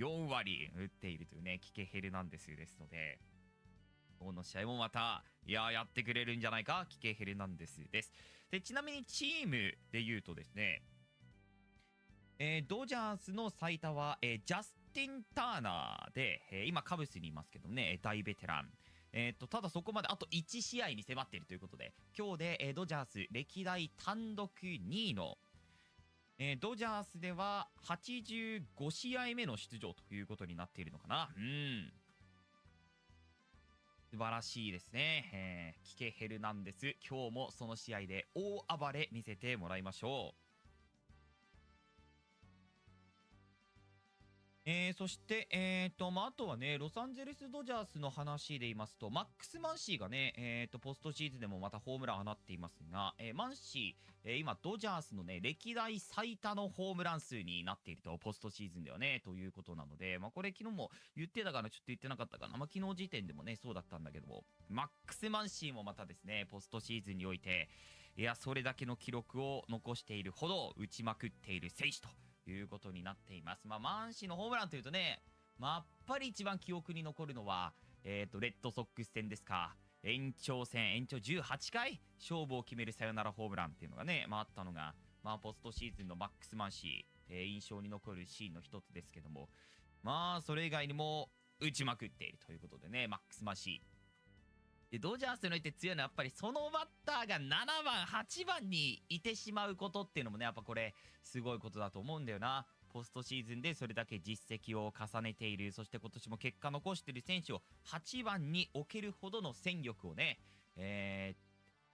4割打っているというね、キケヘルナンデスですので、今日の試合もまた、やってくれるんじゃないか、キケヘルナンデスです。で、ちなみにチームで言うとですね、ドジャースの最多は、ジャスティン・ターナーで、今カブスにいますけどね、大ベテラン。ただそこまであと1試合に迫っているということで、今日で、ドジャース歴代単独2位の、ドジャースでは85試合目の出場ということになっているのかな。素晴らしいですね。キケヘルナンデス、今日もその試合で大暴れ見せてもらいましょう。そして、あとはね、ロサンゼルスドジャースの話で言いますと、マックス・マンシーがね、ポストシーズンでもまたホームラン放っていますが、マンシー、今、ドジャースのね、歴代最多のホームラン数になっていると、ポストシーズンではね、ということなので、これ昨日も言ってたかな、ちょっと言ってなかったかな、昨日時点でもね、そうだったんだけども、マックス・マンシーもまたですね、ポストシーズンにおいて、それだけの記録を残しているほど、打ちまくっている選手と、いうことになっています。マンシーのホームランというとね、やっぱり一番記憶に残るのは、レッドソックス戦ですか。延長18回勝負を決めるサヨナラホームランっていうのがね、あったのが、ポストシーズンのマックス・マンシー、印象に残るシーンの一つですけども、それ以外にも打ちまくっているということでね、マックス・マンシー。で、ドジャースにおいて強いのはやっぱりそのバッターが7番、8番にいてしまうことっていうのもね、やっぱこれすごいことだと思うんだよな。ポストシーズンでそれだけ実績を重ねている、そして今年も結果残している選手を8番に置けるほどの戦力をね、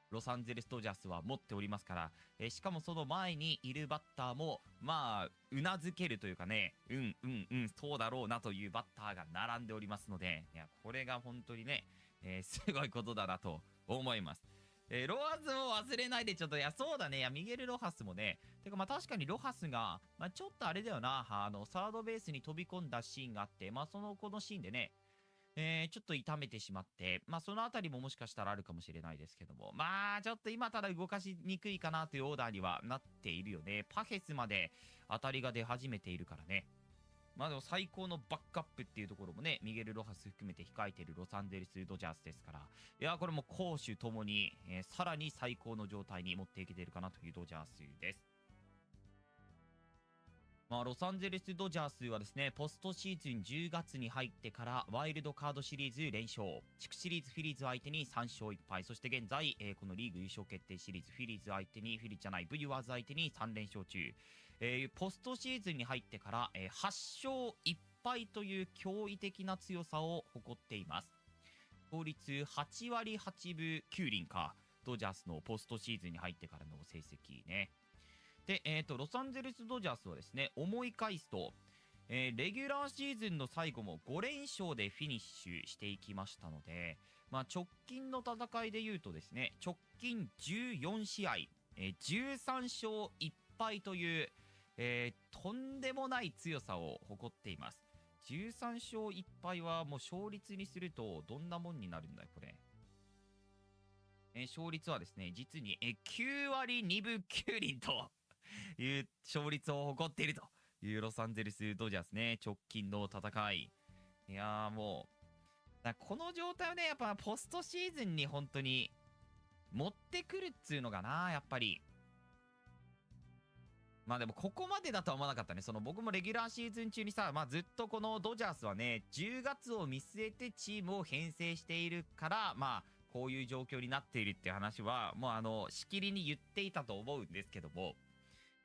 ロサンゼルスドジャースは持っておりますから、しかもその前にいるバッターもうなずけるというかね、そうだろうなというバッターが並んでおりますので、これが本当にね、すごいことだなと思います。ロハスも忘れないで、ちょっと、そうだね、ミゲル・ロハスもね、てか確かにロハスが、ちょっとあれだよな、サードベースに飛び込んだシーンがあって、このシーンでね、ちょっと痛めてしまって、そのあたりももしかしたらあるかもしれないですけども、ちょっと今ただ動かしにくいかなというオーダーにはなっているよね。パフェスまで当たりが出始めているからね。でも最高のバックアップっていうところもね、ミゲル・ロハス含めて控えているロサンゼルス・ドジャースですから、これも攻守ともに、さらに最高の状態に持っていけているかなというドジャースです。ロサンゼルスドジャースはですね、ポストシーズン10月に入ってからワイルドカードシリーズ連勝、地区シリーズフィリーズ相手に3勝1敗、そして現在、このリーグ優勝決定シリーズフィリーズ相手に、ブリュワーズ相手に3連勝中、ポストシーズンに入ってから、8勝1敗という驚異的な強さを誇っています。勝率8割8分9厘か、ドジャースのポストシーズンに入ってからの成績ね。で、ロサンゼルスドジャースはですね、思い返すと、レギュラーシーズンの最後も5連勝でフィニッシュしていきましたので、直近の戦いで言うとですね、直近14試合、13勝1敗という、とんでもない強さを誇っています。13勝1敗はもう勝率にするとどんなもんになるんだよ、これ。勝率はですね、実に9割2分9厘という勝率を誇っているというロサンゼルスドジャースね、直近の戦い。もう、この状態をね、やっぱポストシーズンに本当に持ってくるっつうのがな、やっぱり。でもここまでだとは思わなかったね。僕もレギュラーシーズン中にさ、ずっとこのドジャースはね、10月を見据えてチームを編成しているから、こういう状況になっているっていう話は、もうしきりに言っていたと思うんですけども、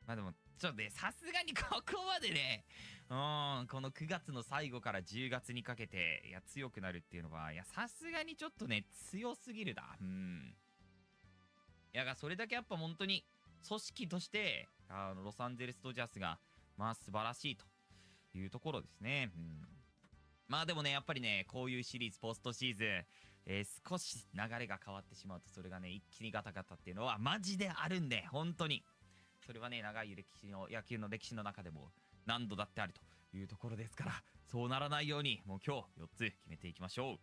でも、ちょっとね、さすがにここまでね、この9月の最後から10月にかけて、強くなるっていうのは、さすがにちょっとね、強すぎるだ。それだけやっぱ本当に、組織として、ロサンゼルスドジャースが、素晴らしいというところですね。でもね、やっぱりね、こういうシリーズ、ポストシーズン、少し流れが変わってしまうと、それがね、一気にガタガタっていうのは、マジであるんで、本当に。それはね、長い野球の歴史の中でも何度だってあるというところですから、そうならないように、もう今日4つ決めていきましょ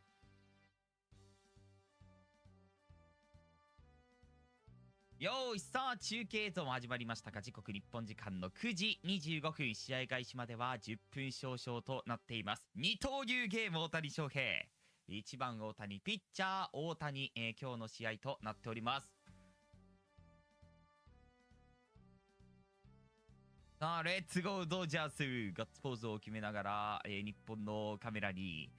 う。よーし、さあ中継映像も始まりましたが、時刻日本時間の9時25分、試合開始までは10分少々となっています。二刀流ゲーム大谷翔平、1番大谷、ピッチャー大谷、今日の試合となっております。さあレッツゴードジャース、ガッツポーズを決めながら、日本のカメラに、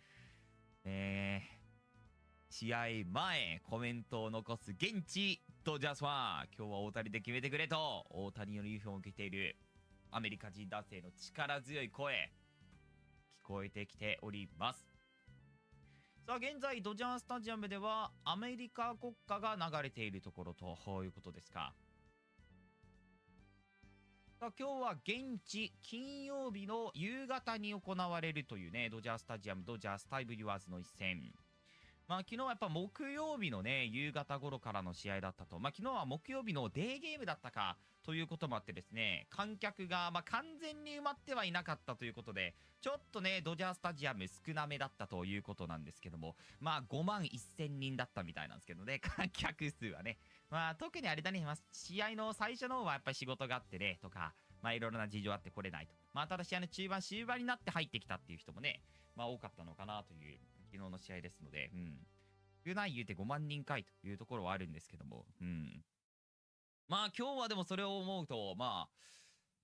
試合前コメントを残す現地ドジャースファン、今日は大谷で決めてくれと大谷のユニフォームを着ているアメリカ人男性の力強い声聞こえてきております。さあ現在ドジャースタジアムではアメリカ国歌が流れているところということですか。さあ今日は現地金曜日の夕方に行われるというね、ドジャースタジアムドジャース対ブリュワーズの一戦。昨日はやっぱ木曜日のね夕方頃からの試合だったと。昨日は木曜日のデーゲームだったかということもあってですね、観客が完全に埋まってはいなかったということで、ちょっとねドジャースタジアム少なめだったということなんですけども、5万1000人だったみたいなんですけどね、観客数はね。特にあれだね、試合の最初の方はやっぱり仕事があってねとか、いろいろな事情あって来れないと。ただ試合の中盤終盤になって入ってきたっていう人もね、多かったのかなという昨日の試合ですので、少ない言うて5万人かいというところはあるんですけども、今日はでもそれを思うと、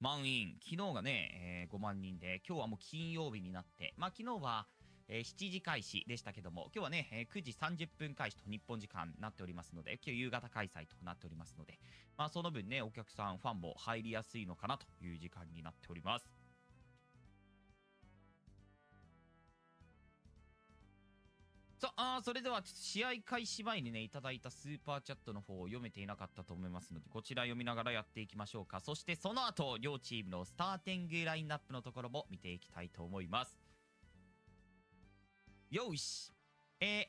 満員、昨日がね、5万人で、今日はもう金曜日になって、昨日は、7時開始でしたけども、今日はね、9時30分開始と日本時間になっておりますので、今日夕方開催となっておりますので、その分ね、お客さん、ファンも入りやすいのかなという時間になっております。さあ、それでは試合開始前にねいただいたスーパーチャットの方を読めていなかったと思いますので、こちら読みながらやっていきましょうか。そしてその後両チームのスターティングラインナップのところも見ていきたいと思います。よし、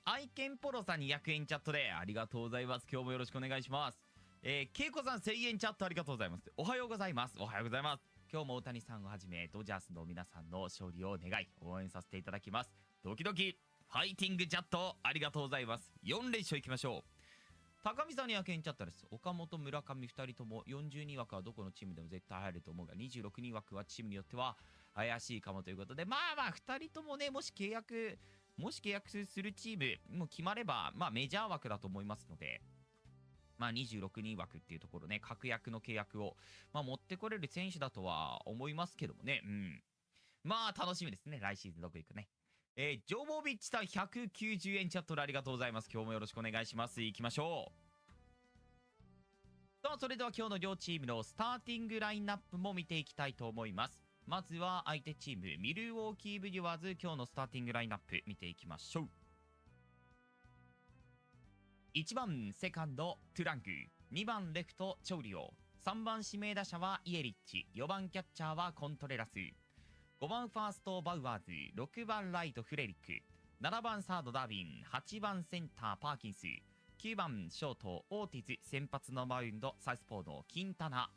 愛犬ポロさん200円チャットでありがとうございます。今日もよろしくお願いします。けいこさん1000円チャットありがとうございます。おはようございます。おはようございます。今日も大谷さんをはじめドジャースの皆さんの勝利を願い応援させていただきます。ドキドキファイティングチャットありがとうございます。4連勝いきましょう。高見さんに200円チャットです。岡本村上2人とも42枠はどこのチームでも絶対入ると思うが、26人枠はチームによっては怪しいかもということで、2人ともね、もし契約するチームも決まればメジャー枠だと思いますので、26人枠っていうところね、確約の契約を持ってこれる選手だとは思いますけどもね。楽しみですね、来シーズンどこ行くね。ジョボビッチさん190円チャットでありがとうございます。今日もよろしくお願いします。行きましょう。さあそれでは今日の両チームのスターティングラインナップも見ていきたいと思います。まずは相手チームミルウォーキーブリュワーズ、今日のスターティングラインナップ見ていきましょう。1番セカンドトゥラング、2番レフトチョウリオ、3番指名打者はイエリッチ、4番キャッチャーはコントレラス、5番ファーストバウアーズ、6番ライトフレリック、7番サードダービン、8番センターパーキンス、9番ショートオーティズ、先発のマウンドサウスポーのキンタナ、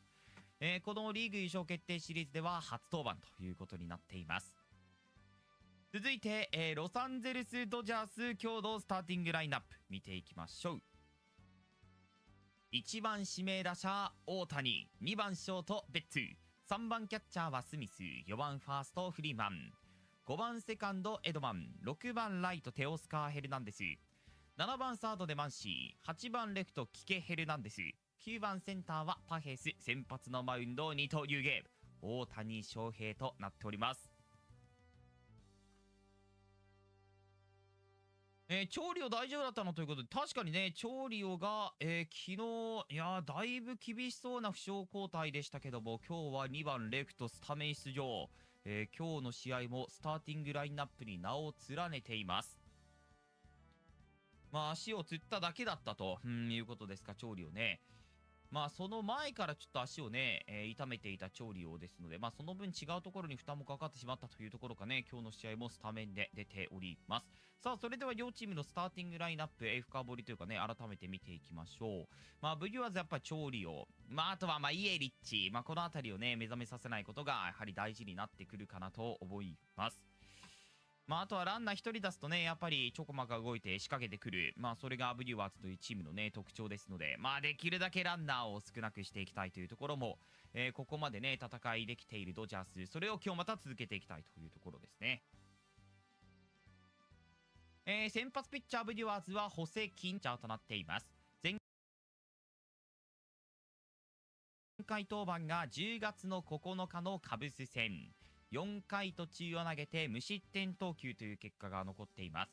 このリーグ優勝決定シリーズでは初登板ということになっています。続いて、ロサンゼルスドジャース今日のスターティングラインナップ見ていきましょう。1番指名打者大谷、2番ショートベッツ、3番キャッチャーはスミス、4番ファーストフリーマン、5番セカンドエドマン、6番ライトテオスカー・ヘルナンデス、7番サードでマンシー、8番レフトキケ・ヘルナンデス、9番センターはパヘス、先発のマウンド二刀流ゲーム大谷翔平となっております。調理を大丈夫だったのということで、確かにね調理をが、昨日だいぶ厳しそうな負傷交代でしたけども、今日は2番レフトスタメン出場、今日の試合もスターティングラインナップに名を連ねています。足をつっただけだったということですか、調理をね。その前からちょっと足をね、痛めていた調理をですので、その分違うところに負担もかかってしまったというところかね、今日の試合もスタメンで出ております。さあそれでは両チームのスターティングラインナップ、深掘りというかね改めて見ていきましょう。ブリュワーズやっぱり調理を、あとはイエリッチ、この辺りをね目覚めさせないことがやはり大事になってくるかなと思います。あとはランナー1人出すとね、やっぱりちょこまか動いて仕掛けてくる。それがブリュワーズというチームのね、特徴ですので、できるだけランナーを少なくしていきたいというところも、ここまでね、戦いできているドジャース、それを今日また続けていきたいというところですね。先発ピッチャーブリュワーズはホセ・キンチャーとなっています。前回登板が10月の9日のカブス戦。4回途中を投げて無失点投球という結果が残っています。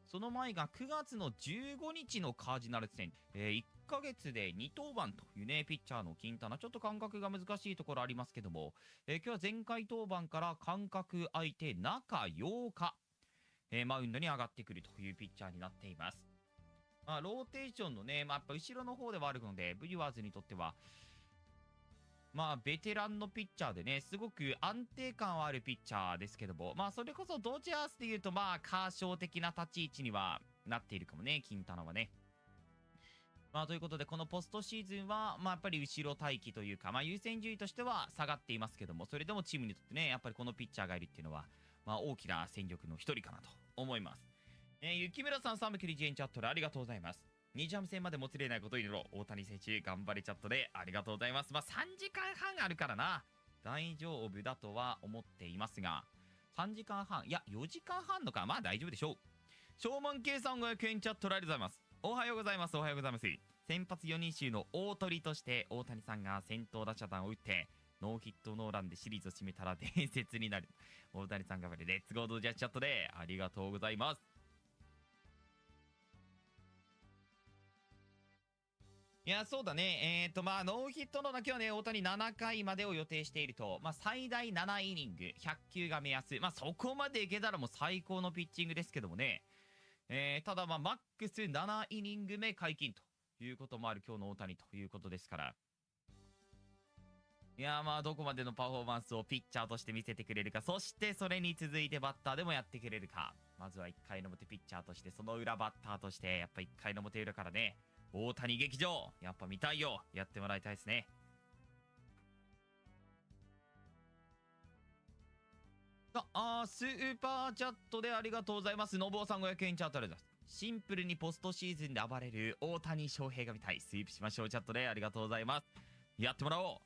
その前が9月の15日のカージナルス戦、1ヶ月で2登板というね、ピッチャーのキンタナ、ちょっと感覚が難しいところありますけども、今日は前回登板から間隔空いて中8日、マウンドに上がってくるというピッチャーになっています。ローテーションのね、やっぱ後ろの方ではあるので、ブリュワーズにとっては、ベテランのピッチャーでね、すごく安定感はあるピッチャーですけども、それこそドジャースでいうと、カーショー的な立ち位置にはなっているかもね、キンタナはね。ということで、このポストシーズンは、やっぱり後ろ待機というか、優先順位としては下がっていますけども、それでもチームにとってね、やっぱりこのピッチャーがいるっていうのは、大きな戦力の一人かなと思います。雪村さん、サムキリジエンチャットでありがとうございます。2ジャム戦までもつれないことにろ大谷選手頑張れチャットでありがとうございます。3時間半あるからな大丈夫だとは思っていますが、3時間半いや4時間半のか大丈夫でしょう。小満計算500円チャットでありがとうございます。おはようございます。おはようございます。先発4人衆の大鳥として大谷さんが先頭打者弾を打ってノーヒットノーランでシリーズを締めたら伝説になる。大谷さん頑張れレッツゴードジャーチャットでありがとうございます。いや、そうだね。ノーヒットのだけはね、大谷7回までを予定していると。最大7イニング、100球が目安。そこまでいけたらもう最高のピッチングですけどもね。ただ、マックス7イニング目解禁ということもある今日の大谷ということですから。いやどこまでのパフォーマンスをピッチャーとして見せてくれるか。そしてそれに続いてバッターでもやってくれるか。まずは1回の表ピッチャーとして、その裏バッターとして、やっぱ1回の表裏からね、大谷劇場やっぱ見たいよ。やってもらいたいですね。スーパーチャットでありがとうございます。のぼうさん500円チャットでございます。シンプルにポストシーズンで暴れる大谷翔平が見たい。スイープしましょうチャットでありがとうございます。やってもらおう。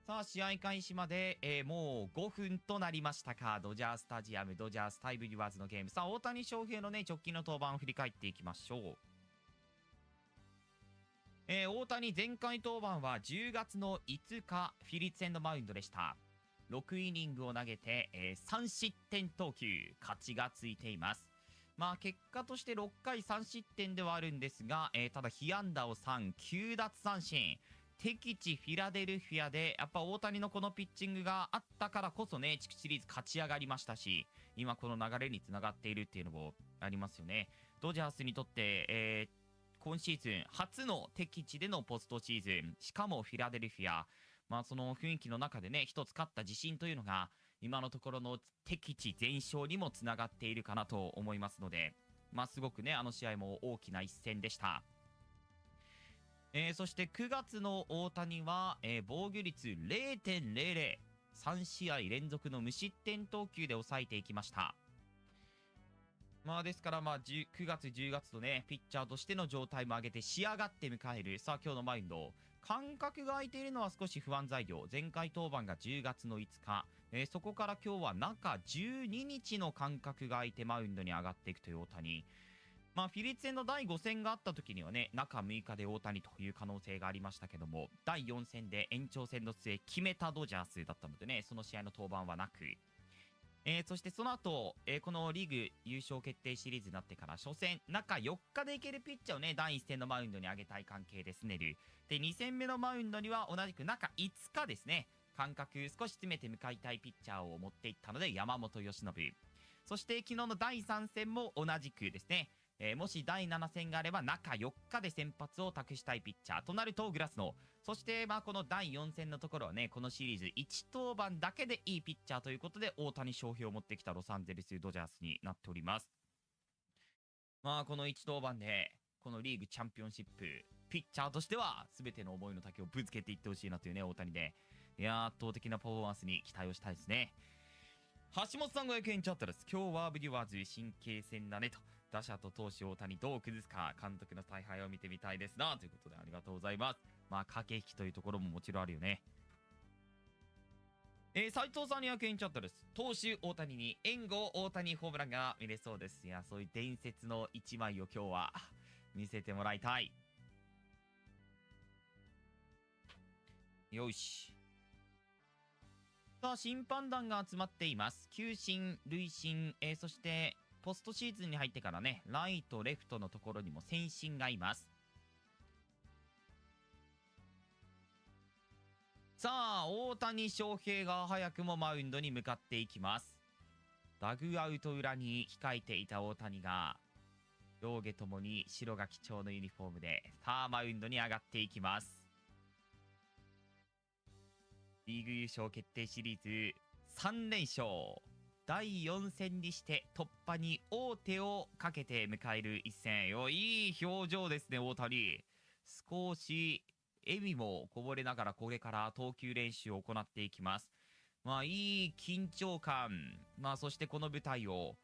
さあ試合開始まで、もう5分となりましたか。ドジャースタジアム、ドジャース対ブリュワーズのゲーム。さあ大谷翔平のね直近の登板を振り返っていきましょう。大谷前回登板は10月の5日フィリッツ戦のマウンドでした。6イニングを投げて、3失点投球、勝ちがついています。結果として6回3失点ではあるんですが、ただ被安打を3、9奪三振、敵地フィラデルフィアでやっぱ大谷のこのピッチングがあったからこそね、地区シリーズ勝ち上がりましたし、今この流れにつながっているっていうのもありますよね。ドジャースにとって、今シーズン初の敵地でのポストシーズン、しかもフィラデルフィア、その雰囲気の中でね、一つ勝った自信というのが今のところの敵地全勝にもつながっているかなと思いますので、すごくね、あの試合も大きな一戦でした。そして9月の大谷は、防御率 0.00、3試合連続の無失点投球で抑えていきました。ですから9月10月とね、ピッチャーとしての状態も上げて仕上がって迎えるさあ今日のマウンド。間隔が空いているのは少し不安材料。前回登板が10月の5日、そこから今日は中12日の間隔が空いてマウンドに上がっていくという大谷。フィリッツ戦の第5戦があった時にはね、中6日で大谷という可能性がありましたけども、第4戦で延長戦の末決めたドジャースだったのでね、その試合の登板はなく、そしてその後、このリーグ優勝決定シリーズになってから初戦中4日でいけるピッチャーをね、第1戦のマウンドに上げたい関係でスネルで、2戦目のマウンドには同じく中5日ですね、間隔少し詰めて向かいたいピッチャーを持っていったので山本由伸。そして昨日の第3戦も同じくですね、もし第7戦があれば中4日で先発を託したいピッチャーとなるとグラスノ。そしてこの第4戦のところはね、このシリーズ1登板だけでいいピッチャーということで大谷翔平を持ってきたロサンゼルスドジャースになっております。この1登板でこのリーグチャンピオンシップピッチャーとしては全ての思いの丈をぶつけていってほしいなというね、大谷で、いや圧倒的なパフォーマンスに期待をしたいですね。橋本さん500円チャットです。今日はブリュワーズ神経戦だねと。打者と投手大谷どう崩すか、監督の采配を見てみたいですなということで、ありがとうございます。まあ駆け引きというところももちろんあるよね。斉藤さん200円チャットです。投手大谷に援護大谷ホームランが見れそうです。いや、そういう伝説の1枚を今日は見せてもらいたい。よし。さあ、審判団が集まっています。球審、塁審、そしてポストシーズンに入ってからね、ライト、レフトのところにも選審がいます。さあ、大谷翔平が早くもマウンドに向かっていきます。ダグアウト裏に控えていた大谷が、上下ともに白が基調のユニフォームで、さあ、マウンドに上がっていきます。リーグ優勝決定シリーズ3連勝。第4戦にして突破に王手をかけて迎える一戦。いい表情ですね、大谷。少し笑みもこぼれながらこれから投球練習を行っていきます。まあいい緊張感、まあそしてこの舞台を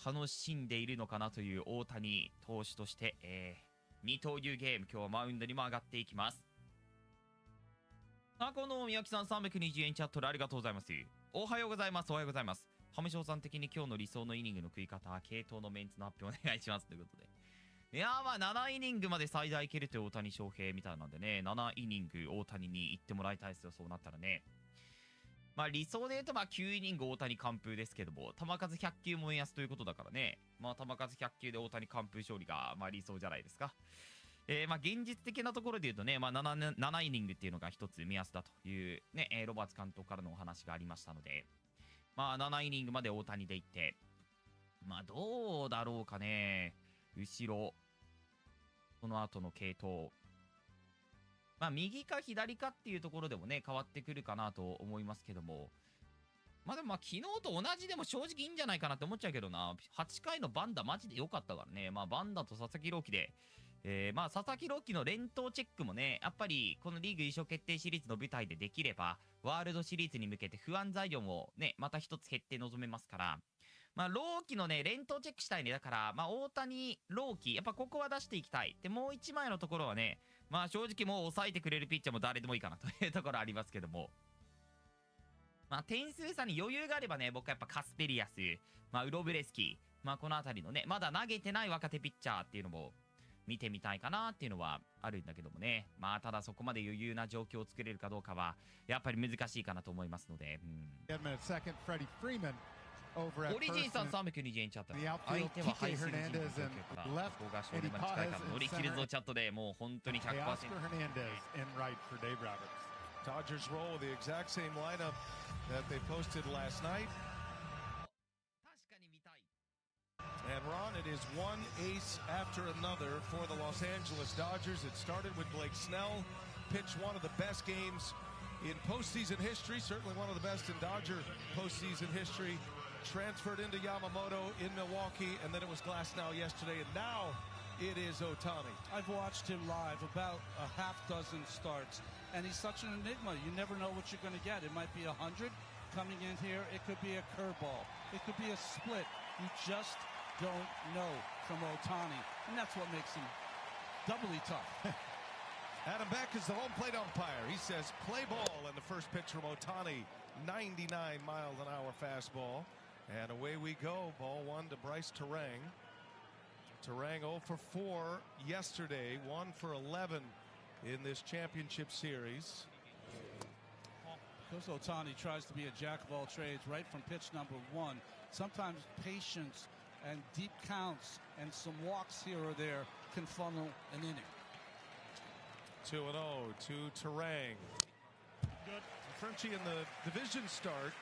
楽しんでいるのかなという大谷投手として、二刀流ゲーム、今日はマウンドにも上がっていきます。さあ、この宮城さん320円チャットでありがとうございます。おはようございます。おはようございます。亀翔さん的に今日の理想のイニングの食い方、系統のメンツの発表お願いしますということで。いやー、まあ7イニングまで最大いけるという大谷翔平みたいなんでね、7イニング大谷に行ってもらいたいですよ、そうなったらね。まあ理想で言うとまあ9イニング大谷完封ですけども、球数100球も目安ということだからね、まあ球数100球で大谷完封勝利がまあ理想じゃないですか。まあ現実的なところで言うとね、まあ 7イニングっていうのが一つ目安だというね、ロバーツ監督からのお話がありましたので、まあ7イニングまで大谷でいって、まあどうだろうかね。後ろ、その後の系統。まあ右か左かっていうところでもね、変わってくるかなと思いますけども。まあでもまあ昨日と同じでも正直いいんじゃないかなって思っちゃうけどな。8回のバンダマジで良かったからね。まあバンダと佐々木朗希で、まあ佐々木朗希の連投チェックもね、やっぱりこのリーグ優勝決定シリーズの舞台でできれば、ワールドシリーズに向けて不安材料もね、また一つ減って臨めますから、まあ朗希のね、連投チェックしたいね。だから、まあ大谷、朗希、やっぱここは出していきたい。で、もう一枚のところはね、まあ正直もう抑えてくれるピッチャーも誰でもいいかなというところありますけども、まあ点数差に余裕があればね、僕はやっぱカスペリアス、まあウロブレスキー、まあこの辺りのね、まだ投げてない若手ピッチャーっていうのも、見てみたいかなっていうのはあるんだけどもね。まあただそこまで余裕な状況を作れるかどうかはやっぱり難しいかなと思いますので、オリジンさん320円チャット、相手はハイスリージンの状況からここが勝利まで近いから乗り切るぞチャットで、もう本当に 100%。 Dodgers roll the exact same lineup that they posted last night. 確かに見たい。 And Ron, it is one ace after another for the Los Angeles Dodgers. It started with Blake Snell, pitched one of the best games in postseason history, certainly one of the best in Dodger postseason history. Transferred into Yamamoto in Milwaukee, and then it was Glasnow yesterday, and now it is Ohtani. I've watched him live about a half dozen starts, and he's such an enigma. You never know what you're going to get. It might be 100 coming in here. It could be a curveball. It could be a split. You just don't know from Ohtani, and that's what makes him doubly tough. Adam Beck is the home plate umpire. He says play ball, and the first pitch from Ohtani, 99 miles an hour fastball. And away we go. Ball one to Bryce Terang. Terang 0 for 4 yesterday, 1 for 11 in this championship series. Because Ohtani tries to be a jack of all trades right from pitch number one. Sometimes patience and deep counts and some walks here or there can funnel an inning. 2-0 to Terang. Good. Frenchie in the division start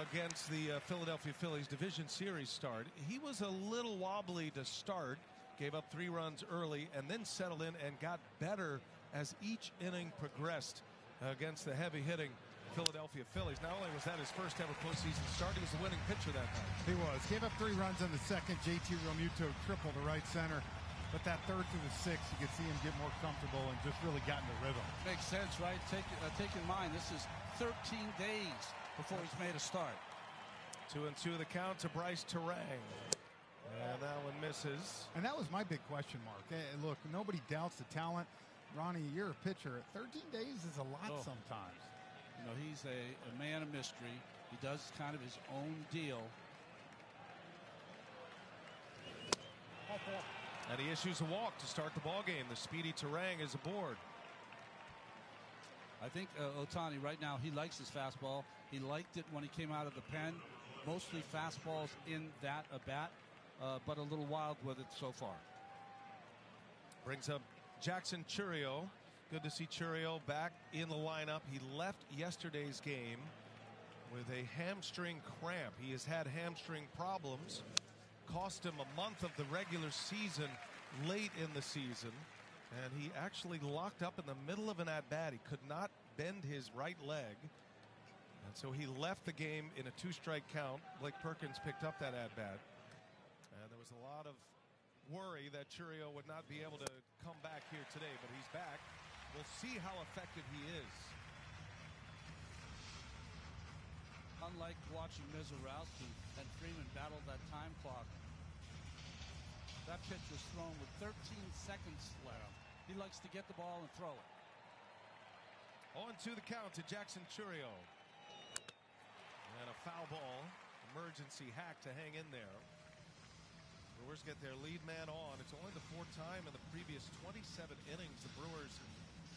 against the Philadelphia Phillies division series start. He was a little wobbly to start, gave up 3 runs early, and then settled in and got better as each inning progressed against the heavy-hitting Philadelphia Phillies. Not only was that his first ever postseason start, he was the winning pitcher that night. He was. Gave up 3 runs in the second. JT Realmuto tripled to right center. But that third to the sixth, you could see him get more comfortable and just really got into rhythm. Makes sense, right? Take in mind, this is 13 days before he's made a start. 2-2 the count to Bryce Terang. And that one misses. And that was my big question mark. Hey, look, nobody doubts the talent. Ronnie, you're a pitcher. 13 days is a lot sometimes. You know, he's a man of mystery. He does kind of his own deal. And he issues a walk to start the ball game. The speedy Terang is aboard. I think Ohtani right now, he likes his fastball. He liked it when he came out of the pen. Mostly fastballs in that at-bat, but a little wild with it so far. Brings up Jackson Chourio. Good to see Chourio back in the lineup. He left yesterday's game with a hamstring cramp. He has had hamstring problems. Cost him a month of the regular season late in the season. And he actually locked up in the middle of an at-bat. He could not bend his right leg. And so he left the game in a 2-strike count. Blake Perkins picked up that at-bat. And there was a lot of worry that Chourio would not be able to come back here today, but he's back. We'll see how effective he is. Unlike watching Mizorowski and Freeman battle that time clock, that pitch was thrown with 13 seconds left. He likes to get the ball and throw it. 0-2 the count to Jackson Chourio. And a foul ball. Emergency hack to hang in there. Brewers get their lead man on. It's only the fourth time in the previous 27 innings the Brewers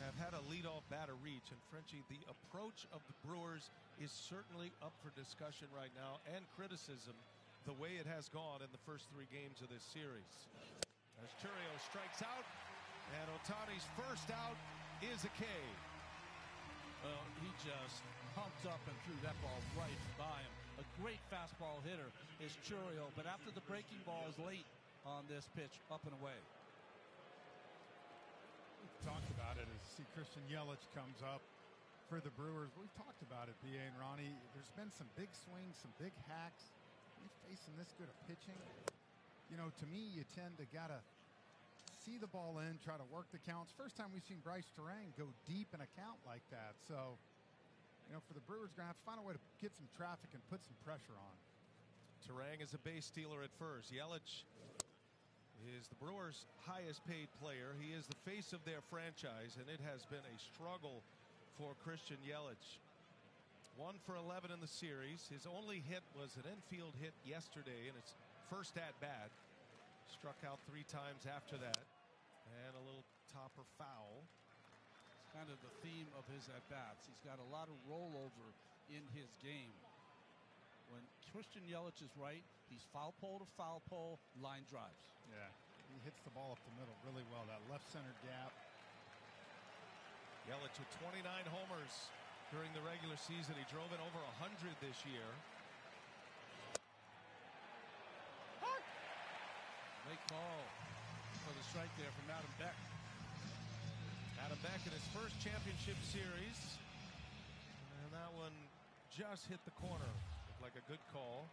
have had a leadoff batter reach. And Frenchie, the approach of the Brewers is certainly up for discussion right now and criticism, the way it has gone in the first 3 games of this series. As Chourio strikes out, and Ohtani's first out is a K. Well, he just pumped up and threw that ball right by him. A great fastball hitter is Chourio, but after the breaking ball is late on this pitch, up and away. We've talked about it as see Christian Yelich comes up for the Brewers. We've talked about it, B.A. and Ronnie. There's been some big swings, some big hacks. You're facing this good of pitching. You know, to me, you tend to gotta see the ball in, try to work the counts. First time we've seen Bryce Terang go deep in a count like that. So, you know, for the Brewers, going to have to find a way to get some traffic and put some pressure on. Terang is a base stealer at first. Yelich is the Brewers' highest paid player. He is the face of their franchise, and it has been a struggle for Christian Yelich. 1 for 11 in the series. His only hit was an infield hit yesterday in his first at-bat. Struck out 3 times after that. And a little topper foul. It's kind of the theme of his at-bats. He's got a lot of rollover in his game. When Christian Yelich is right, he's foul pole to foul pole, line drives. Yeah, he hits the ball up the middle really well. That left center gap. Yelich with 29 homers during the regular season. He drove in over 100 this year. Great call for the strike there from Adam Beck. Adam Beck in his first championship series. And that one just hit the corner. Looked like a good call,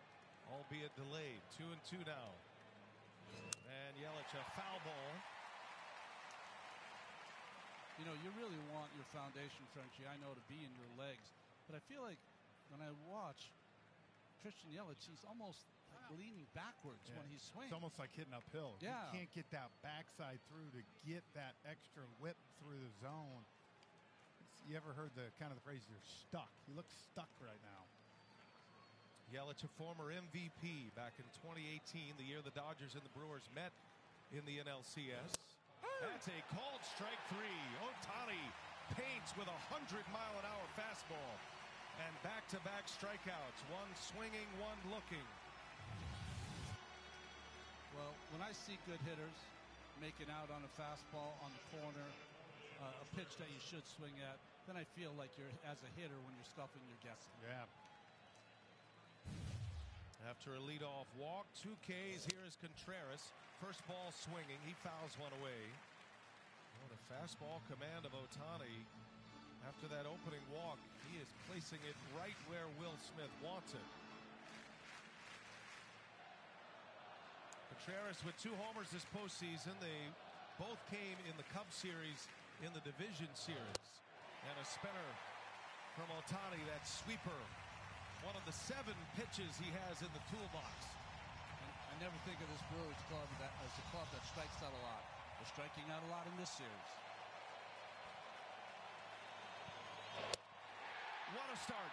albeit delayed. 2-2 now. And Yelich, a foul ball. You know, you really want your foundation, Frenchie, I know, to be in your legs. But I feel like when I watch Christian Yelich, he's almost like leaning backwards when he swings. It's almost like hitting uphill. Yeah. You can't get that backside through to get that extra whip through the zone. You ever heard the kind of the phrase, you're stuck? He looks stuck right now. Yelich, a former MVP back in 2018, the year the Dodgers and the Brewers met in the NLCS. That's a called strike 3. Ohtani paints with a 100-mile-an-hour fastball. And back-to-back strikeouts. One swinging, one looking. Well, when I see good hitters making out on a fastball on the corner, a pitch that you should swing at, then I feel like you're, as a hitter, when you're stuffing, you're guessing. Yeah. After a leadoff walk, 2 Ks. Here is Contreras. First ball swinging. He fouls one away. Oh, the fastball command of Ohtani. After that opening walk, he is placing it right where Will Smith wants it. Contreras with 2 homers this postseason. They both came in the Cubs series, in the division series. And a spinner from Ohtani, that sweeper. one of the 7 pitches he has in the toolbox. I never think of this Brewers club as a club that strikes out a lot. They're striking out a lot in this series. What a start.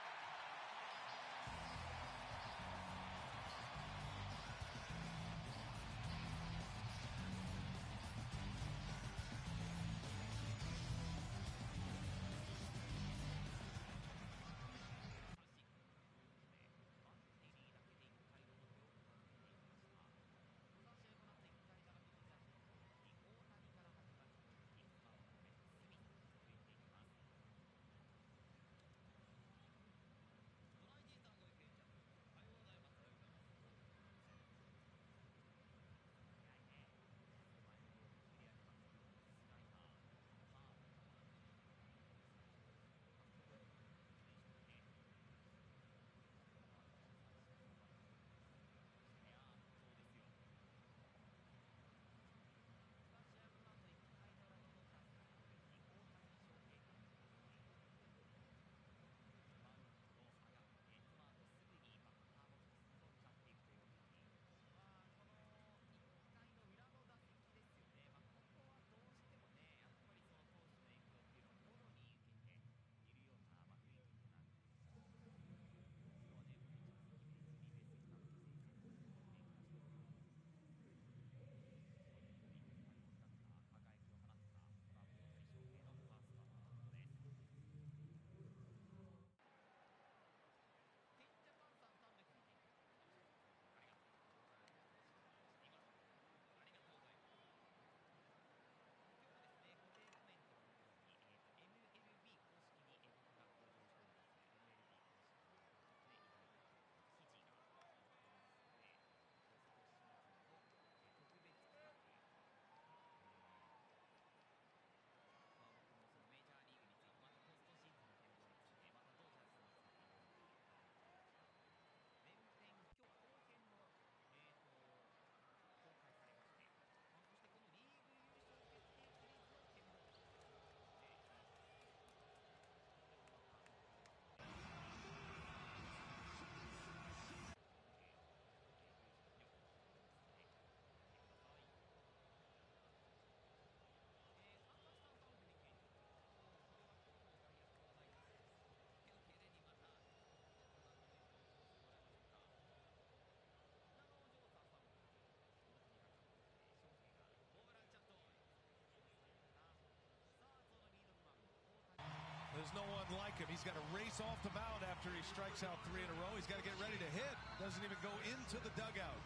There's no one like him. He's got to race off the mound after he strikes out 3 in a row. He's got to get ready to hit. Doesn't even go into the dugout.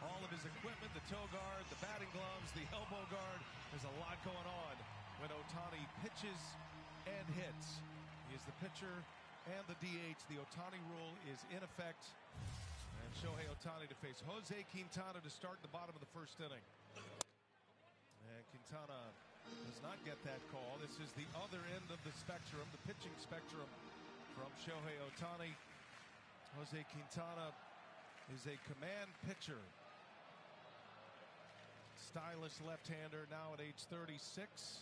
All of his equipment, the toe guard, the batting gloves, the elbow guard. There's a lot going on when Ohtani pitches and hits. He is the pitcher and the DH. The Ohtani rule is in effect. And Shohei Ohtani to face Jose Quintana to start the bottom of the first inning. And Quintana does not get that call. This is the other end of the spectrum, the pitching spectrum from Shohei Ohtani. Jose Quintana is a command pitcher. Stylish left-hander now at age 36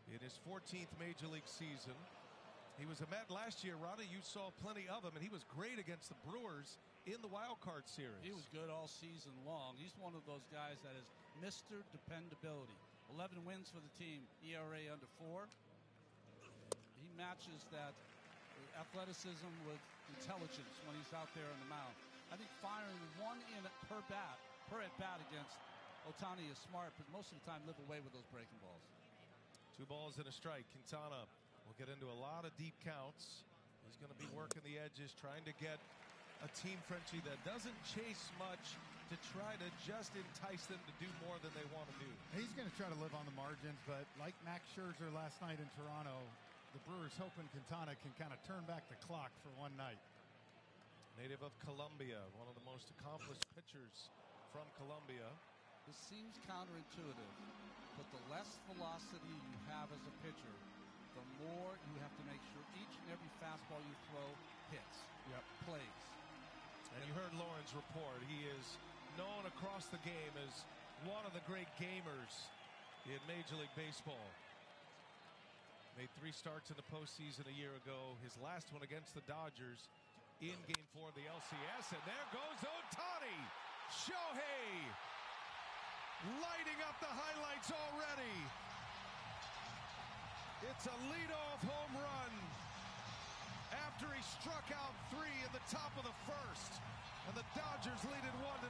in his 14th Major League season. He was a Met last year, Ronnie. You saw plenty of him, and he was great against the Brewers in the wild card series. He was good all season long. He's one of those guys that is Mr. Dependability. 11 wins for the team, ERA under 4. He matches that athleticism with intelligence when he's out there on the mound. I think firing 1 in per at bat against Ohtani is smart, but most of the time live away with those breaking balls. 2 balls and a strike. Quintana will get into a lot of deep counts. He's going to be working the edges, trying to get a team, Frenchie, that doesn't chase much to try to just entice them to do more than they want to do. He's going to try to live on the margins, but like Max Scherzer last night in Toronto, the Brewers hoping Quintana can kind of turn back the clock for one night. Native of Colombia, one of the most accomplished pitchers from Colombia. This seems counterintuitive, but the less velocity you have as a pitcher, the more you have to make sure each and every fastball you throw hits, plays. And you heard Lauren's report. He is known across the game as one of the great gamers in Major League Baseball. Made 3 starts in the postseason a year ago. His last one against the Dodgers in Game 4 of the LCS, and there goes Ohtani. Shohei lighting up the highlights already. It's a leadoff home run after he struck out 3 in the top of the first, and the Dodgers lead it 1-0.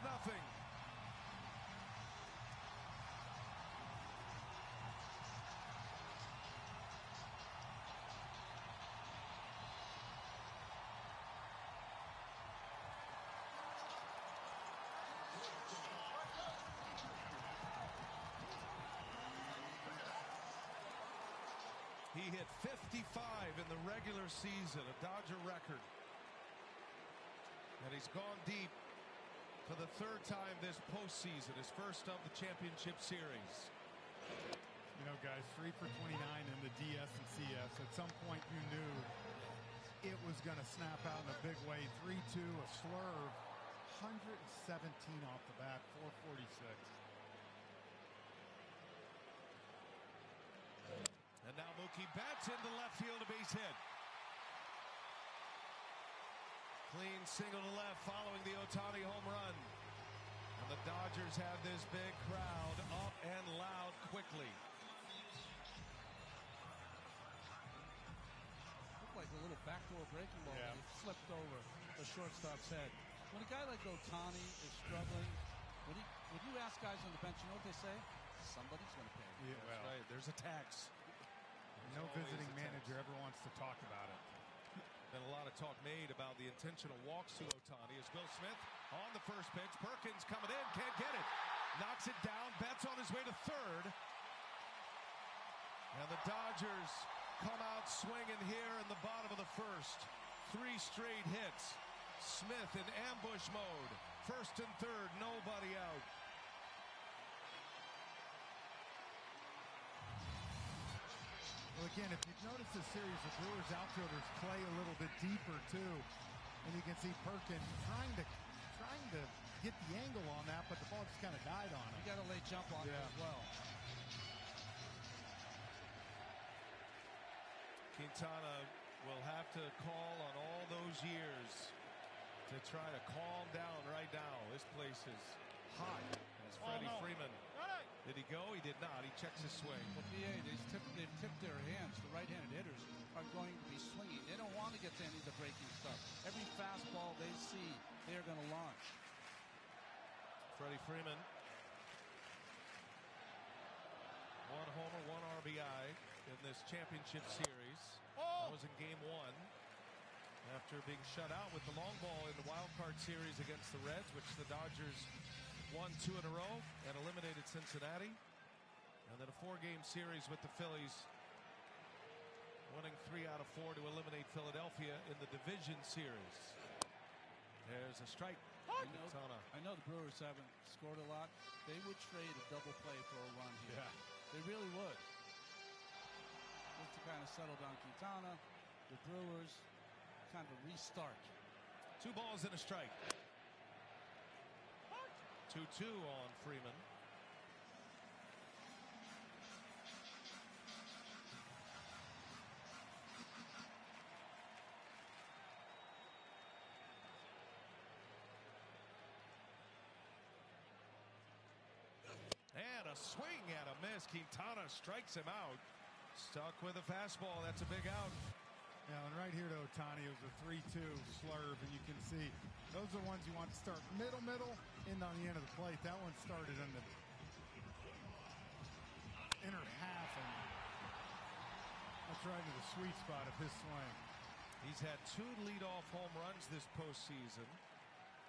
He hit 55 in the regular season, a Dodger record. And he's gone deep for the 3rd time this postseason, his first of the championship series. You know, guys, 3 for 29 in the DS and CS. At some point, you knew it was going to snap out in a big way. 3-2, a slurve, 117 off the bat, 446. And now Mookie Betts into left field, a base hit. Clean single to left following the Ohtani home run. And the Dodgers have this big crowd up and loud quickly. Looked like a little backdoor breaking ball that he flipped over the shortstop's head. When a guy like Ohtani is struggling, when you ask guys on the bench, you know what they say? Somebody's going to pay. Yeah, that's right. There's a tax. No visiting manager ever wants to talk about it. Been a lot of talk made about the intentional walks to Ohtani as Will Smith on the first pitch. Perkins coming in, can't get it. Knocks it down. Betts on his way to 3rd. And the Dodgers come out swinging here in the bottom of the first. 3 straight hits. Smith in ambush mode. 1st and 3rd, nobody out. Well, again, if you've noticed this series, the Brewers outfielders play a little bit deeper too, and you can see Perkins trying to get the angle on that, but the ball just kind of died on him. You got a late jump on it as well. Quintana will have to call on all those years to try to calm down right now. This place is hot. As Freddie Freeman. Did he go? He did not. He checks his swing. Well, PA, they've tipped their hands. The right-handed hitters are going to be swinging. They don't want to get to any of the breaking stuff. Every fastball they see, they're going to launch. Freddie Freeman. 1 homer, 1 RBI in this championship series. That was in Game 1. After being shut out with the long ball in the wild card series against the Reds, which the Dodgers won 2 in a row and eliminated Cincinnati. And then a 4-game series with the Phillies, winning 3 out of 4 to eliminate Philadelphia in the division series. There's a strike. I know the Brewers haven't scored a lot. They would trade a double play for a run here. Yeah. They really would. Just to kind of settle down Quintana, the Brewers kind of restart. 2 balls and a strike. 2-2 on Freeman. And a swing and a miss. Quintana strikes him out. Stuck with a fastball. That's a big out. Yeah, and right here to Ohtani, it was a 3-2 slurve, and you can see those are the ones you want to start middle, in on the end of the plate. That one started in the inner half, and that's right to the sweet spot of his swing. He's had 2 leadoff home runs this postseason.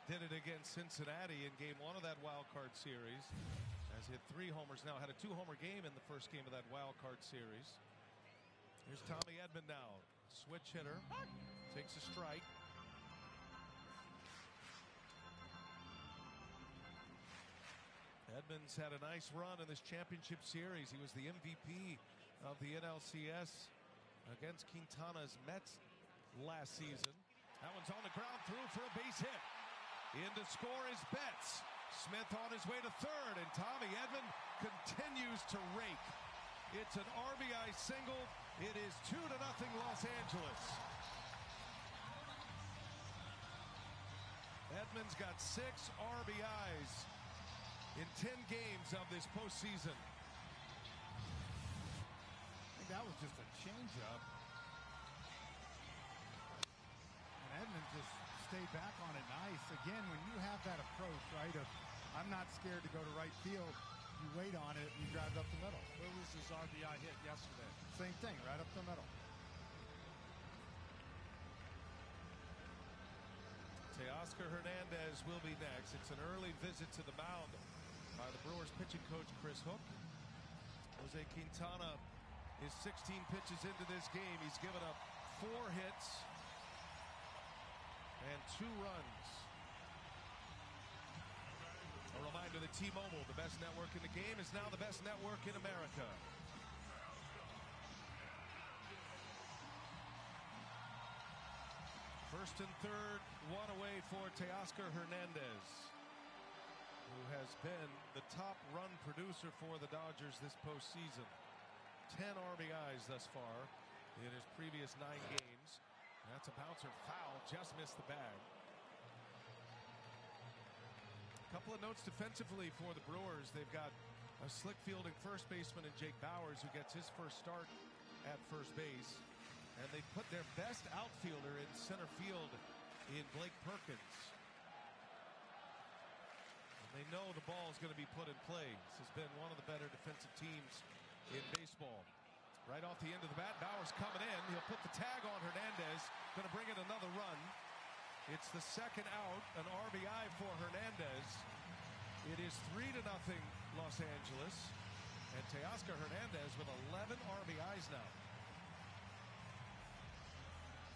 Did it against Cincinnati in Game 1 of that wild card series. Has hit 3 homers now. Had a 2-homer game in the first game of that wild card series. Here's Tommy Edman now. Switch hitter. Takes a strike. Edmonds had a nice run in this championship series. He was the MVP of the NLCS against Quintana's Mets last season. That one's on the ground, through for a base hit. In to score is Betts. Smith on his way to 3rd, and Tommy Edman continues to rake. It's an RBI single. It is 2-0 Los Angeles. Edman's got 6 RBIs in 10 games of this postseason. I think that was just a changeup. And Edman just stayed back on it nice. Again, when you have that approach, right, of I'm not scared to go to right field, you wait on it and you drive up the middle. Where was his RBI hit yesterday? Same thing, right up the middle. Teoscar Hernandez will be next. It's an early visit to the mound by the Brewers pitching coach Chris Hook. Jose Quintana is 16 pitches into this game. He's given up 4 hits and 2 runs. A reminder that T-Mobile, the best network in the game, is now the best network in America. First and third, one away for Teoscar Hernandez, who has been the top run producer for the Dodgers this postseason. 10 RBIs thus far in his previous 9 games. That's a bouncer foul, just missed the bag. A couple of notes defensively for the Brewers. They've got a slick fielding first baseman in Jake Bauers, who gets his first start at first base. And they put their best outfielder in center field in Blake Perkins. And they know the ball is going to be put in play. This has been one of the better defensive teams in baseball. Right off the end of the bat, Bauers coming in. He'll put the tag on Hernandez. Going to bring in another run. It's the second out, an RBI for Hernandez. It is 3-0 Los Angeles. And Teoscar Hernandez with 11 RBIs now.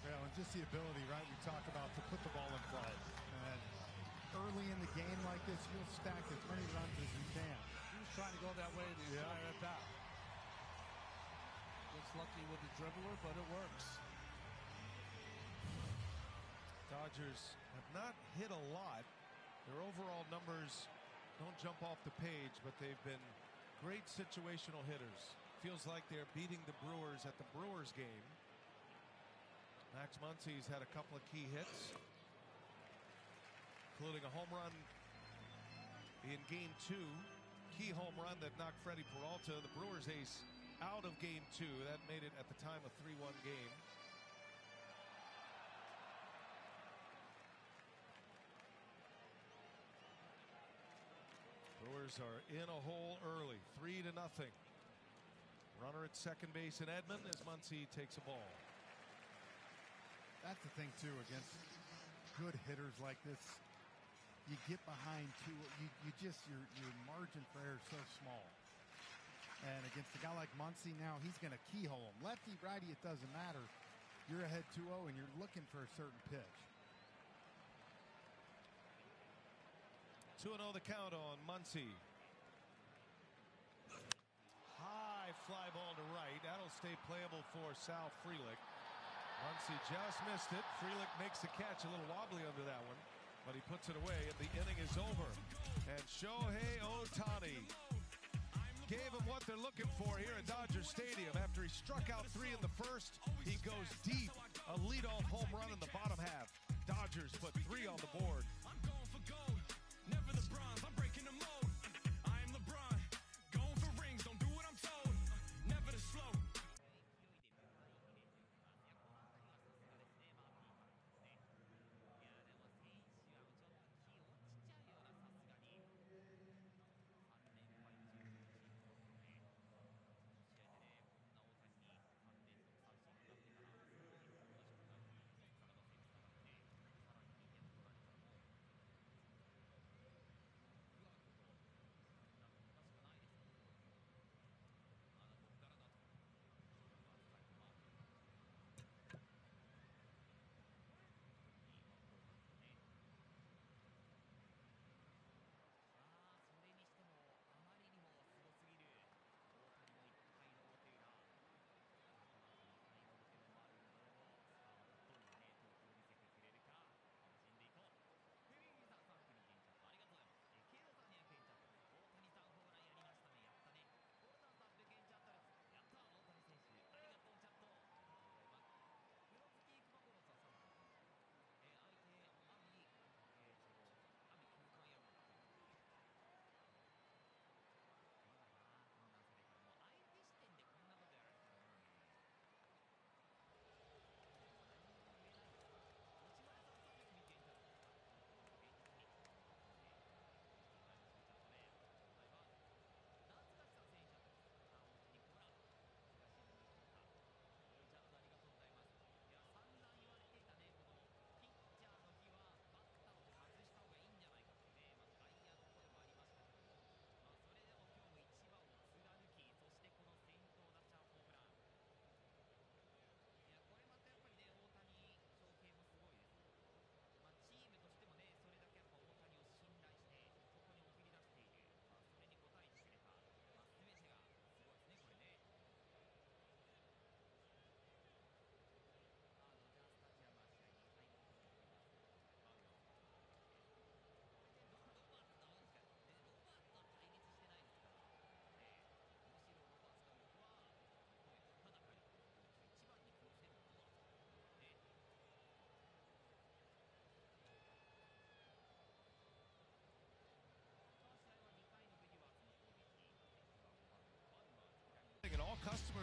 Well, and just the ability, right, we talk about to put the ball in play. And early in the game like this, you'll stack as many runs as you can. He was trying to go that way the entire at bat. Gets lucky with the dribbler, but it works. Dodgers have not hit a lot. Their overall numbers don't jump off the page, but they've been great situational hitters. Feels like they're beating the Brewers at the Brewers game. Max Muncy's had a couple of key hits, including a home run in Game 2. Key home run that knocked Freddie Peralta, the Brewers ace, out of Game 2. That made it at the time a 3-1 game. Brewers are in a hole early, 3-0. Runner at second base in Edman as Muncy takes a ball. That's the thing, too, against good hitters like this. You get behind two, your margin for error is so small. And against a guy like Muncy now, he's going to keyhole him. Lefty, righty, it doesn't matter. You're ahead 2-0 and you're looking for a certain pitch. 2-0 the count on Muncy. High fly ball to right. That'll stay playable for Sal Frelick. Muncy just missed it. Frelick makes the catch, a little wobbly under that one, but he puts it away, and the inning is over. And Shohei Ohtani gave them what they're looking for here at Dodger Stadium. After he struck out 3 in the first, he goes deep. A leadoff home run in the bottom half. Dodgers put 3 on the board.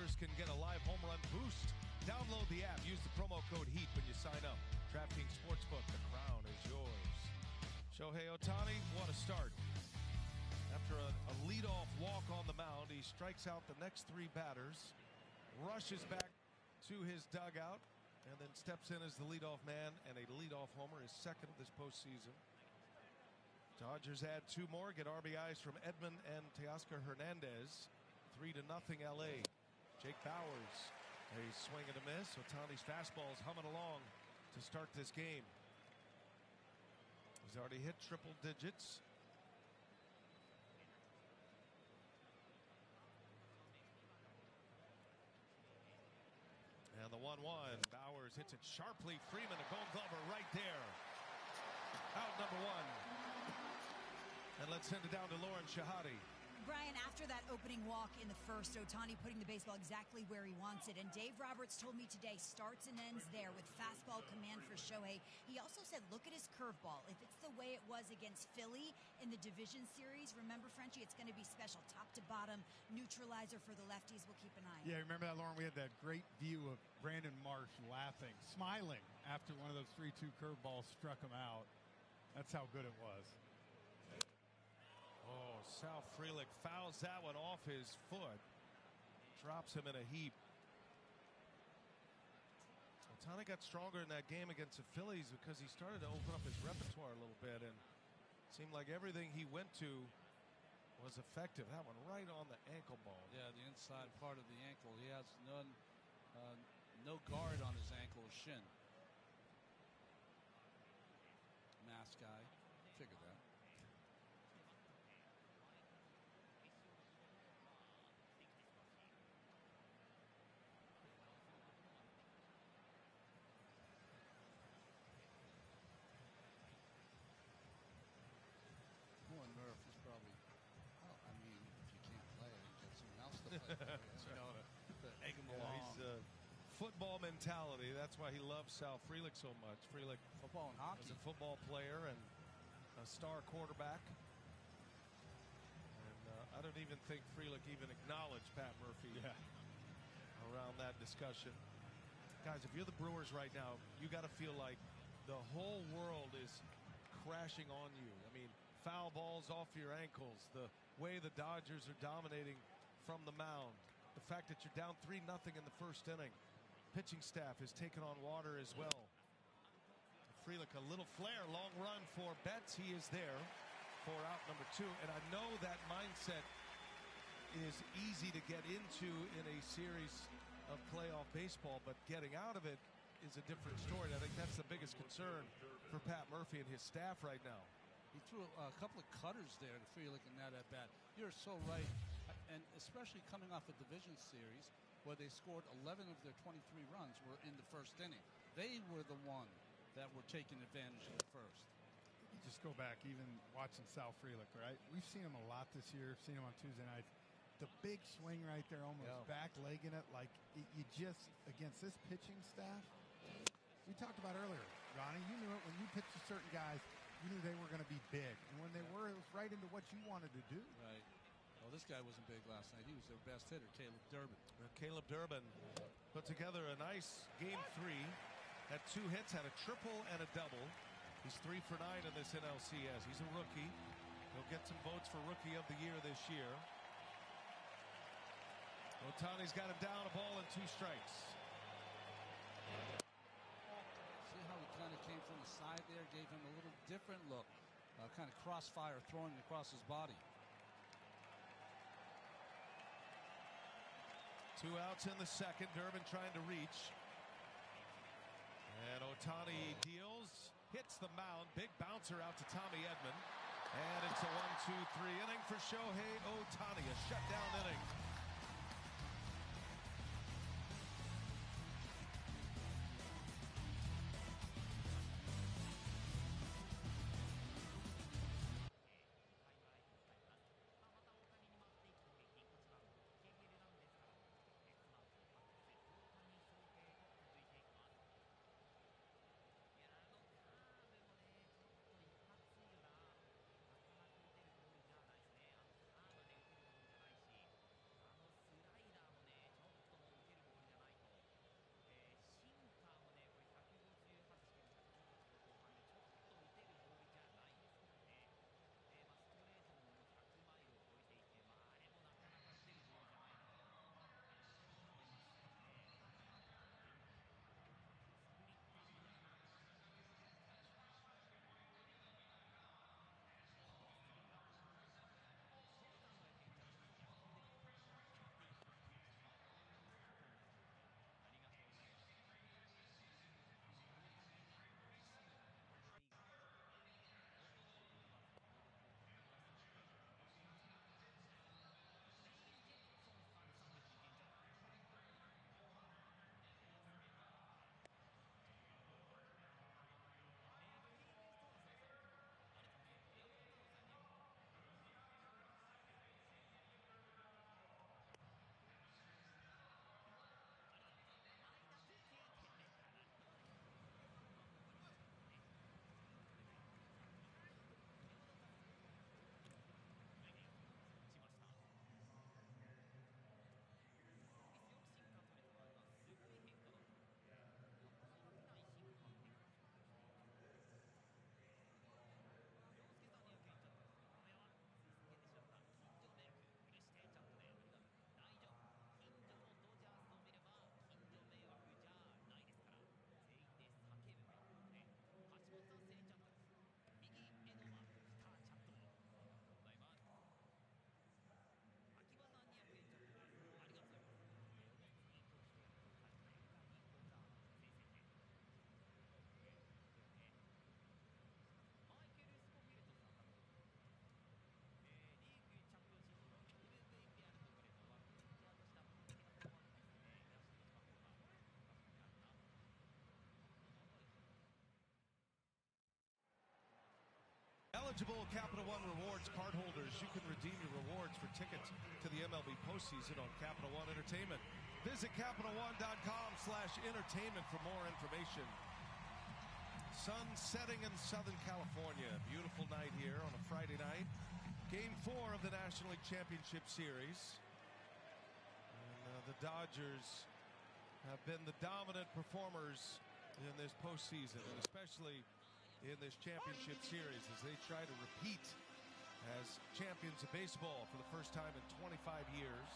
listeners can get a live home run boost. Download the app. Use the promo code HEAT when you sign up. DraftKings Sportsbook, the crown is yours. Shohei Ohtani, what a start. After a leadoff walk on the mound, he strikes out the next three batters, rushes back to his dugout, and then steps in as the leadoff man, and a leadoff homer, his second of this postseason. Dodgers add two more, get RBIs from Edman and Teoscar Hernandez. 3-0 LA. Jake Bauers, a swing and a miss. Ohtani's fastball's humming along to start this game. He's already hit triple digits. And the 1-1. Bauers hits it sharply. Freeman, a Gold Glover right there. Out number one. And let's send it down to Lauren Shahadi. Brian, after that opening walk in the first, Ohtani putting the baseball exactly where he wants it. And Dave Roberts told me today, starts and ends there with fastball command for Shohei. He also said, look at his curveball. If it's the way it was against Philly in the division series, remember, Frenchie, it's going to be special. Top to bottom, neutralizer for the lefties. We'll keep an eye on. Yeah, remember that, Lauren? We had that great view of Brandon Marsh laughing, smiling after one of those 3-2 curveballs struck him out. That's how good it was. Oh, Sal Frelick fouls that one off his foot. Drops him in a heap. Ohtani got stronger in that game against the Phillies because he started to open up his repertoire a little bit, and it seemed like everything he went to was effective. That one right on the ankle ball. Yeah, the inside part of the ankle. He has no guard on his ankle or shin. Mass guy. Figured that. Murphy's probably, well, I mean, if you can't play it, get someone else to play it. You know, to egg him along. He's football mentality. That's why he loves Sal Frelick so much. Frelick, Football and hockey. was a football player and a star quarterback. And I don't even think Frelick even acknowledged Pat Murphy around that discussion. Guys, if you're the Brewers right now, you got to feel like the whole world is crashing on you. I mean, foul balls off your ankles, the way the Dodgers are dominating from the mound, the fact that you're down 3-0 in the first inning. Pitching staff has taken on water as well. Frelick, a little flare, long run for Betts. He is there for out number two. And I know that mindset is easy to get into in a series of playoff baseball, but getting out of it is a different story. And I think that's the biggest concern for Pat Murphy and his staff right now. He threw a couple of cutters there to Frelick in that at bat. You're so right, and especially coming off a division series where they scored 11 of their 23 runs were in the first inning. They were the one that were taking advantage in the first. You just go back, even watching Sal Frelick, right? We've seen him a lot this year. Seen him on Tuesday nights. The big swing right there, almost back legging it. Like you just against this pitching staff. We talked about earlier, Ronnie. You knew it when you pitched to certain guys. You knew they were going to be big, and when they were, it was right into what you wanted to do. Right. Well, this guy wasn't big last night. He was their best hitter, Caleb Durbin. Caleb Durbin put together a nice game three. Had 2 hits, had a triple and a double. He's 3 for 9 in this NLCS. He's a rookie. He'll get some votes for Rookie of the Year this year. Ohtani's got him down, a ball and 2 strikes. See how he kind of came from the side there, gave him a little different look. Kind of crossfire throwing across his body. 2 outs in the second. Durbin trying to reach. And Ohtani deals, hits the mound. Big bouncer out to Tommy Edman. And it's a 1-2-3 inning for Shohei Ohtani. A shutdown inning. Eligible Capital One Rewards cardholders, you can redeem your rewards for tickets to the MLB postseason on Capital One Entertainment. Visit CapitalOne.com/entertainment for more information. Sun setting in Southern California. Beautiful night here on a Friday night. Game 4 of the National League Championship Series. And the Dodgers have been the dominant performers in this postseason, and especially in this championship series as they try to repeat as champions of baseball for the first time in 25 years.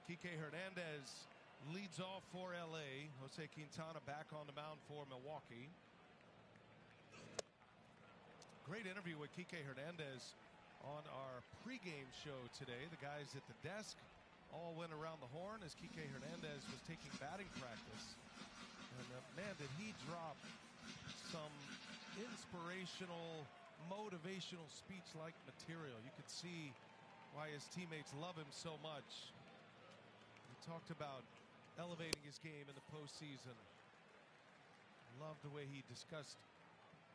Kike Hernandez leads off for LA. Jose Quintana back on the mound for Milwaukee. Great interview with Kike Hernandez on our pregame show today. The guys at the desk all went around the horn as Kike Hernandez was taking batting practice. And man, did he drop some inspirational, motivational speech-like material. You could see why his teammates love him so much. He talked about elevating his game in the postseason. Loved the way he discussed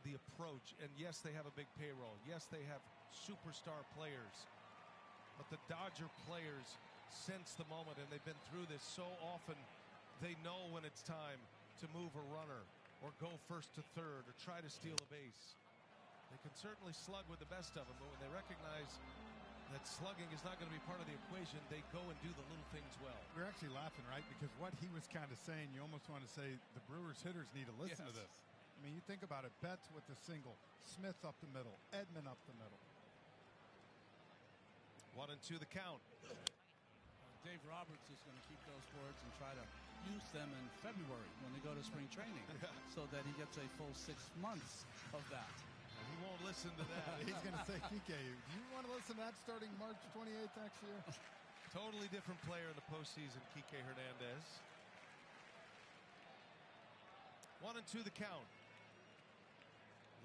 the approach. And yes, they have a big payroll. Yes, they have superstar players. But the Dodger players sense the moment, and they've been through this so often. They know when it's time to move a runner or go first to third or try to steal a base. They can certainly slug with the best of them, but when they recognize that slugging is not going to be part of the equation, they go and do the little things well. We're actually laughing, right? Because what he was kind of saying, you almost want to say the Brewers hitters need to listen to this. I mean, you think about it, Betts with the single, Smith up the middle, Edman up the middle. 1-2 the count. Dave Roberts is going to keep those words and try to use them in February when they go to spring training so that he gets a full 6 months of that. He won't listen to that. He's going to say, Kike, do you want to listen to that starting March 28th next year? Totally different player in the postseason, Kike Hernandez. 1-2 the count.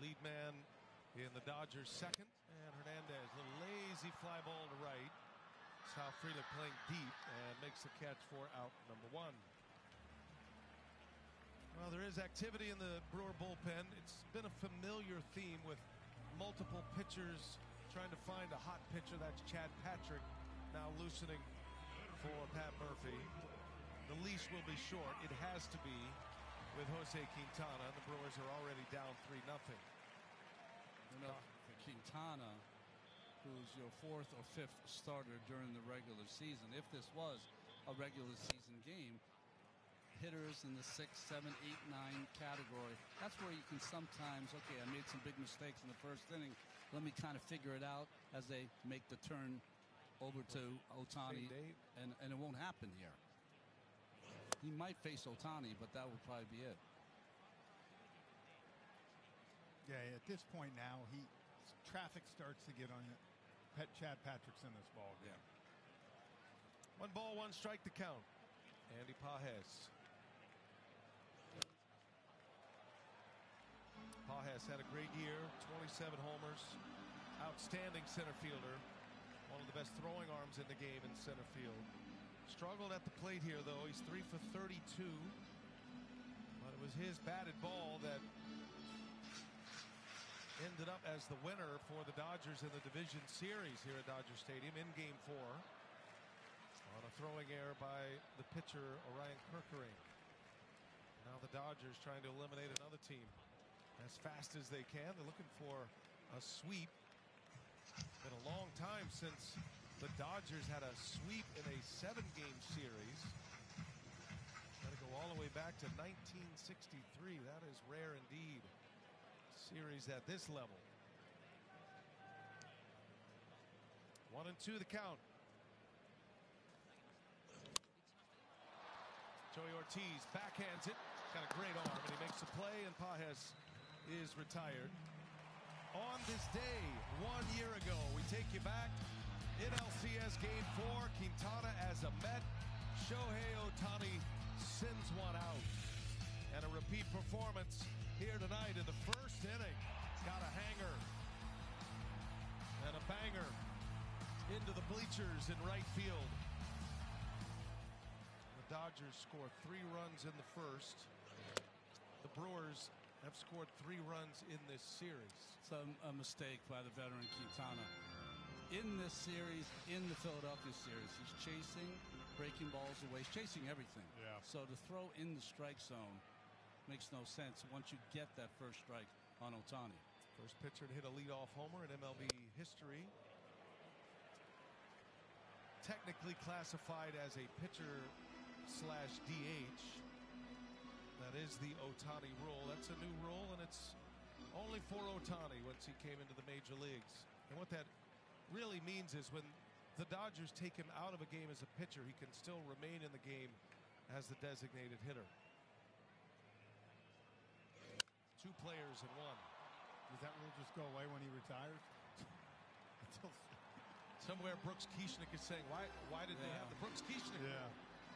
Lead man in the Dodgers second. And Hernandez, a little lazy fly ball to right. Sal Frelick playing deep and makes the catch for out number 1. Well, there is activity in the Brewer bullpen. It's been a familiar theme with multiple pitchers trying to find a hot pitcher. That's Chad Patrick now loosening for Pat Murphy. The leash will be short. It has to be with Jose Quintana. The Brewers are already down 3-0. You know, for Quintana, who's your 4th or 5th starter during the regular season, if this was a regular season game, hitters in the 6, 7, 8, 9 category, that's where you can sometimes, okay, I made some big mistakes in the first inning. Let me kind of figure it out as they make the turn over to Ohtani, and it won't happen here. He might face Ohtani, but that would probably be it. Yeah, at this point now, traffic starts to get on it. Chad Patrick's in this ball game. Yeah. 1 ball, 1 strike to count. Andy Pages. Pages had a great year, 27 homers, outstanding center fielder, one of the best throwing arms in the game in center field. Struggled at the plate here, though. He's 3 for 32, but it was his batted ball that ended up as the winner for the Dodgers in the division series here at Dodger Stadium in Game 4 on a throwing error by the pitcher Orion Kerkering. Now the Dodgers trying to eliminate another team as fast as they can. They're looking for a sweep. It's been a long time since the Dodgers had a sweep in a 7-game series. Got to go all the way back to 1963. That is rare indeed. Series at this level. 1-2 the count. Joey Ortiz backhands it. Got a great arm, and he makes a play, and Pages is retired. On this day, 1 year ago, we take you back. NLCS Game 4, Quintana as a Met. Shohei Ohtani sends one out. And a repeat performance here tonight in the first inning. Got a hanger and a banger into the bleachers in right field. The Dodgers score 3 runs in the first. The Brewers have scored 3 runs in this series. It's a mistake by the veteran Quintana. In this series, in the Philadelphia series, he's chasing, breaking balls away, he's chasing everything. Yeah. So to throw in the strike zone makes no sense once you get that first strike on Ohtani. First pitcher to hit a leadoff homer in MLB history. Technically classified as a pitcher/DH. That is the Ohtani rule. That's a new rule, and it's only for Ohtani once he came into the major leagues. And what that really means is when the Dodgers take him out of a game as a pitcher, he can still remain in the game as the designated hitter. 2 players in 1. Does that rule just go away when he retires? Somewhere Brooks Kieschnick is saying, why did they have the Brooks Kieschnick? Yeah.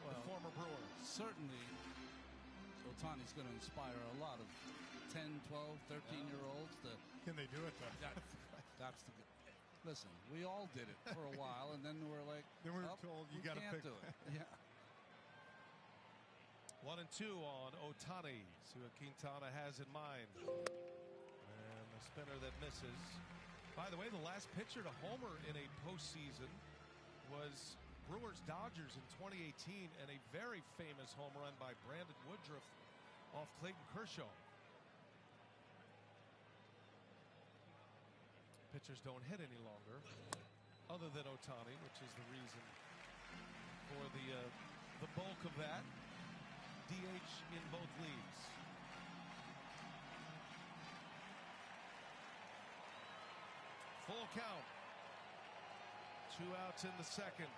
The former Brewer. Certainly, Ohtani's going to inspire a lot of 10, 12, 13-year-olds to. Can they do it though? That's the. Listen, we all did it for a while, and then we're like, then we were told you got to pick. Do it. Yeah. 1 and 2 on Ohtani. See what Quintana has in mind. And the spinner that misses. By the way, the last pitcher to homer in a postseason was Brewers Dodgers in 2018, and a very famous home run by Brandon Woodruff off Clayton Kershaw. Pitchers don't hit any longer, other than Ohtani, which is the reason for the bulk of that. DH in both leagues. Full count. 2 outs in the second.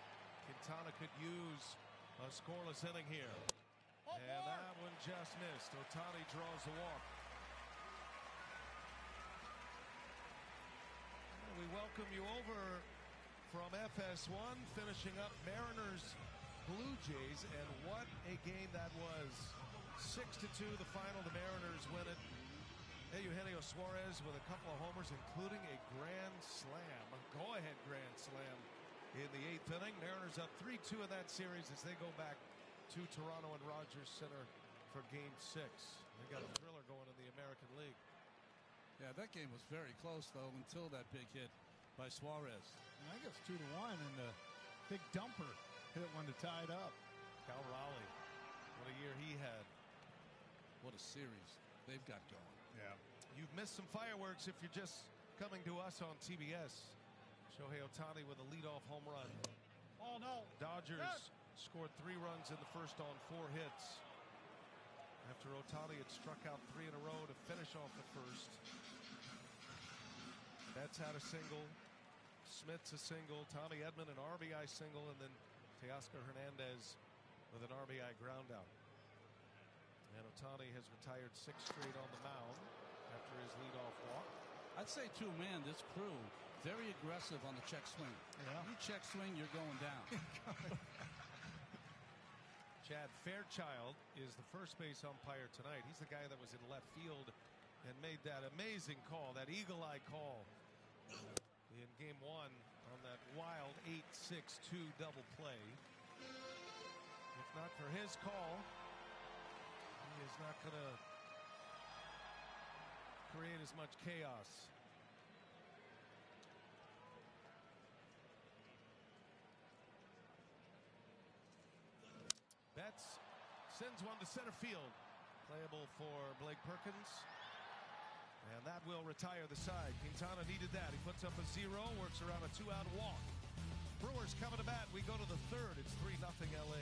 Quintana could use a scoreless inning here. And that one just missed. Ohtani draws the walk. We welcome you over from FS1, finishing up Mariners Blue Jays, and what a game that was. 6-2 the final. The Mariners win it. Eugenio Suarez with a couple of homers, including a grand slam, a go-ahead grand slam in the 8th inning. Mariners up 3-2 in that series as they go back to Toronto and Rogers Center for Game 6. They got a thriller going in the American League. Yeah, that game was very close, though, until that big hit by Suarez. I think it's 2-1, and the big dumper hit one to tie it up. Cal Raleigh, what a year he had. What a series they've got going. Yeah. You've missed some fireworks if you're just coming to us on TBS. Shohei Ohtani with a leadoff home run. Oh, no. Dodgers scored 3 runs in the first on 4 hits. After Ohtani had struck out 3 in a row to finish off the first. Betts had a single. Smith's a single. Tommy Edman an RBI single. And then Teoscar Hernandez with an RBI ground out. And Ohtani has retired 6 straight on the mound after his leadoff walk. I'd say, too, man, this crew, very aggressive on the check swing. Yeah. You check swing, you're going down. Chad Fairchild is the first base umpire tonight. He's the guy that was in left field and made that amazing call, that eagle-eye call in Game 1 on that wild 8-6-2 double play. If not for his call, he is not going to create as much chaos. Betts sends one to center field. Playable for Blake Perkins. And that will retire the side. Quintana needed that. He puts up a 0, works around a 2-out walk. Brewers coming to bat. We go to the 3rd. It's 3-0 LA.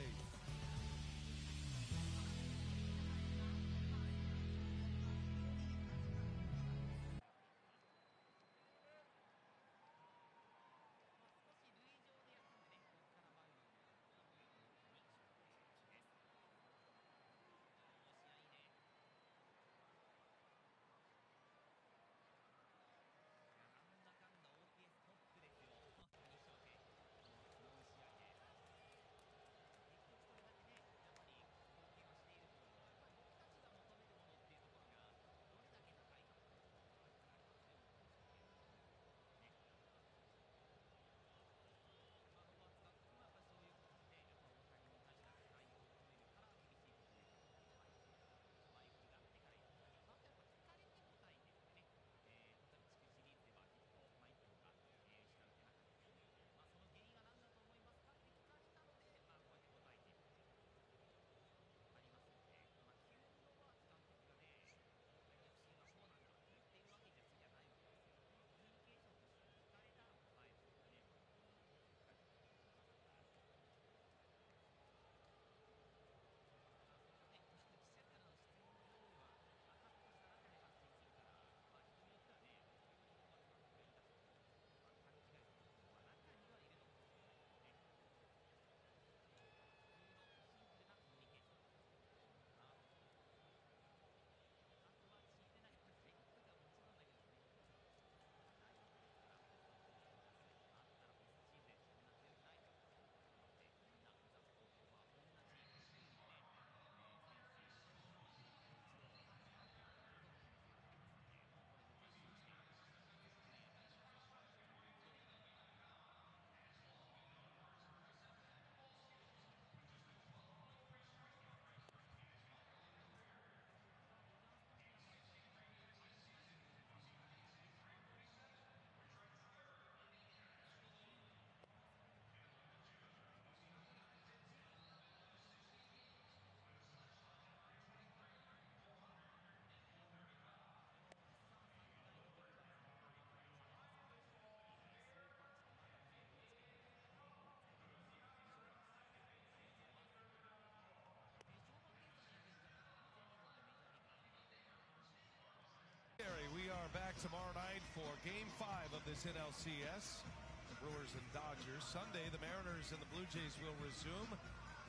for Game 5 of this NLCS. The Brewers and Dodgers. Sunday, the Mariners and the Blue Jays will resume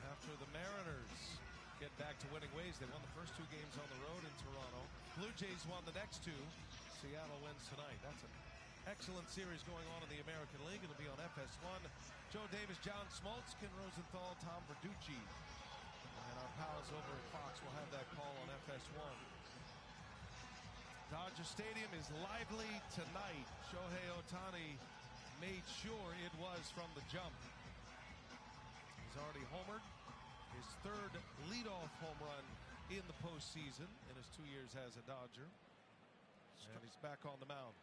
after the Mariners get back to winning ways. They won the first 2 games on the road in Toronto. Blue Jays won the next 2. Seattle wins tonight. That's an excellent series going on in the American League. It'll be on FS1. Joe Davis, John Smoltz, Ken Rosenthal, Tom Verducci. And our pals over at Fox will have that call on FS1. Dodger Stadium is lively tonight. Shohei Ohtani made sure it was from the jump. He's already homered. His 3rd leadoff home run in the postseason in his 2 years as a Dodger. And he's back on the mound.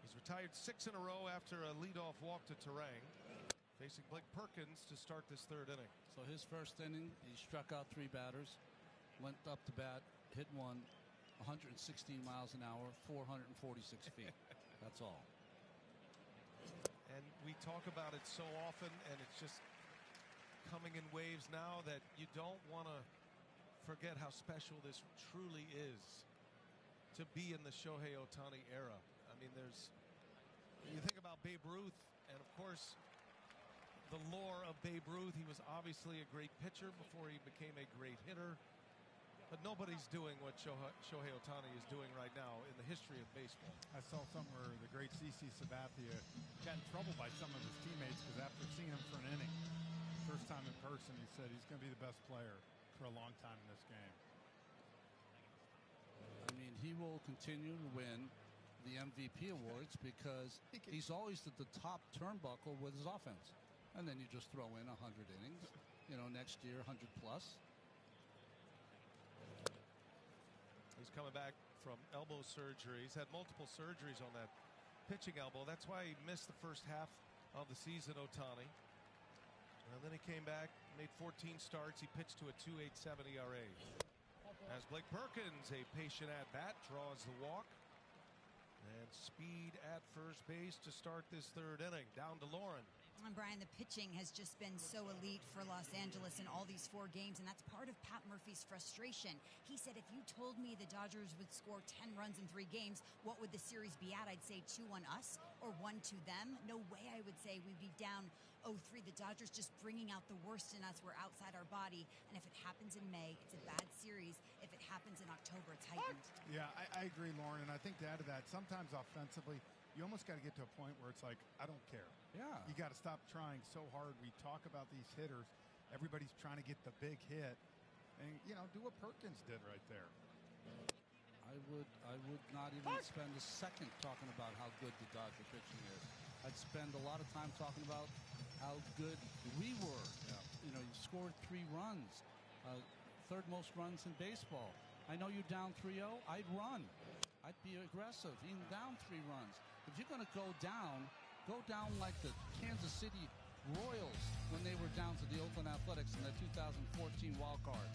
He's retired 6 in a row after a leadoff walk to Terang, facing Blake Perkins to start this 3rd inning. So his first inning, he struck out 3 batters, went up to bat, hit 1, 116 miles an hour, 446 feet. That's all. And we talk about it so often, and it's just coming in waves now that you don't want to forget how special this truly is to be in the Shohei Ohtani era. I mean, you think about Babe Ruth, and of course, the lore of Babe Ruth. He was obviously a great pitcher before he became a great hitter. But nobody's doing what Shohei Ohtani is doing right now in the history of baseball. I saw somewhere the great CC Sabathia got in trouble by some of his teammates because after seeing him for an inning, first time in person, he said he's going to be the best player for a long time in this game. I mean, he will continue to win the MVP awards because he's always at the top turnbuckle with his offense. And then you just throw in 100 innings, next year 100 plus. He's coming back from elbow surgery. He's had multiple surgeries on that pitching elbow. That's why he missed the first half of the season, Ohtani. And then he came back, made 14 starts. He pitched to a 2.87 ERA. As Blake Perkins, a patient at bat, draws the walk. And speed at first base to start this 3rd inning. Down to Lauren. And Brian, the pitching has just been so elite for Los Angeles in all these 4 games, and that's part of Pat Murphy's frustration. He said, if you told me the Dodgers would score 10 runs in 3 games, what would the series be at? I'd say 2-1 us or 1-2 them. No way I would say we'd be down 0-3. The Dodgers just bringing out the worst in us. We're outside our body, and if it happens in May, it's a bad series. If it happens in October, it's heightened. Yeah, I agree, Lauren, and I think to add to that, sometimes offensively, you almost got to get to a point where it's like, I don't care. Yeah. You got to stop trying so hard. We talk about these hitters. Everybody's trying to get the big hit. And, do what Perkins did right there. I would not even spend a second talking about how good the Dodger pitching is. I'd spend a lot of time talking about how good we were. Yeah. You scored 3 runs, 3rd most runs in baseball. I know you're down 3-0. I'd run. I'd be aggressive, even down 3 runs. If you're going to go down like the Kansas City Royals when they were down to the Oakland Athletics in the 2014 wild card.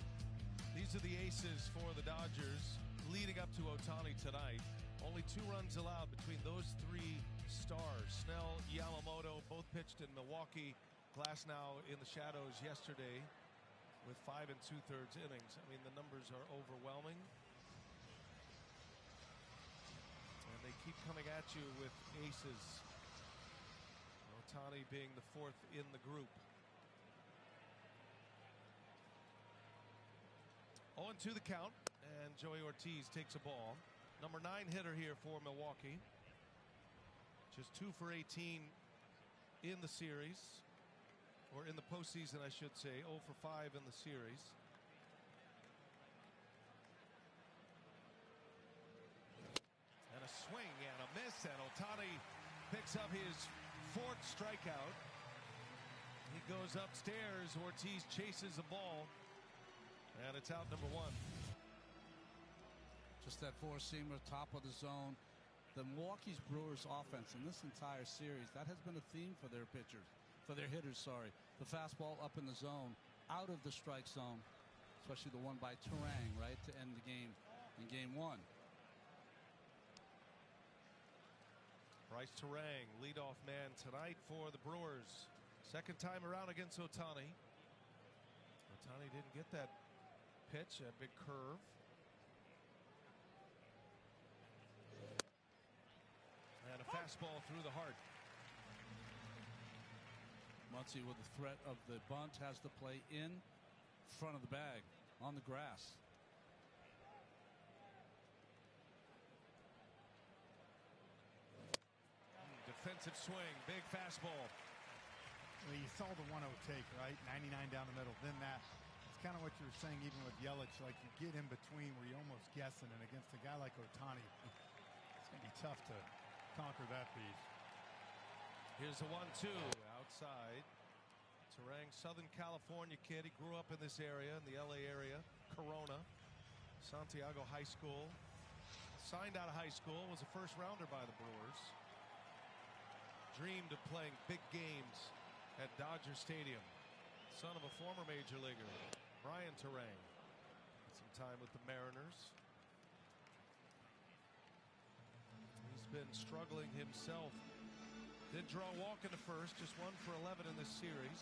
These are the aces for the Dodgers leading up to Ohtani tonight. Only 2 runs allowed between those 3 stars. Snell, Yamamoto, both pitched in Milwaukee. Glasnow in the shadows yesterday with 5 2/3 innings. I mean, the numbers are overwhelming. And they keep coming at you with aces. Ohtani being the 4th in the group. 0-2 the count, and Joey Ortiz takes a ball. Number 9 hitter here for Milwaukee. Just 2 for 18 in the series, or in the postseason, I should say. 0 for 5 in the series. And a swing and a miss, and Ohtani picks up his 4th strikeout. He goes upstairs. Ortiz chases the ball, and it's out number 1. Just that 4-seamer, top of the zone. The Milwaukee's Brewers offense in this entire series, that has been a theme for their pitchers, for their hitters, sorry. The fastball up in the zone, out of the strike zone, especially the one by Terang, right, to end the game in Game 1. Bryce Terang, leadoff man tonight for the Brewers. 2nd time around against Ohtani. Ohtani didn't get that pitch, a big curve. fastball through the heart. Muncy with the threat of the bunt has the play in front of the bag on the grass. Defensive swing, big fastball. Well, you saw the 1-0 take, right? 99 down the middle. Then that. It's kind of what you were saying even with Yelich. Like you get in between where you're almost guessing. And against a guy like Ohtani, it's going to be tough to conquer that beast. Here's a 1-2 outside. Turang, Southern California kid. He grew up in this area, in the LA area. Corona, Santiago High School. Signed out of high school, was a first rounder by the Brewers. Dreamed of playing big games at Dodger Stadium. Son of a former major leaguer, Brian Turang. Had some time with the Mariners. He's been struggling himself. Did draw a walk in the first, just 1 for 11 in this series.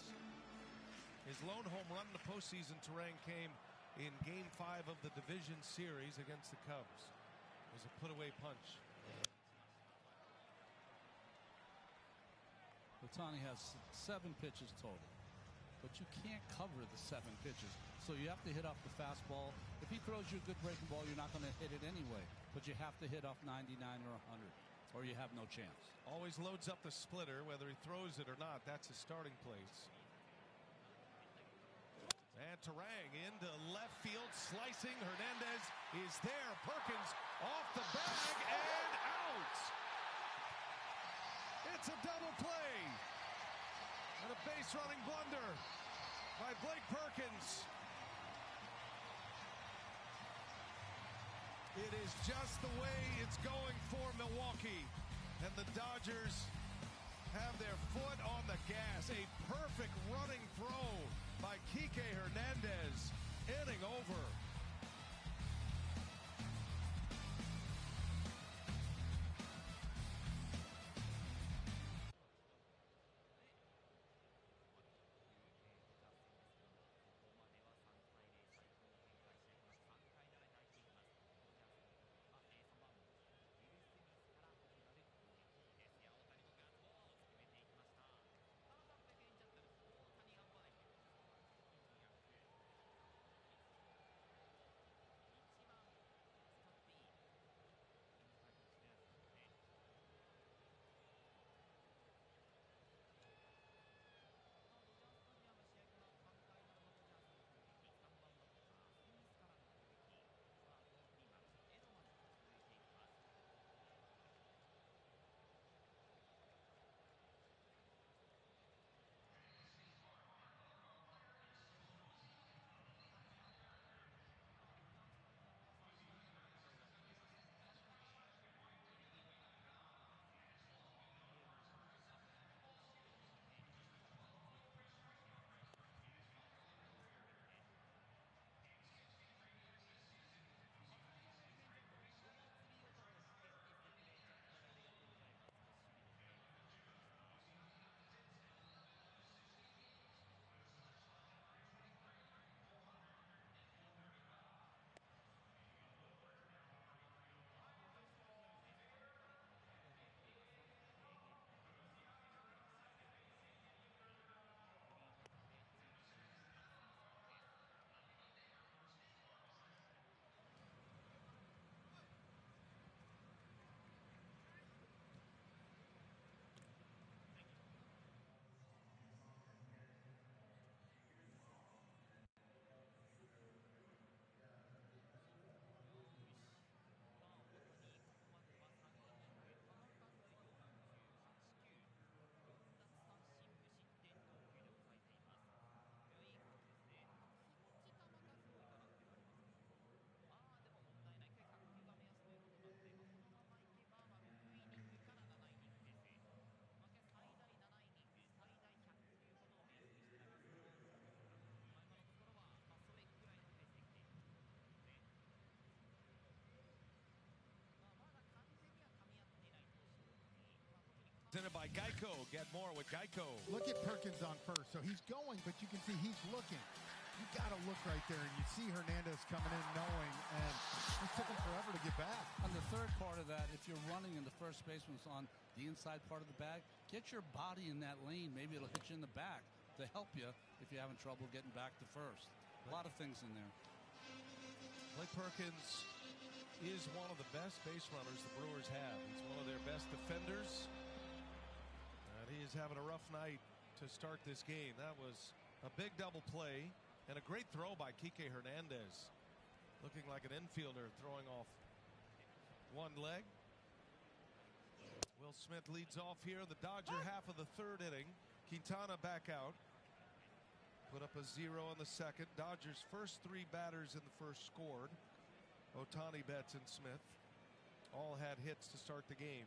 His lone home run in the postseason, Turang, came in Game 5 of the division series against the Cubs. It was a put-away punch. Ohtani has 7 pitches total, but you can't cover the 7 pitches. So you have to hit off the fastball. If he throws you a good breaking ball, you're not going to hit it anyway. But you have to hit off 99 or 100, or you have no chance. Always loads up the splitter, whether he throws it or not. That's his starting place. And Turang into left field, slicing. Hernandez is there. Perkins off the bag and out. It's a double play. And a base running blunder by Blake Perkins. It is just the way it's going for Milwaukee. And the Dodgers have their foot on the gas. A perfect running throw by Kike Hernandez. Inning over. Presented by Geico. Get more with Geico. Look at Perkins on first. So he's going, but you can see he's looking. you got to look right there, and you see Hernandez coming in knowing, and it took him forever to get back. On the third part of that, if you're running and the first baseman's on the inside part of the bag, get your body in that lane. Maybe it'll hit you in the back to help you if you're having trouble getting back to first. A lot of things in there. Blake Perkins is one of the best base runners the Brewers have. He's one of their best defenders. And he is having a rough night to start this game. That was a big double play and a great throw by Kike Hernandez. Looking like an infielder throwing off one leg. Will Smith leads off here in the Dodger half of the third inning. Quintana back out. Put up a 0 in the second. Dodgers' first 3 batters in the first scored. Ohtani, Betts, and Smith all had hits to start the game.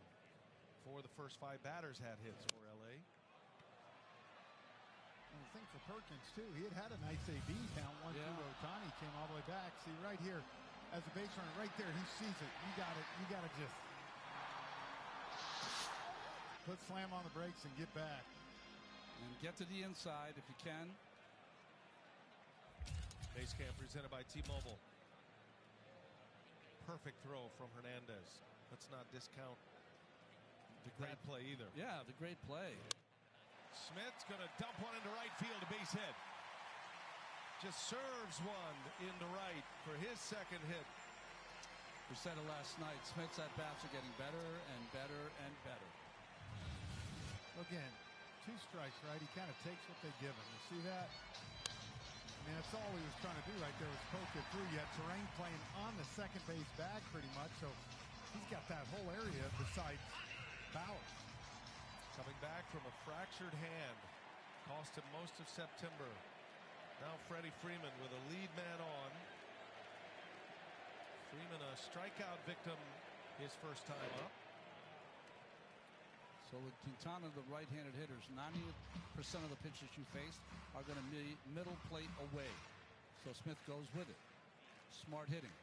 4 of the first 5 batters had hits for LA. And the thing for Perkins, too, he had a nice AB count. 1-2 Ohtani came all the way back. See, right here, as a base runner, right there, he sees it. You got it. You got to just put slam on the brakes and get back. And get to the inside if you can. Base camp presented by T-Mobile. Perfect throw from Hernandez. Let's not discount the great play either. Yeah, the great play. Smith's going to dump one into right field, a base hit. Just serves one into right for his second hit. We said it last night. Smith's at-bats are getting better and better and better. Again, 2 strikes, right? He kind of takes what they give him. You see that? I mean, that's all he was trying to do right there was poke it through. You had terrain playing on the second base bag pretty much, so he's got that whole area besides Bowers. Coming back from a fractured hand. Cost him most of September. Now Freddie Freeman with a lead man on. Freeman a strikeout victim his first time up. So with Quintana, the right-handed hitters, 90% of the pitches you face are going to be middle plate away. So Smith goes with it. Smart hitting.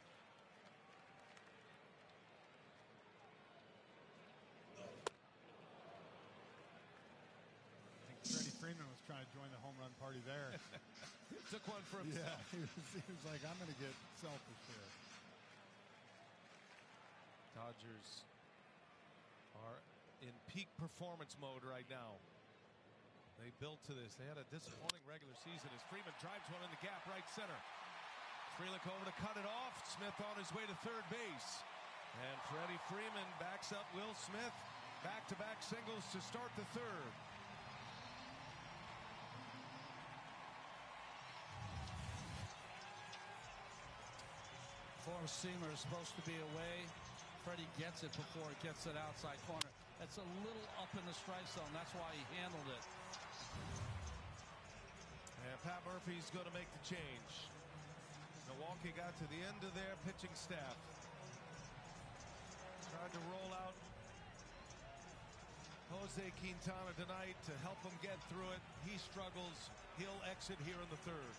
I think Freddie Freeman was trying to join the home run party there. Took one for himself. Yeah, he was like, I'm going to get selfish here. Dodgers are in peak performance mode right now. They built to this. They had a disappointing regular season as Freeman drives one in the gap right center. Frelick over to cut it off. Smith on his way to third base. And Freddie Freeman backs up Will Smith. Back-to-back singles to start the third. Four-seamer is supposed to be away. Freddie gets it before it gets it outside corner. That's a little up in the strike zone. That's why he handled it. And Pat Murphy's going to make the change. Milwaukee got to the end of their pitching staff. Tried to roll out Jose Quintana tonight to help him get through it. He struggles. He'll exit here in the third.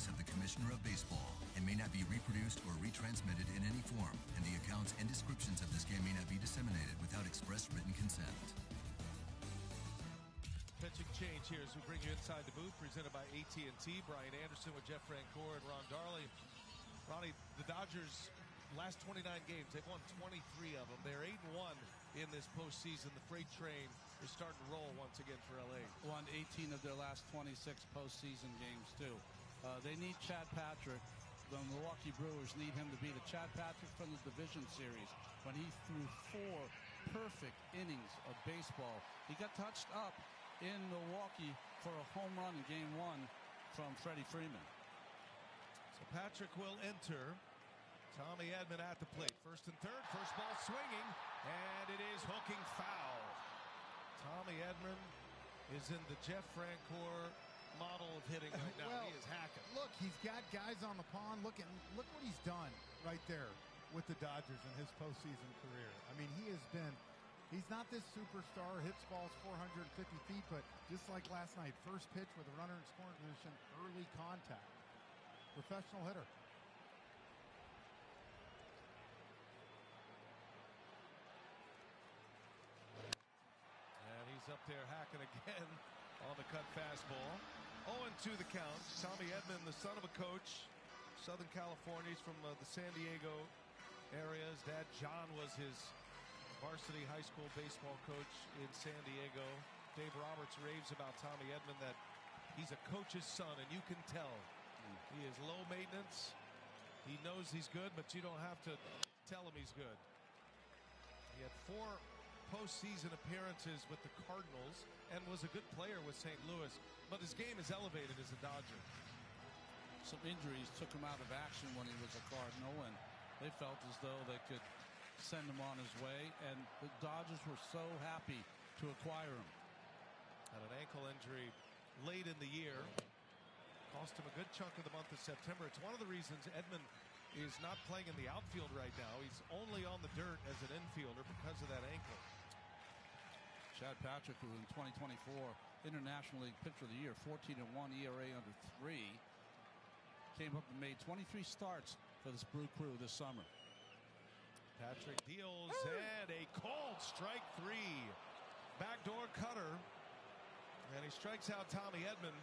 of the Commissioner of Baseball and may not be reproduced or retransmitted in any form, and the accounts and descriptions of this game may not be disseminated without express written consent. Pitching change here as we bring you inside the booth, presented by AT&T. Brian Anderson with Jeff Francoeur and Ron Darley. Ronnie, the Dodgers, last 29 games, they've won 23 of them. They're 8-1 in this postseason. The freight train is starting to roll once again for LA. Won 18 of their last 26 postseason games, too. They need Chad Patrick. The Milwaukee Brewers need him to be the Chad Patrick from the division series when he threw 4 perfect innings of baseball. He got touched up in Milwaukee for a home run in Game 1 from Freddie Freeman. So Patrick will enter. Tommy Edman at the plate. First and third. First ball swinging. And it is hooking foul. Tommy Edman is in the Jeff Francoeur model of hitting right now. Well, he is hacking. Look, he's got guys on the pond. Look what he's done right there with the Dodgers in his postseason career. I mean, he's not this superstar, hits balls 450 feet, but just like last night, first pitch with a runner in scoring position, early contact. Professional hitter. And he's up there hacking again on the cut fastball. 0-2 the count. Tommy Edman, the son of a coach, Southern California. He's from the San Diego area. His dad, John, was his varsity high school baseball coach in San Diego. Dave Roberts raves about Tommy Edman, that he's a coach's son, and you can tell. He is low maintenance. He knows he's good, but you don't have to tell him he's good. He had 4 postseason appearances with the Cardinals and was a good player with St. Louis, but his game is elevated as a Dodger. Some injuries took him out of action when he was a Cardinal, and they felt as though they could send him on his way, and the Dodgers were so happy to acquire him. Had an ankle injury late in the year. Cost him a good chunk of the month of September. It's one of the reasons Edman is not playing in the outfield right now. He's only on the dirt as an infielder because of that ankle. Chad Patrick, who in 2024 International League Pitcher of the Year, 14-1 ERA under 3, came up and made 23 starts for this Brew Crew this summer. Patrick deals and a called strike 3. Backdoor cutter. And he strikes out Tommy Edman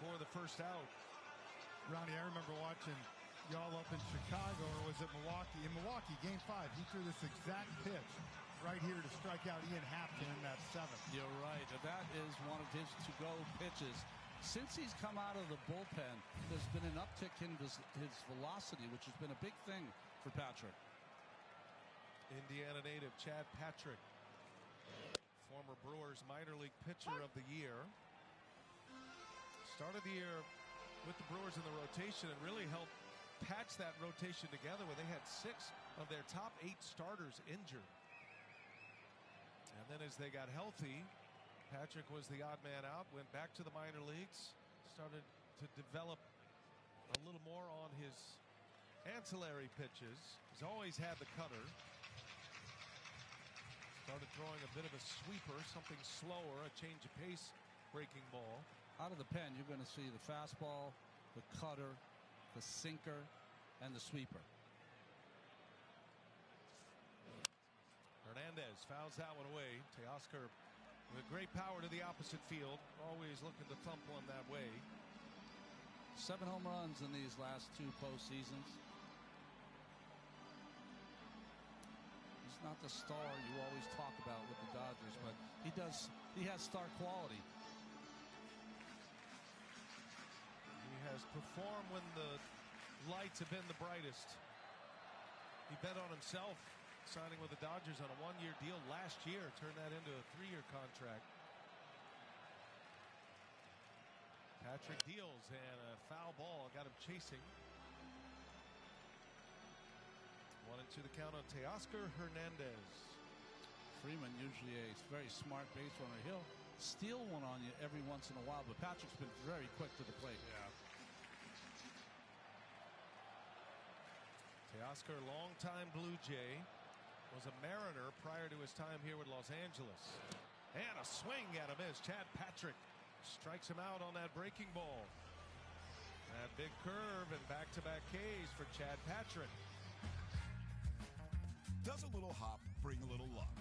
for the first out. Ronnie, I remember watching y'all up in Chicago, or was it Milwaukee? In Milwaukee, Game 5, he threw this exact pitch right here to strike out Ian Hampton in that 7th. You're right. That is one of his to-go pitches. Since he's come out of the bullpen, there's been an uptick in his velocity, which has been a big thing for Patrick. Indiana native Chad Patrick, former Brewers minor league pitcher of the year. Started the year with the Brewers in the rotation and really helped patch that rotation together where they had 6 of their top 8 starters injured. And then as they got healthy, Patrick was the odd man out, went back to the minor leagues, started to develop a little more on his ancillary pitches. He's always had the cutter. Started throwing a bit of a sweeper, something slower, a change of pace breaking ball. Out of the pen, you're going to see the fastball, the cutter, the sinker, and the sweeper. Hernandez fouls that one away. Teoscar with great power to the opposite field, always looking to thump one that way. 7 home runs in these last 2 postseasons. He's not the star you always talk about with the Dodgers, but he has star quality. He has performed when the lights have been the brightest. He bet on himself, signing with the Dodgers on a 1-year deal last year, turned that into a 3-year contract. Patrick deals, and a foul ball got him chasing. 1-2 the count on Teoscar Hernandez. Freeman, usually a very smart base runner. He'll steal one on you every once in a while, but Patrick's been very quick to the plate. Yeah. Teoscar, longtime Blue Jay, was a Mariner prior to his time here with Los Angeles. And a swing at him as Chad Patrick strikes him out on that breaking ball. That big curve and back-to-back Ks for Chad Patrick. Does a little hop bring a little luck?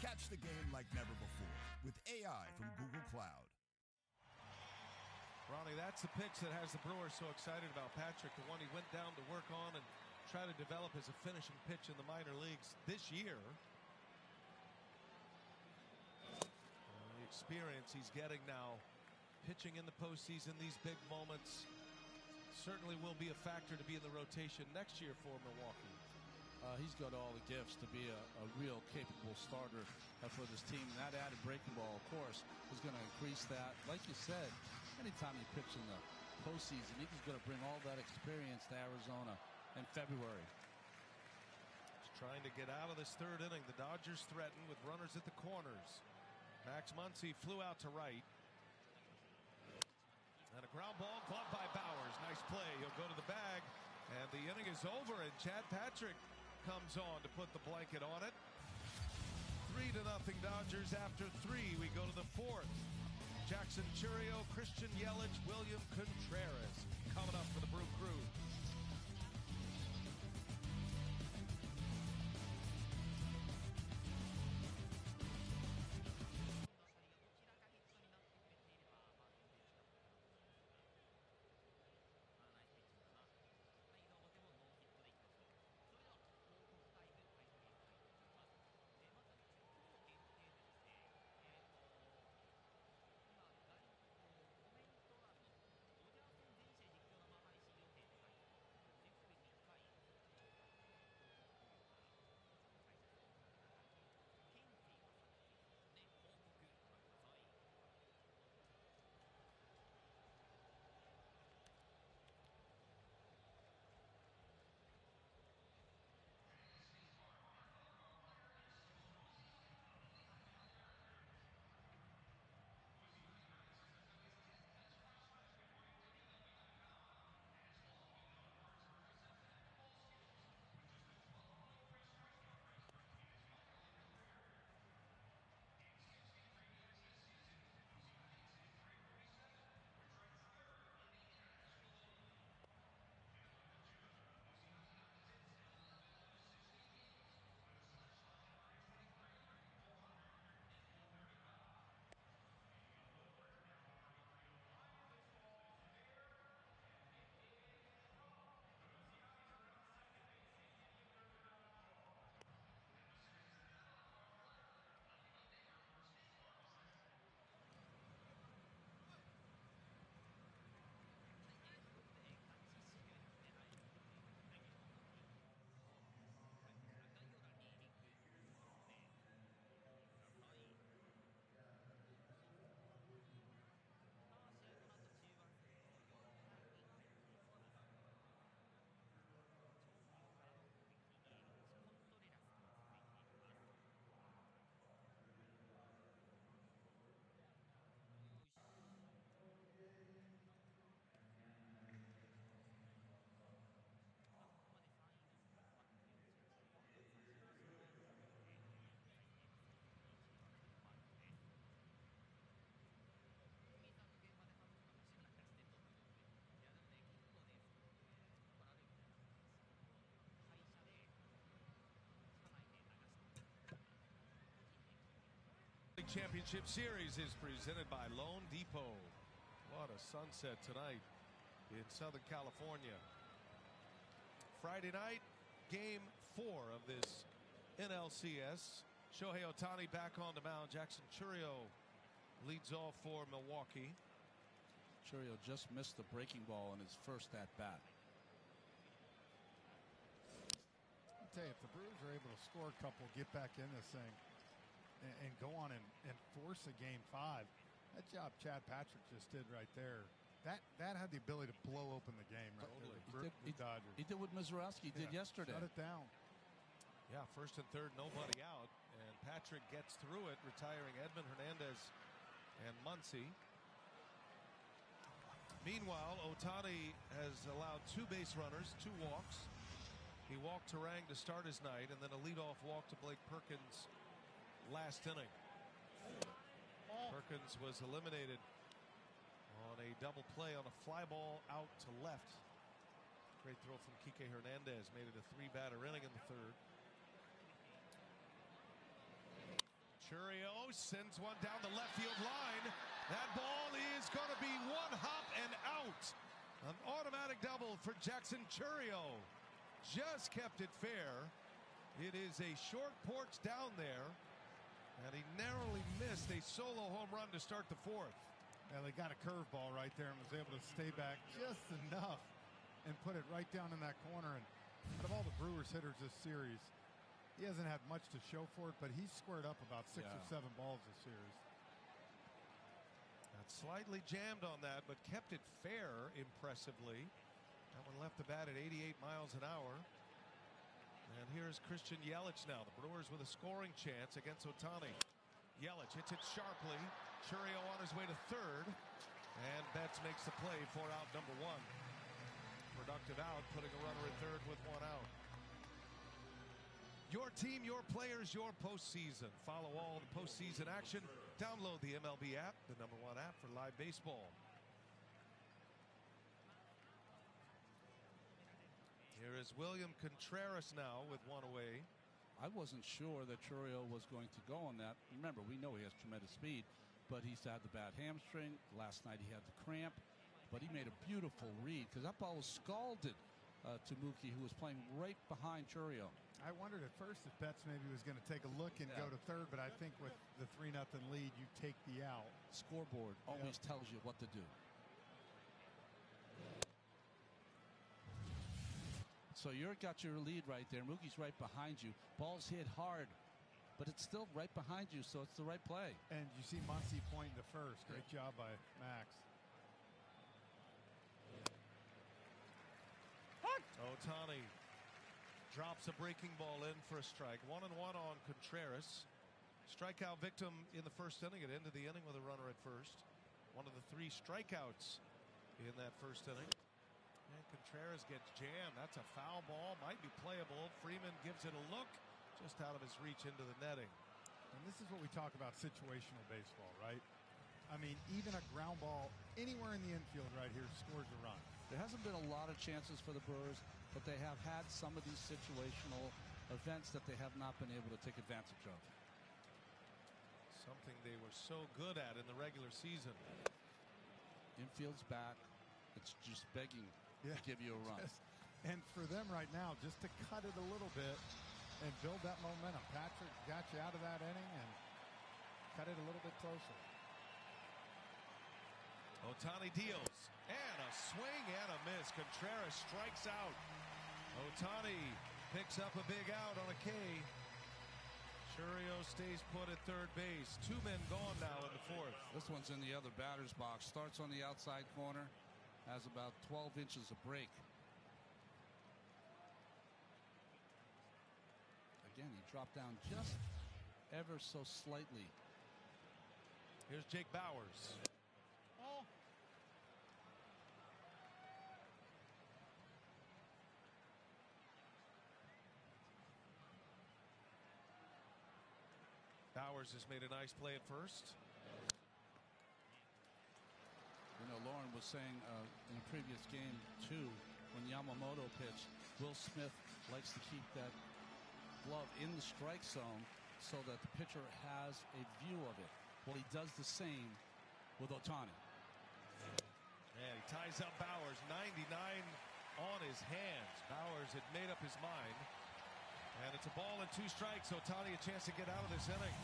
Catch the game like never before with AI from Google Cloud. Ronnie, that's the pitch that has the Brewers so excited about Patrick, the one he went down to work on and try to develop as a finishing pitch in the minor leagues this year. The experience he's getting now, pitching in the postseason, these big moments, certainly will be a factor to be in the rotation next year for Milwaukee. He's got all the gifts to be a real capable starter for this team. And that added breaking ball, of course, is going to increase that. Like you said, anytime you pitch in the postseason, he's going to bring all that experience to Arizona in February. Just trying to get out of this third inning. The Dodgers threaten with runners at the corners. Max Muncy flew out to right. And a ground ball caught by Bowers. Nice play. He'll go to the bag. And the inning is over, and Chad Patrick comes on to put the blanket on it. 3-0 Dodgers after 3. We go to the fourth. Jackson Chourio, Christian Yelich, William Contreras coming up for the Brew Crew. Championship Series is presented by Loan Depot. What a sunset tonight in Southern California. Friday night, game 4 of this NLCS. Shohei Ohtani back on the mound. Jackson Chourio leads off for Milwaukee. Chourio just missed the breaking ball in his first at-bat. I'll tell you, if the Brewers are able to score a couple, get back in this thing, and go on and force a game 5. That job Chad Patrick just did right there. That had the ability to blow open the game right there. The Dodgers. He did what Mizraowski did yesterday. Shut it down. Yeah, first and third, nobody out. And Patrick gets through it, retiring Edman Hernandez and Muncy. Meanwhile, Ohtani has allowed 2 base runners, 2 walks. He walked Terang to start his night, and then a leadoff walk to Blake Perkins last inning. Perkins was eliminated on a double play on a fly ball out to left. Great throw from Kike Hernandez. Made it a 3-batter inning in the third. Churio sends one down the left field line. That ball is going to be one hop and out. An automatic double for Jackson Churio. Just kept it fair. It is a short porch down there, and he narrowly missed a solo home run to start the fourth. Yeah, they got a curveball right there and was able to stay back just enough and put it right down in that corner. And out of all the Brewers hitters this series, he hasn't had much to show for it, but he's squared up about 6 or 7 balls this series. Slightly jammed on that, but kept it fair impressively. That one left the bat at 88 miles an hour. And here's Christian Yelich now. The Brewers with a scoring chance against Ohtani. Yelich hits it sharply. Churio on his way to third. And Betts makes the play for out number 1. Productive out, putting a runner at third with 1 out. Your team, your players, your postseason. Follow all the postseason action. Download the MLB app, the #1 app for live baseball. Here is William Contreras now with 1 away. I wasn't sure that Churio was going to go on that. Remember, we know he has tremendous speed, but he's had the bad hamstring. Last night he had the cramp, but he made a beautiful read because that ball was scalded to Mookie, who was playing right behind Churio. I wondered at first if Betts maybe was going to take a look and go to third, but I think with the 3-0 lead, you take the out. Scoreboard always tells you what to do. So you've got your lead right there. Mookie's right behind you. Ball's hit hard, but it's still right behind you, so it's the right play. And you see Muncy pointing to first. Great job by Max. Ohtani drops a breaking ball in for a strike. 1-1 on Contreras. Strikeout victim in the first inning. It ended the inning with a runner at first. One of the 3 strikeouts in that first inning. And Contreras gets jammed. That's a foul ball. Might be playable. Freeman gives it a look. Just out of his reach into the netting. And this is what we talk about situational baseball, right? I mean, even a ground ball anywhere in the infield right here scores a run. There hasn't been a lot of chances for the Brewers, but they have had some of these situational events that they have not been able to take advantage of. Something they were so good at in the regular season. Infield's back. It's just begging to give you a run. And for them right now, just to cut it a little bit and build that momentum. Patrick got you out of that inning and cut it a little bit closer. Ohtani deals, and a swing and a miss. Contreras strikes out. Ohtani picks up a big out on a K. Churio stays put at third base. 2 men gone now in the fourth. This one's in the other batter's box. Starts on the outside corner. Has about 12 inches of break. Again, he dropped down just ever so slightly. Here's Jake Bauers. Bauers has made a nice play at first. You know, Lauren was saying in a previous game, too, when Yamamoto pitched, Will Smith likes to keep that glove in the strike zone so that the pitcher has a view of it. Well, he does the same with Ohtani. And he ties up Bauers, 99 on his hands. Bauers had made up his mind. And it's a ball and 2 strikes. Ohtani a chance to get out of this inning.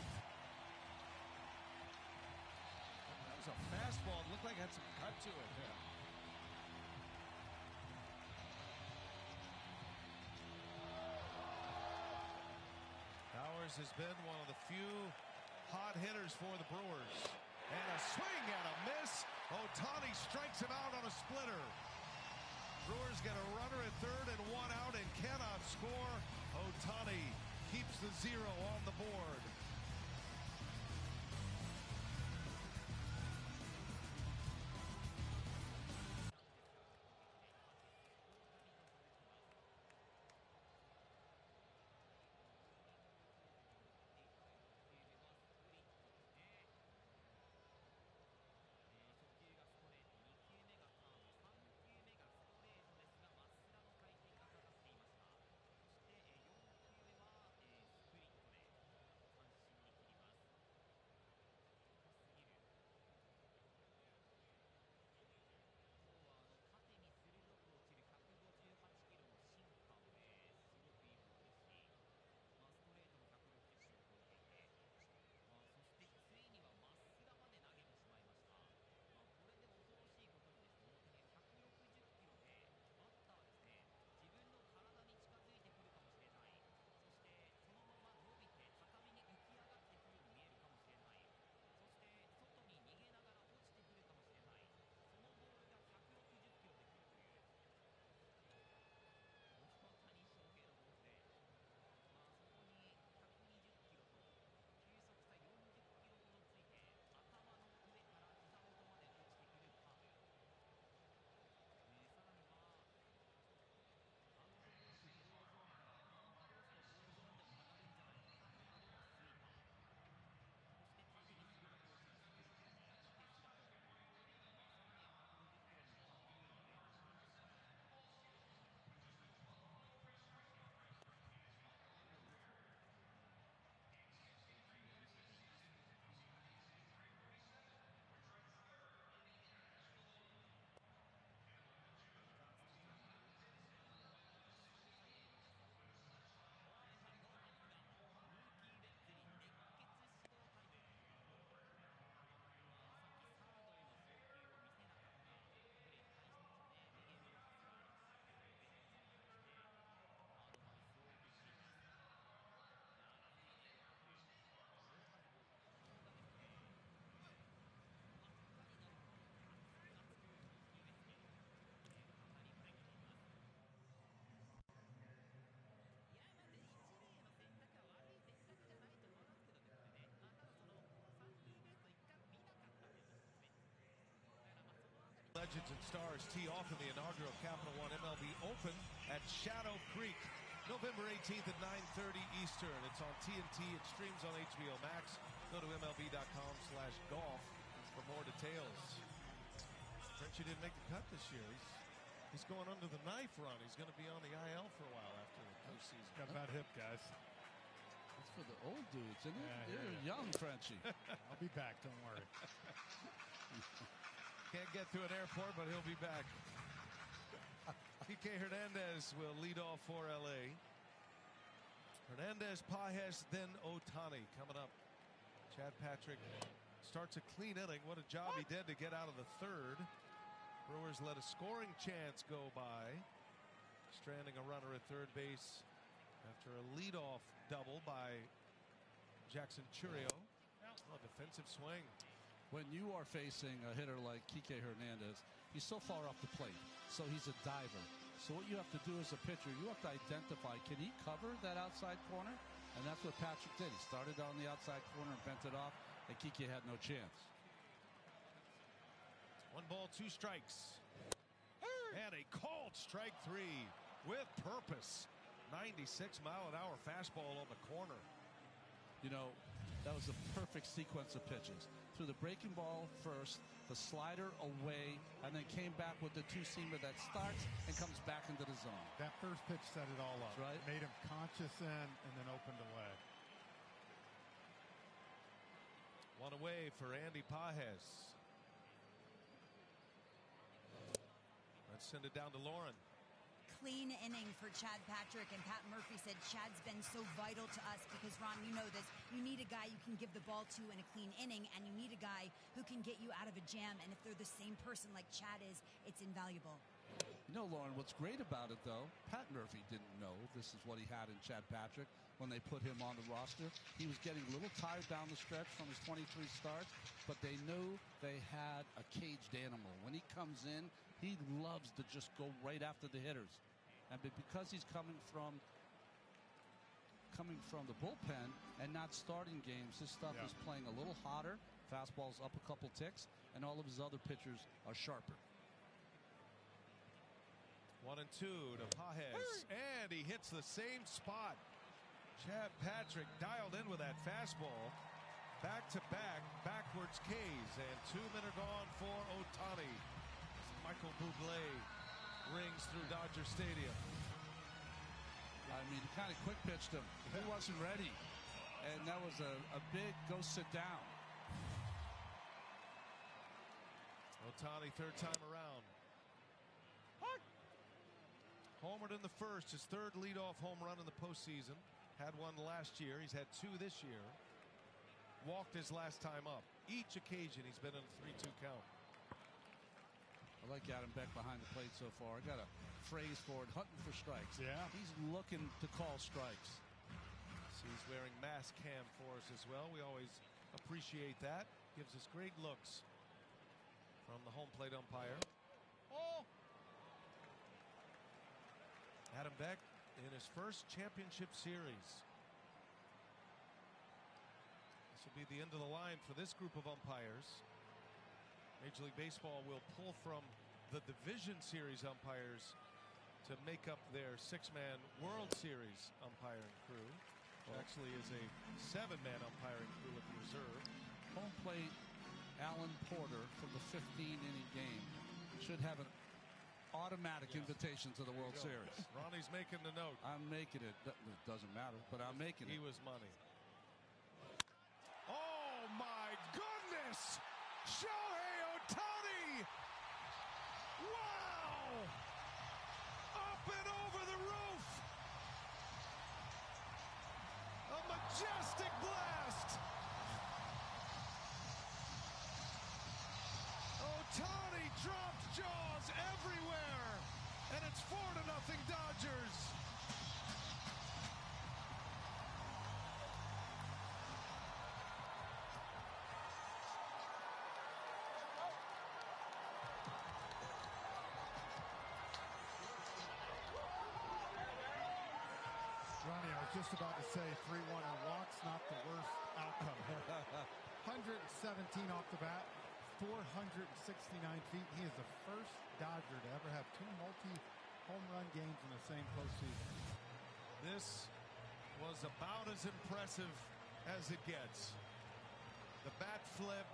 That was a fastball. It looked like it had some cut to it. Yeah. Bauers has been one of the few hot hitters for the Brewers. And a swing and a miss. Ohtani strikes him out on a splitter. Brewers get a runner at third and 1 out and cannot score. Ohtani keeps the 0 on the board. Legends and stars tee off in the inaugural Capital One MLB Open at Shadow Creek, November 18th at 9:30 Eastern. It's on TNT. It streams on HBO Max. Go to MLB.com/golf for more details. Frenchie didn't make the cut this year. He's going under the knife run. He's going to be on the IL for a while after the postseason. Got a bad hip, guys. It's for the old dudes, isn't it? Yeah, You're young, Frenchie. I'll be back. Don't worry. Can't get through an airport, but he'll be back. Kike Hernandez will lead off for LA. Hernandez, Pages, then Ohtani coming up. Chad Patrick starts a clean inning. What a job he did to get out of the third. Brewers let a scoring chance go by, stranding a runner at third base after a leadoff double by Jackson Churio. Oh, defensive swing. When you are facing a hitter like Kike Hernandez, he's so far off the plate, so he's a diver. So what you have to do as a pitcher, you have to identify, can he cover that outside corner? And that's what Patrick did. He started on the outside corner and bent it off, and Kike had no chance. 1 ball, 2 strikes. And a called strike 3 with purpose. 96-mile-an-hour fastball on the corner. You know, that was a perfect sequence of pitches. Threw the breaking ball first, the slider away, and then came back with the two-seamer that starts and comes back into the zone. That first pitch set it all up. That's right. Made him conscious in and then opened away. 1 away for Andy Pages. Let's send it down to Lauren. Clean inning for Chad Patrick, and Pat Murphy said Chad's been so vital to us because, Ron, you know this, you need a guy you can give the ball to in a clean inning, and you need a guy who can get you out of a jam, and if they're the same person like Chad is, it's invaluable. You know, Lauren, what's great about it, though, Pat Murphy didn't know this is what he had in Chad Patrick when they put him on the roster. He was getting a little tired down the stretch from his 23 starts, but they knew they had a caged animal. When he comes in, he loves to just go right after the hitters. And because he's coming from the bullpen and not starting games, his stuff is playing a little hotter. Fastball's up a couple ticks, and all of his other pitchers are sharper. 1 and 2 to Pages, and he hits the same spot. Chad Patrick dialed in with that fastball. Back-to-back, backwards K's, and 2 men are gone for Ohtani. Michael Bublé rings through Dodger Stadium. I mean, he kind of quick pitched him. He wasn't ready, and that was a big go sit down. Ohtani, third time around. Homered in the first, his third leadoff home run in the postseason. Had one last year. He's had 2 this year. Walked his last time up. Each occasion he's been in a 3-2 count. I like Adam Beck behind the plate so far. I got a phrase for it, hunting for strikes. Yeah. He's looking to call strikes. So he's wearing mask cam for us as well. We always appreciate that. Gives us great looks from the home plate umpire. Oh! Adam Beck in his first championship series. This will be the end of the line for this group of umpires. Major League Baseball will pull from the Division Series umpires to make up their 6-man World Series umpiring crew. Which actually is a 7-man umpiring crew at the reserve. Home plate Alan Porter from the 15-inning game should have an automatic invitation to the World Series. Ronnie's making the note. I'm making it. It doesn't matter, but I'm making it. He was money. Oh, my goodness! Shohei Ohtani! Wow! Up and over the roof! A majestic blast! Ohtani dropped jaws everywhere, and it's 4-0 Dodgers. Ronnie, I was just about to say 3-1 and walks, not the worst outcome. 117 off the bat. 469 feet. He is the first Dodger to ever have 2 multi-home run games in the same postseason. This was about as impressive as it gets. The bat flip,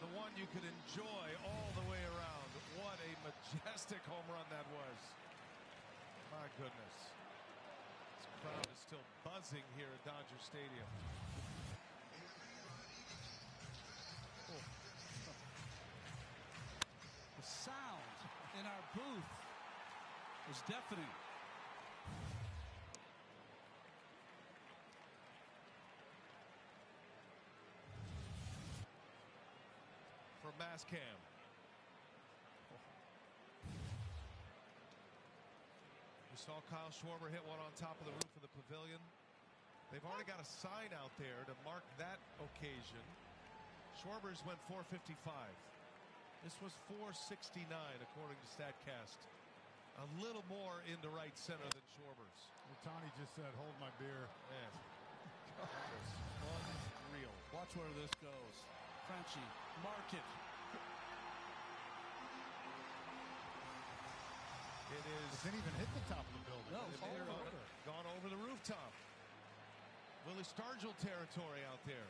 the one you could enjoy all the way around. What a majestic home run that was. My goodness. This crowd is still buzzing here at Dodger Stadium. Oh. The sound in our booth was deafening. From Mascam. We saw Kyle Schwarber hit one on top of the roof of the pavilion. They've already got a sign out there to mark that occasion. Schwarber's went 455. This was 469 according to StatCast. A little more into right center than Schwarber's. Ohtani just said, hold my beer. Man, that was unreal. Watch where this goes. Frenchie, mark it. It is. It didn't even hit the top of the building. No, It's gone over the rooftop. Willie Stargell territory out there.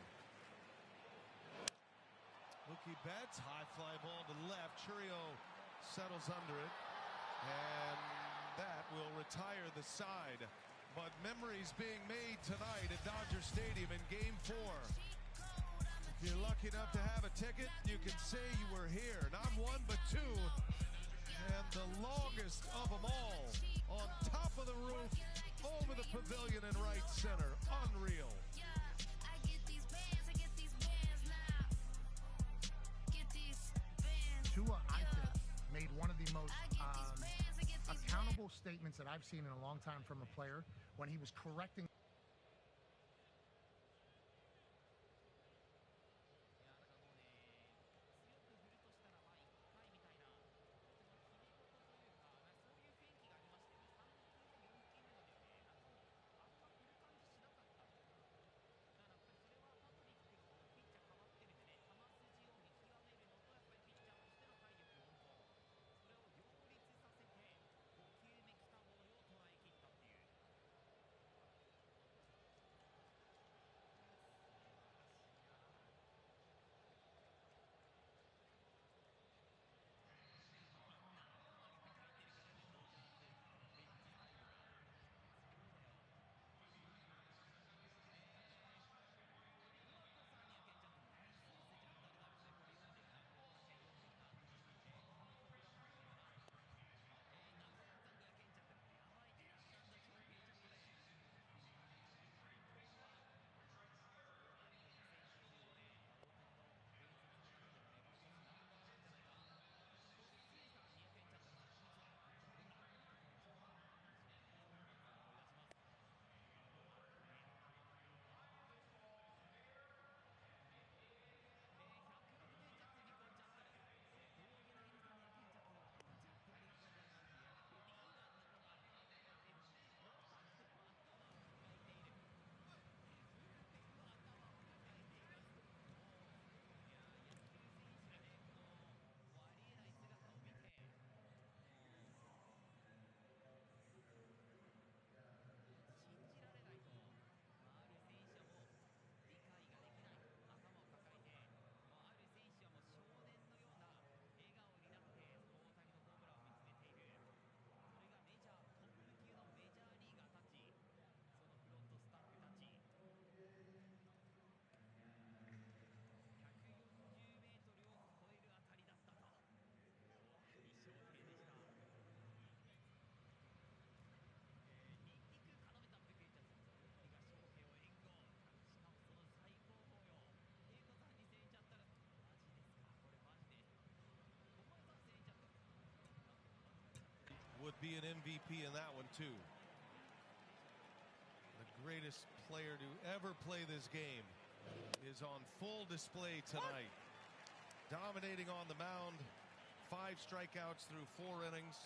Mookie Betts, high fly ball to the left. Churio settles under it. And that will retire the side. But memories being made tonight at Dodger Stadium in Game 4. If you're lucky enough to have a ticket, you can say you were here. Not one, but two. And the longest of them all, on top of the roof, over the pavilion in right center. Unreal. Tua, I think, made one of the most accountable statements that I've seen in a long time from a player when he was correcting. Would be an MVP in that one too. The greatest player to ever play this game is on full display tonight. Dominating on the mound, 5 strikeouts through 4 innings.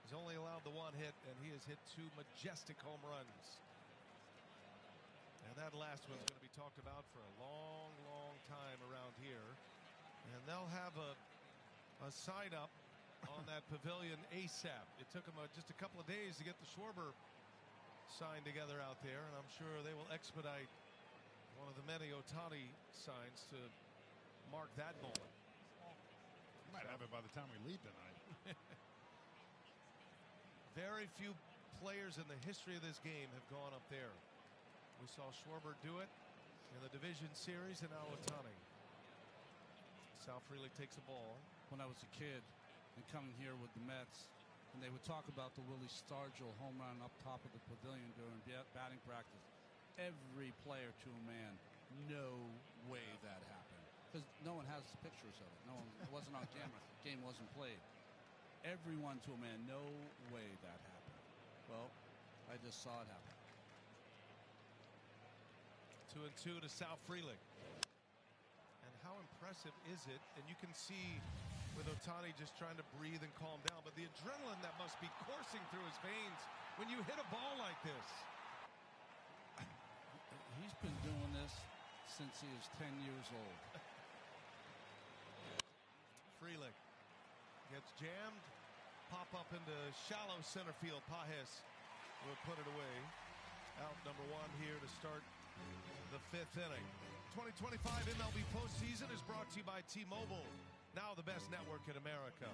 He's only allowed the 1 hit, and he has hit 2 majestic home runs. And that last one's going to be talked about for a long, long time around here. And they'll have a sign up on that pavilion ASAP. It took them just a couple of days to get the Schwarber sign together out there, and I'm sure they will expedite one of the many Ohtani signs to mark that moment. We might have it by the time we leave tonight. Very few players in the history of this game have gone up there. We saw Schwarber do it in the division series, and now Ohtani. Sal Frelick takes the ball. When I was a kid and coming here with the Mets, and they would talk about the Willie Stargell home run up top of the pavilion during batting practice. Every player to a man, no way that happened. Because no one has pictures of it. No one, it wasn't on camera. Game wasn't played. Everyone to a man, no way that happened. Well, I just saw it happen. 2-2 to Sal Frelick. And how impressive is it? And you can see with Ohtani just trying to breathe and calm down, but the adrenaline that must be coursing through his veins when you hit a ball like this. He's been doing this since he was 10 years old. Frelick gets jammed, pop up into shallow center field. Pajes will put it away. Out number one here to start the fifth inning. 2025 MLB postseason is brought to you by T-Mobile, now the best network in America,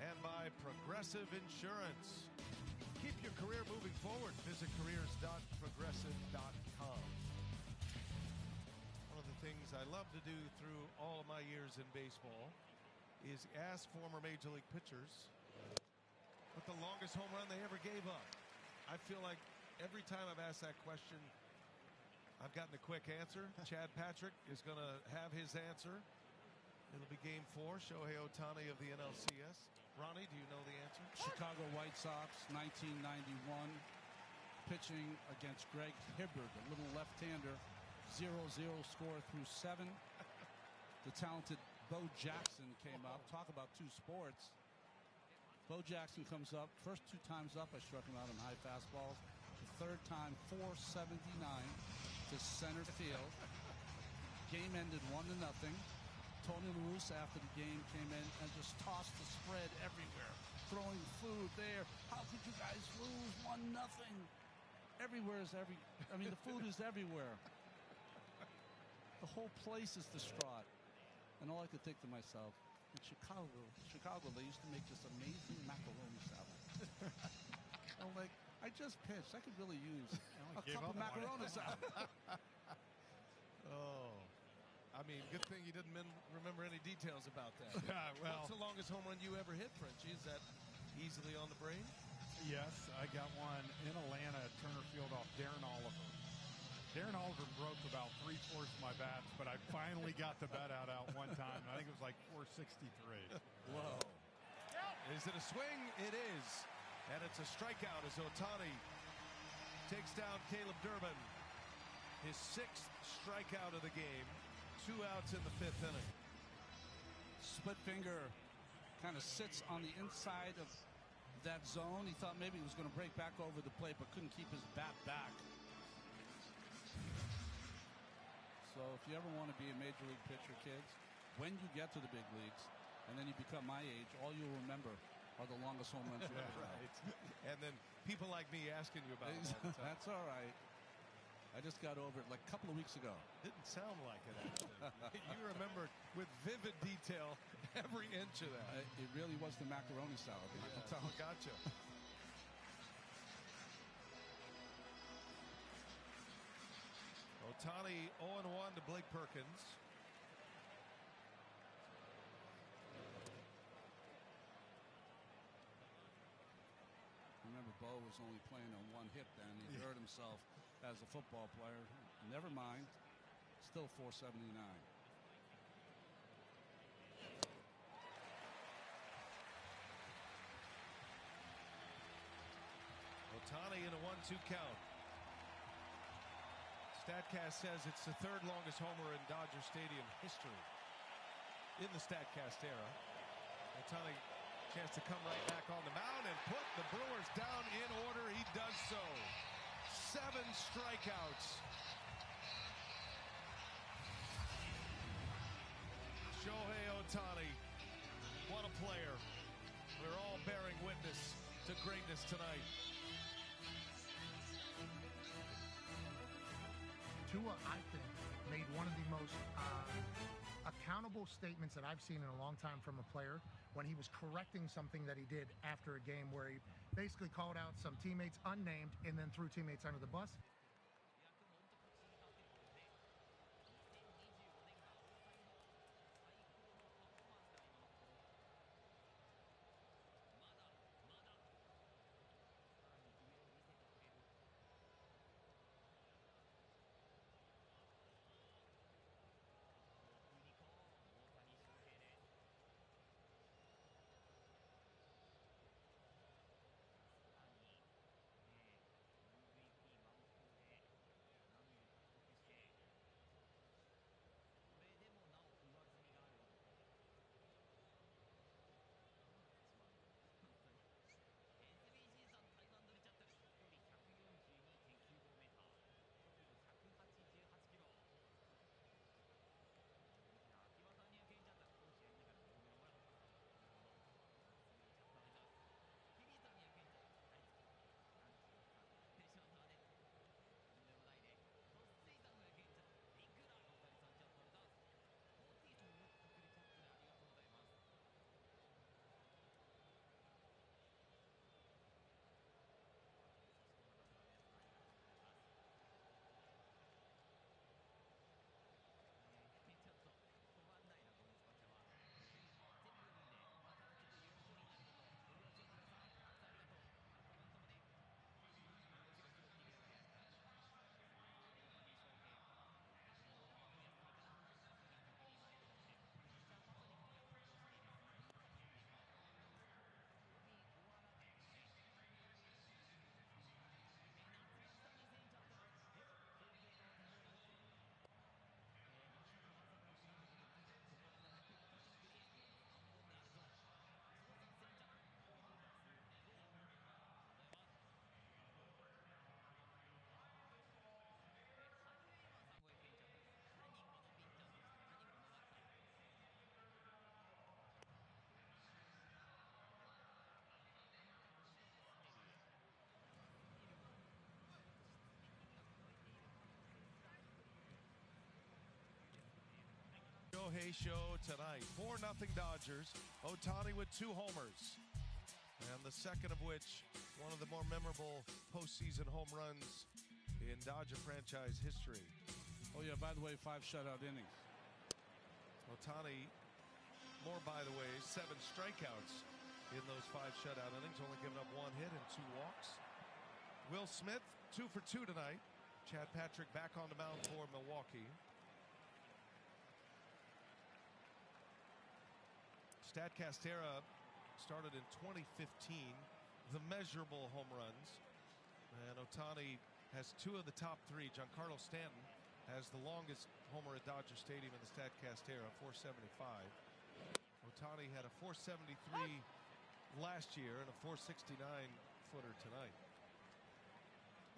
and by Progressive Insurance. Keep your career moving forward. Visit careers.progressive.com. One of the things I love to do through all of my years in baseball is ask former Major League pitchers what the longest home run they ever gave up. I feel like every time I've asked that question, I've gotten a quick answer. Chad Patrick is going to have his answer. It'll be game 4. Shohei Ohtani of the NLCS. Ronnie, do you know the answer? Chicago White Sox, 1991, pitching against Greg Hibbard, a little left-hander. 0-0 score through 7. The talented Bo Jackson came up. Talk about two sports. Bo Jackson comes up. First 2 times up, I struck him out on high fastballs. The third time, 479 to center field. Game ended 1-0. Tony La Russa after the game came in and just tossed the spread everywhere, throwing food there. How could you guys lose 1-0? Everywhere is the food is everywhere. The whole place is distraught. And all I could think to myself, in Chicago, they used to make this amazing macaroni salad. I'm like, I just pitched. I could really use a cup of macaroni salad. Oh. I mean, good thing you didn't remember any details about that. Well, what's the longest home run you ever hit, Frenchie? Is that easily on the brain? yes, I got one in Atlanta at Turner Field off Darren Oliver. Darren Oliver broke about 3/4 of my bats, but I finally got the bat out one time. I think it was like 463. Whoa. Is it a swing? It is. And it's a strikeout as Ohtani takes down Caleb Durbin. His 6th strikeout of the game. 2 outs in the 5th inning. Split finger kind of sits on the inside of that zone. He thought maybe he was going to break back over the plate, but couldn't keep his bat back. So if you ever want to be a major league pitcher, kids, when you get to the big leagues and then you become my age, all you'll remember are the longest home runs you ever had. Right. And then people like me asking you about it all the time. That's all right. I just got over it like a couple of weeks ago. Didn't sound like it, actually. You remember with vivid detail every inch of that. It really was the macaroni salad. I can tell. Gotcha. Ohtani 0-1 to Blake Perkins. Remember, Bo was only playing on one hip then. He hurt himself as a football player. Never mind. Still 479. Ohtani in a 1-2 count. StatCast says it's the 3rd longest homer in Dodger Stadium history. In the StatCast era. Ohtani chance to come right back on the mound and put the Brewers down in order. He does so. 7 strikeouts. Shohei Ohtani, what a player. We're all bearing witness to greatness tonight. Tua, I think, made one of the most accountable statements that I've seen in a long time from a player when he was correcting something that he did after a game where he basically called out some teammates unnamed and then threw teammates under the bus. Shohei show tonight. 4-0 Dodgers. Ohtani with 2 homers. And the second of which, one of the more memorable postseason home runs in Dodger franchise history. Oh, yeah, by the way, 5 shutout innings. Ohtani, more by the way, 7 strikeouts in those 5 shutout innings, only giving up 1 hit and 2 walks. Will Smith, 2 for 2 tonight. Chad Patrick back on the mound for Milwaukee. Statcast era started in 2015, the measurable home runs. And Ohtani has 2 of the top 3. Giancarlo Stanton has the longest homer at Dodger Stadium in the Statcast era, 475. Ohtani had a 473 last year and a 469 footer tonight.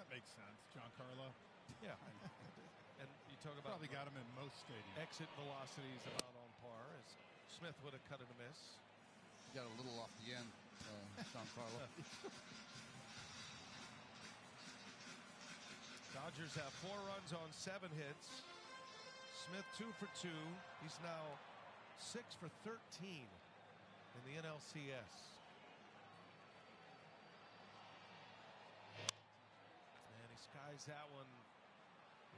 That makes sense, Giancarlo. Yeah. And you talk about probably got him in most stadiums. Exit velocities about on par, as Smith would have cut it a miss. Got a little off the end, Giancarlo. Dodgers have 4 runs on 7 hits. Smith 2 for 2. He's now 6 for 13 in the NLCS. And he skies that one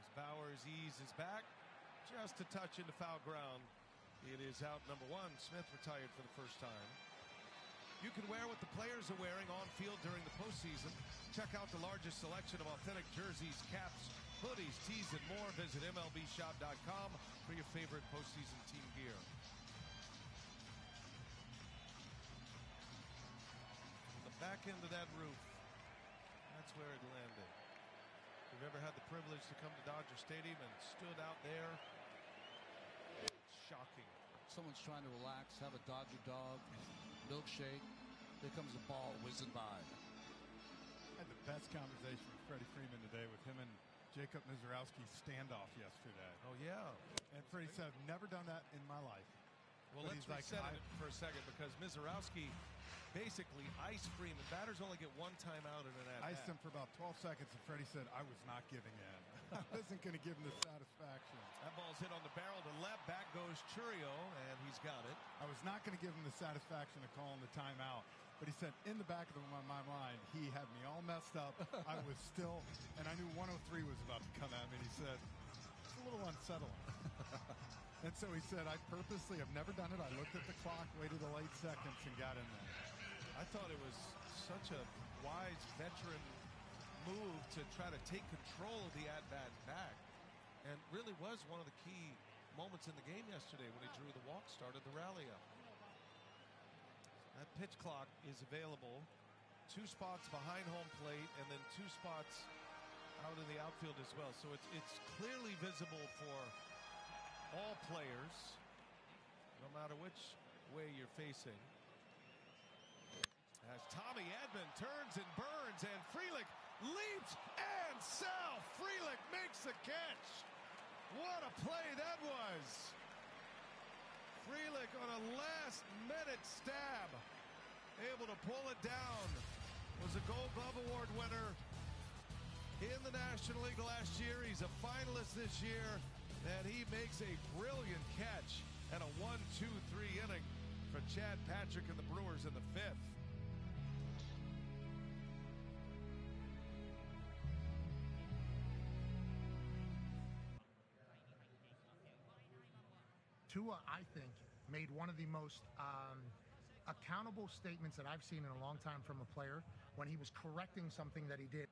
as Bowers eases back just a touch into foul ground. It is out number 1. Smith retired for the first time. You can wear what the players are wearing on field during the postseason. Check out the largest selection of authentic jerseys, caps, hoodies, tees, and more. Visit MLBshop.com for your favorite postseason team gear. From the back end of that roof, that's where it landed. If you've ever had the privilege to come to Dodger Stadium and stood out there, shocking. Someone's trying to relax, have a Dodger dog, milkshake. Here comes the ball whizzing by. I had the best conversation with Freddie Freeman today with him and Jacob Mizorowski's standoff yesterday. Oh, yeah. And Freddie said, I've never done that in my life. Well, But let's he's like, reset it for a second because Mizorowski basically iced Freeman. Batters only get one timeout in an at-bat. iced him for about 12 seconds, and Freddie said, I was not giving in. I wasn't going to give him the satisfaction. That ball's hit on the barrel to left. Back goes Churio, and he's got it. I was not going to give him the satisfaction of calling the timeout. But he said, in the back of my mind, he had me all messed up. I was still, and I knew 103 was about to come at me. And he said, it's a little unsettling. And so he said, I purposely have never done it. I looked at the clock, waited the late seconds, and got in there. I thought it was such a wise veteran move to try to take control of the at-bat back. And really was one of the key moments in the game yesterday when he drew the walk, started the rally up. That pitch clock is available. 2 spots behind home plate and then 2 spots out in the outfield as well. So it's clearly visible for all players, no matter which way you're facing. As Tommy Edman turns and burns, and Frelick leaps and Sal Frelick makes the catch. What a play that was. Frelick on a last-minute stab, able to pull it down. Was a Gold Glove Award winner in the National League last year. He's a finalist this year. And he makes a brilliant catch and a 1-2-3 inning for Chad Patrick and the Brewers in the 5th. Tua, I think, made one of the most accountable statements that I've seen in a long time from a player when he was correcting something that he did.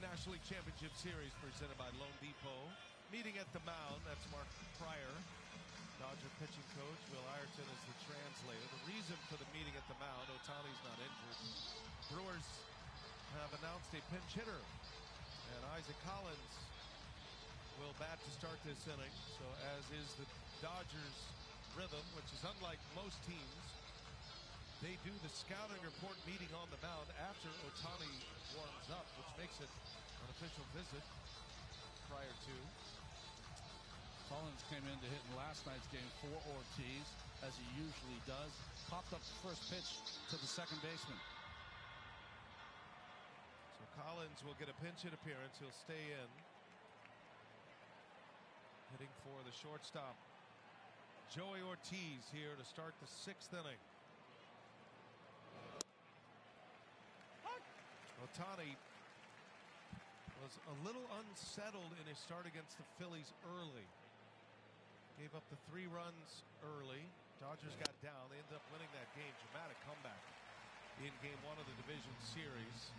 National League Championship Series presented by Loan Depot. Meeting at the mound, that's Mark Pryor, Dodger pitching coach. Will Ireton is the translator. The reason for the meeting at the mound, Ohtani's not injured. Brewers have announced a pinch hitter, and Isaac Collins will bat to start this inning. So as is the Dodgers' rhythm, which is unlike most teams, they do the scouting report meeting on the mound after Ohtani warms up, which makes it an official visit prior to. Collins came in to hit in last night's game for Ortiz, as he usually does. Popped up the first pitch to the second baseman. So Collins will get a pinch hit appearance. He'll stay in. Hitting for the shortstop. Joey Ortiz here to start the 6th inning. Ohtani was a little unsettled in his start against the Phillies early. Gave up the 3 runs early. Dodgers got down. They ended up winning that game. Dramatic comeback in game 1 of the division series.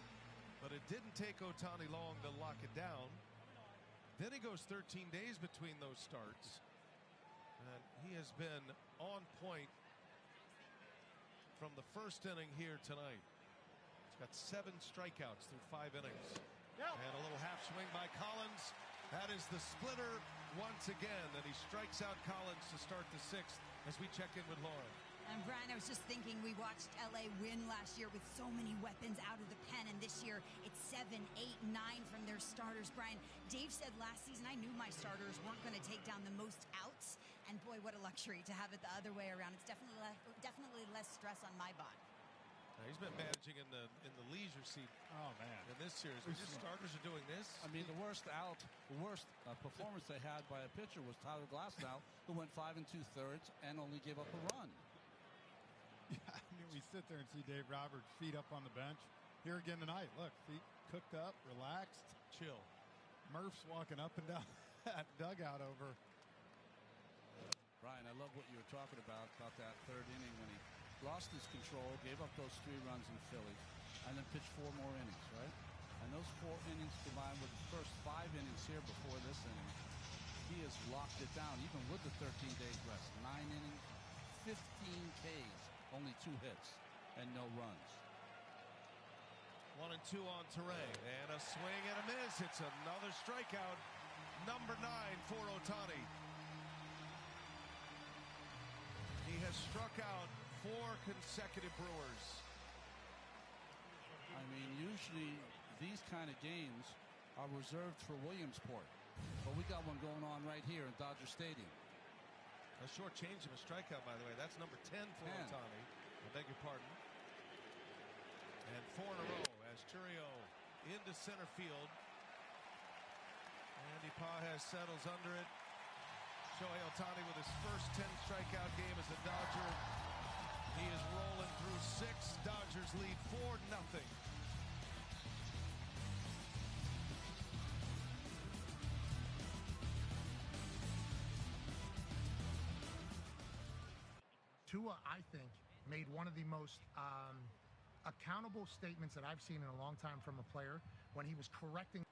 But it didn't take Ohtani long to lock it down. Then he goes 13 days between those starts. And he has been on point from the 1st inning here tonight. He's got 7 strikeouts through 5 innings. And a little half swing by Collins. That is the splitter once again. And he strikes out Collins to start the 6th as we check in with Lauren. And Brian, I was just thinking, we watched LA win last year with so many weapons out of the pen, and this year it's 7, 8, 9 from their starters. Brian, Dave said last season, I knew my starters weren't going to take down the most outs, and boy, what a luxury to have it the other way around. It's definitely less stress on my body. He's been managing in the leisure seat. Oh man! In this series, his starters are doing this. I mean, the worst performance they had by a pitcher was Tyler Glasnow, who went 5 2/3 and only gave up a run. Yeah, I mean, we sit there and see Dave Roberts' feet up on the bench. Here again tonight. Look, feet cooked up, relaxed, chill. Murph's walking up and down that dugout over. Brian, I love what you were talking about that 3rd inning when he lost his control, gave up those 3 runs in Philly, and then pitched 4 more innings, right? And those 4 innings combined with the first 5 innings here before this inning, he has locked it down, even with the 13 days rest. 9 innings, 15 Ks, only 2 hits, and no runs. 1 and 2 on Terang, and a swing and a miss. It's another strikeout. Number 9 for Ohtani. He has struck out 4 consecutive Brewers. I mean, usually these kind of games are reserved for Williamsport, but we got one going on right here in Dodger Stadium. A short change of a strikeout, by the way. That's number 10 for Ohtani. I beg your pardon. And 4 in a row as Churio into center field. Andy Pages settles under it. Shohei Ohtani with his first 10 strikeout game as a Dodger. He is rolling through 6. Dodgers lead 4-0. Tua, I think, made one of the most accountable statements that I've seen in a long time from a player when he was correcting.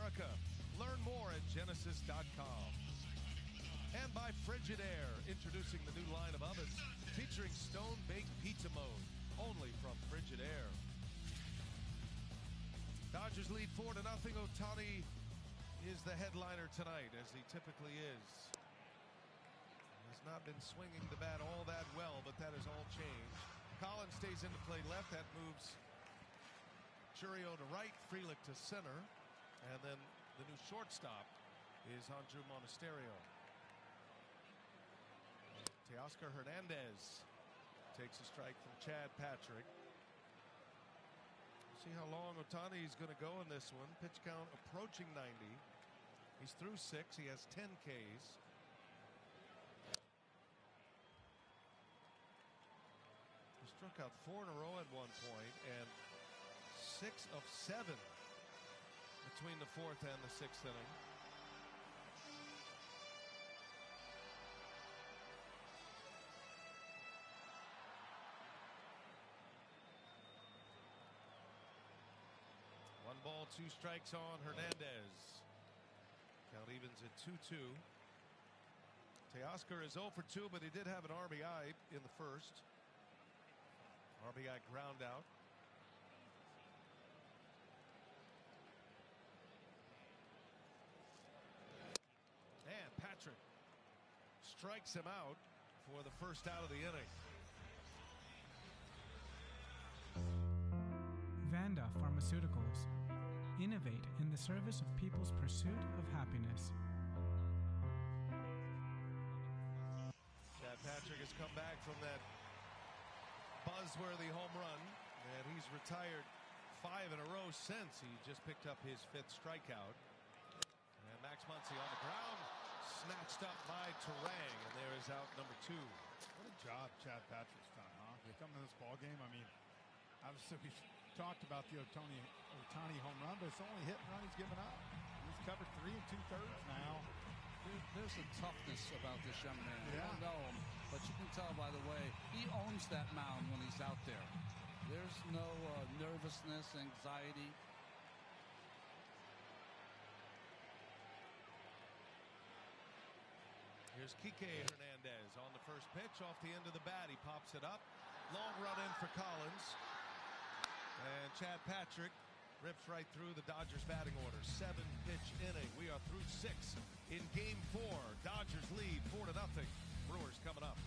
America. Learn more at Genesis.com. And by Frigidaire, introducing the new line of ovens featuring stone-baked pizza mode, only from Frigidaire. Dodgers lead 4-0. Ohtani is the headliner tonight, as he typically is. Has not been swinging the bat all that well, but that has all changed. Collins stays into play left. That moves Churio to right, Frelick to center. And then the new shortstop is Andrew Monasterio. Teoscar Hernandez takes a strike from Chad Patrick. See how long Ohtani is going to go in this one. Pitch count approaching 90. He's through 6. He has 10 Ks. He struck out 4 in a row at one point, and 6 of 7 between the 4th and the 6th inning. One ball, 2 strikes on Hernandez. Count evens at 2-2. Teoscar is 0 for 2, but he did have an RBI in the first. RBI ground out. And Patrick strikes him out for the first out of the inning. Vanda Pharmaceuticals. Innovate in the service of people's pursuit of happiness. Chad Patrick has come back from that buzzworthy home run, and he's retired 5 in a row since he just picked up his 5th strikeout. And Max Muncy on the ground, snatched up by Terang, and there is out number 2. What a job Chad Patrick's done, huh? Coming to this ball game, I mean, obviously we've talked about the Ohtani home run, but it's the only hit and run he's given up. He's covered 3 2/3 now. There's a toughness about this young man. Yeah. You don't know him, but you can tell by the way he owns that mound when he's out there. There's no nervousness, anxiety. Here's Kike Hernandez on the first pitch off the end of the bat. He pops it up. Long run in for Collins. And Chad Patrick rips right through the Dodgers batting order. 7-pitch inning. We are through 6 in game 4. Dodgers lead 4-0. Brewers coming up.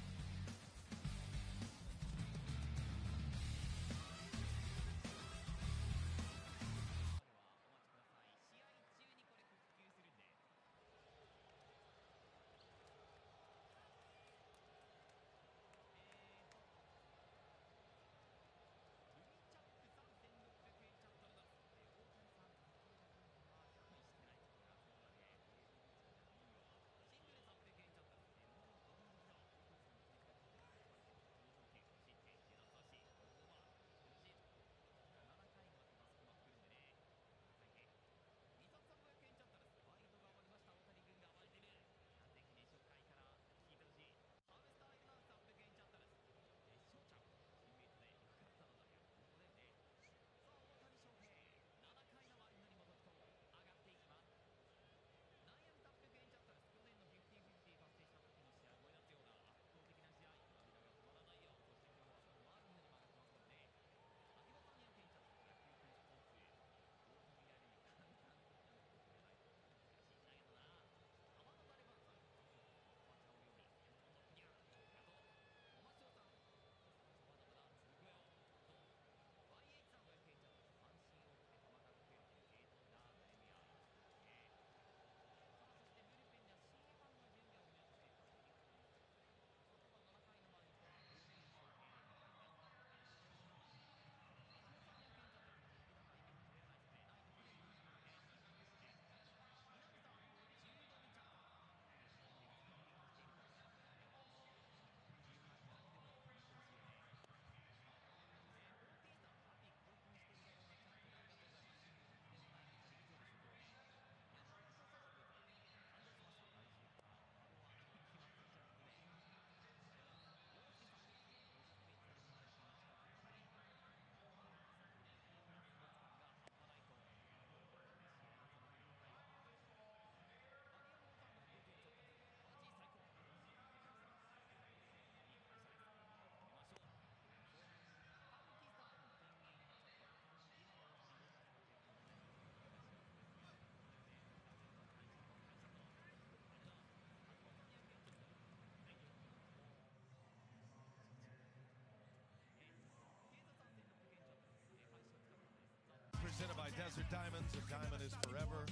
diamonds. A diamond is forever.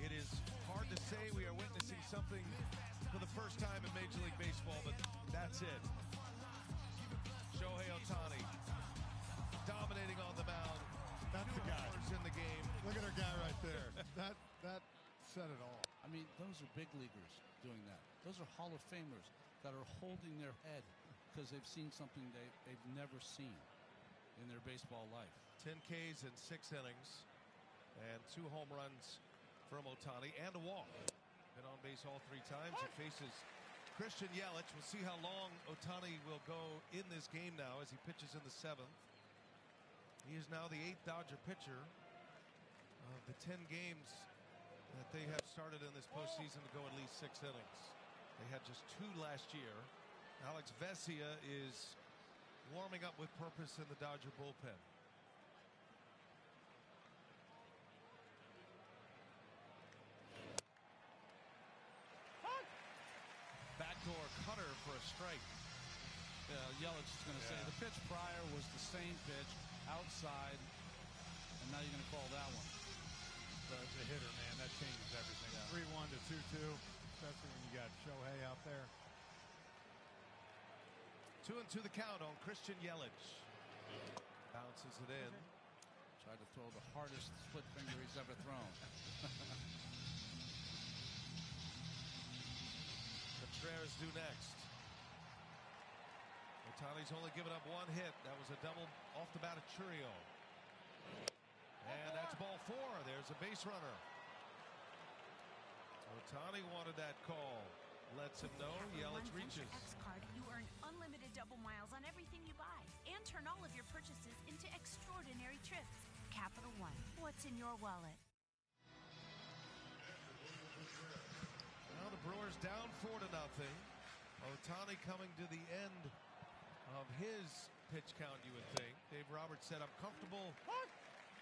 It is hard to say we are witnessing something for the first time in Major League Baseball, but that's it. Shohei Ohtani dominating on the mound. That's the guy. In the game. Look at our guy right there. that said it all. I mean, those are big leaguers doing that. Those are Hall of Famers that are holding their head because they've seen something they've never seen in their baseball life. 10 Ks in 6 innings and 2 home runs from Ohtani and a walk. Been on base all 3 times. He faces Christian Yelich. We'll see how long Ohtani will go in this game now as he pitches in the 7th. He is now the 8th Dodger pitcher of the 10 games that they have started in this postseason to go at least 6 innings. They had just 2 last year. Alex Vesia is warming up with purpose in the Dodger bullpen. Backdoor cutter for a strike. Yelich is going to say the pitch prior was the same pitch outside, and now you're going to call that one. It's a hitter, man. That changes everything. 3-1 to 2-2, especially when you got Shohei out there. 2-2 the count on Christian Yelich. Bounces it in. Tried to throw the hardest split finger he's ever thrown. Contreras due next. Ohtani's only given up 1 hit. That was a double off the bat of Churio. And that's ball 4. There's a base runner. Ohtani wanted that call. Lets him know. Yelich reaches. X card, you earn unlimited double miles on everything you buy and turn all of your purchases into extraordinary trips. Capital One. What's in your wallet? Now the Brewers down 4-0. Ohtani coming to the end of his pitch count, you would think. Dave Roberts said, I'm comfortable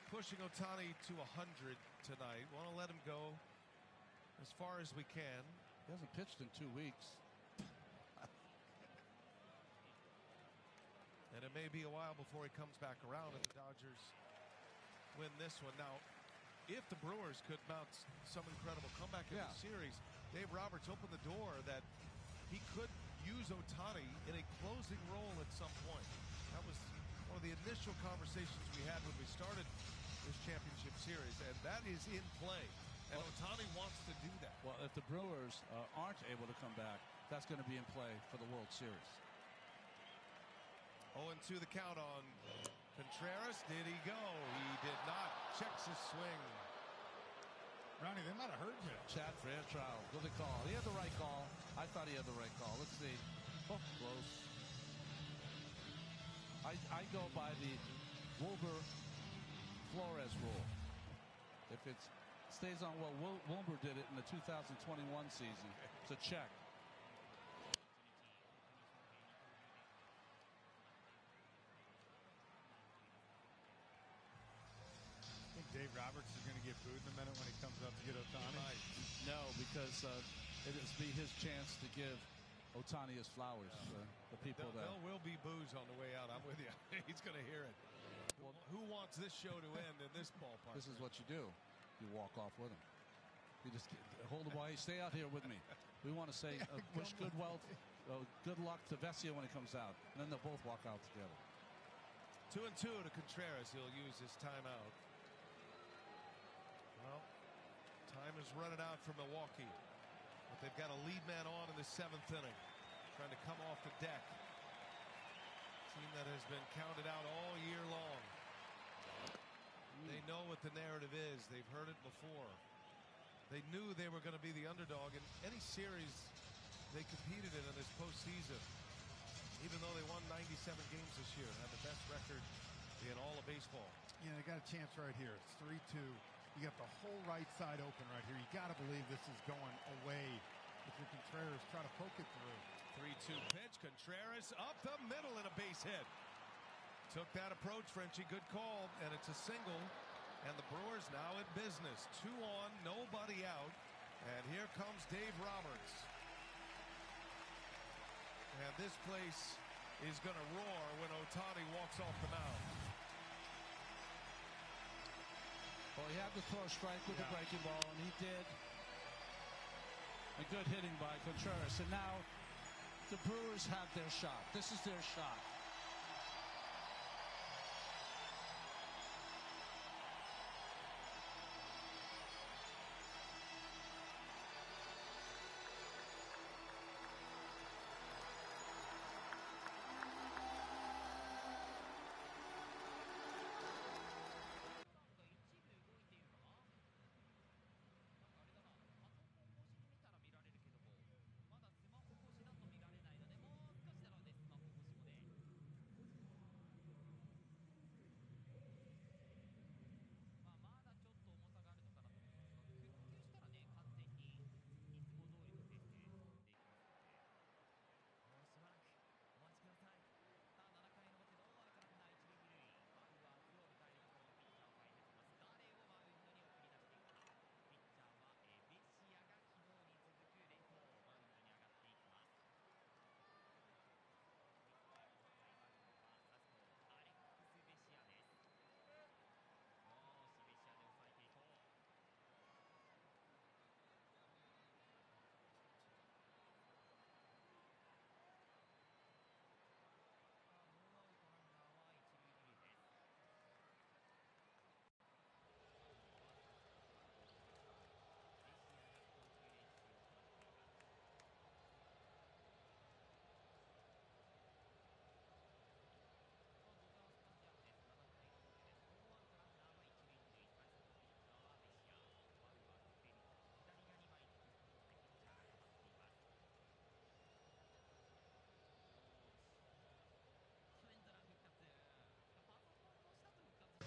pushing Ohtani to 100 tonight. Want to let him go as far as we can. He hasn't pitched in 2 weeks. And it may be a while before he comes back around if the Dodgers win this one. Now, if the Brewers could mount some incredible comeback in the series, Dave Roberts opened the door that he could use Ohtani in a closing role at some point. That was one of the initial conversations we had when we started this championship series, and that is in play. And Ohtani wants to do that. Well, if the Brewers aren't able to come back, that's going to be in play for the World Series. 0-2 the count on Contreras. Did he go? He did not. Checks his swing. Ronnie, they might have heard you. Chad Fairchild, good call. He had the right call. I thought he had the right call. Let's see. Oh, close. I go by the Wilbur-Flores rule. If it stays on what Wilbur did it in the 2021 season, it's a check. Dave Roberts is going to get booed in a minute when he comes up to get Ohtani? No, because it will be his chance to give Ohtani his flowers. The people there will be boos on the way out. I'm with you. He's going to hear it. Well, who wants this show to end in this ballpark? This is what you do. You walk off with him. You just hold the ball. Stay out here with me. We want to say wish good luck to Vesia when he comes out, and then they'll both walk out together. 2-2 to Contreras. He'll use his timeout. Well, time is running out for Milwaukee, but they've got a lead man on in the 7th inning, trying to come off the deck. Team that has been counted out all year long. They know what the narrative is. They've heard it before. They knew they were going to be the underdog in any series they competed in this postseason, even though they won 97 games this year and had the best record in all of baseball. Yeah, they got a chance right here. It's 3-2. You got the whole right side open right here. You got to believe this is going away. If you're Contreras, try to poke it through. 3-2 pitch. Contreras up the middle and a base hit. Took that approach, Frenchie. Good call, and it's a single. And the Brewers now in business. 2 on, nobody out. And here comes Dave Roberts. And this place is going to roar when Ohtani walks off the mound. Well, he had to throw a strike with the breaking ball, and he did. A good hitting by Contreras. And now the Brewers have their shot. This is their shot.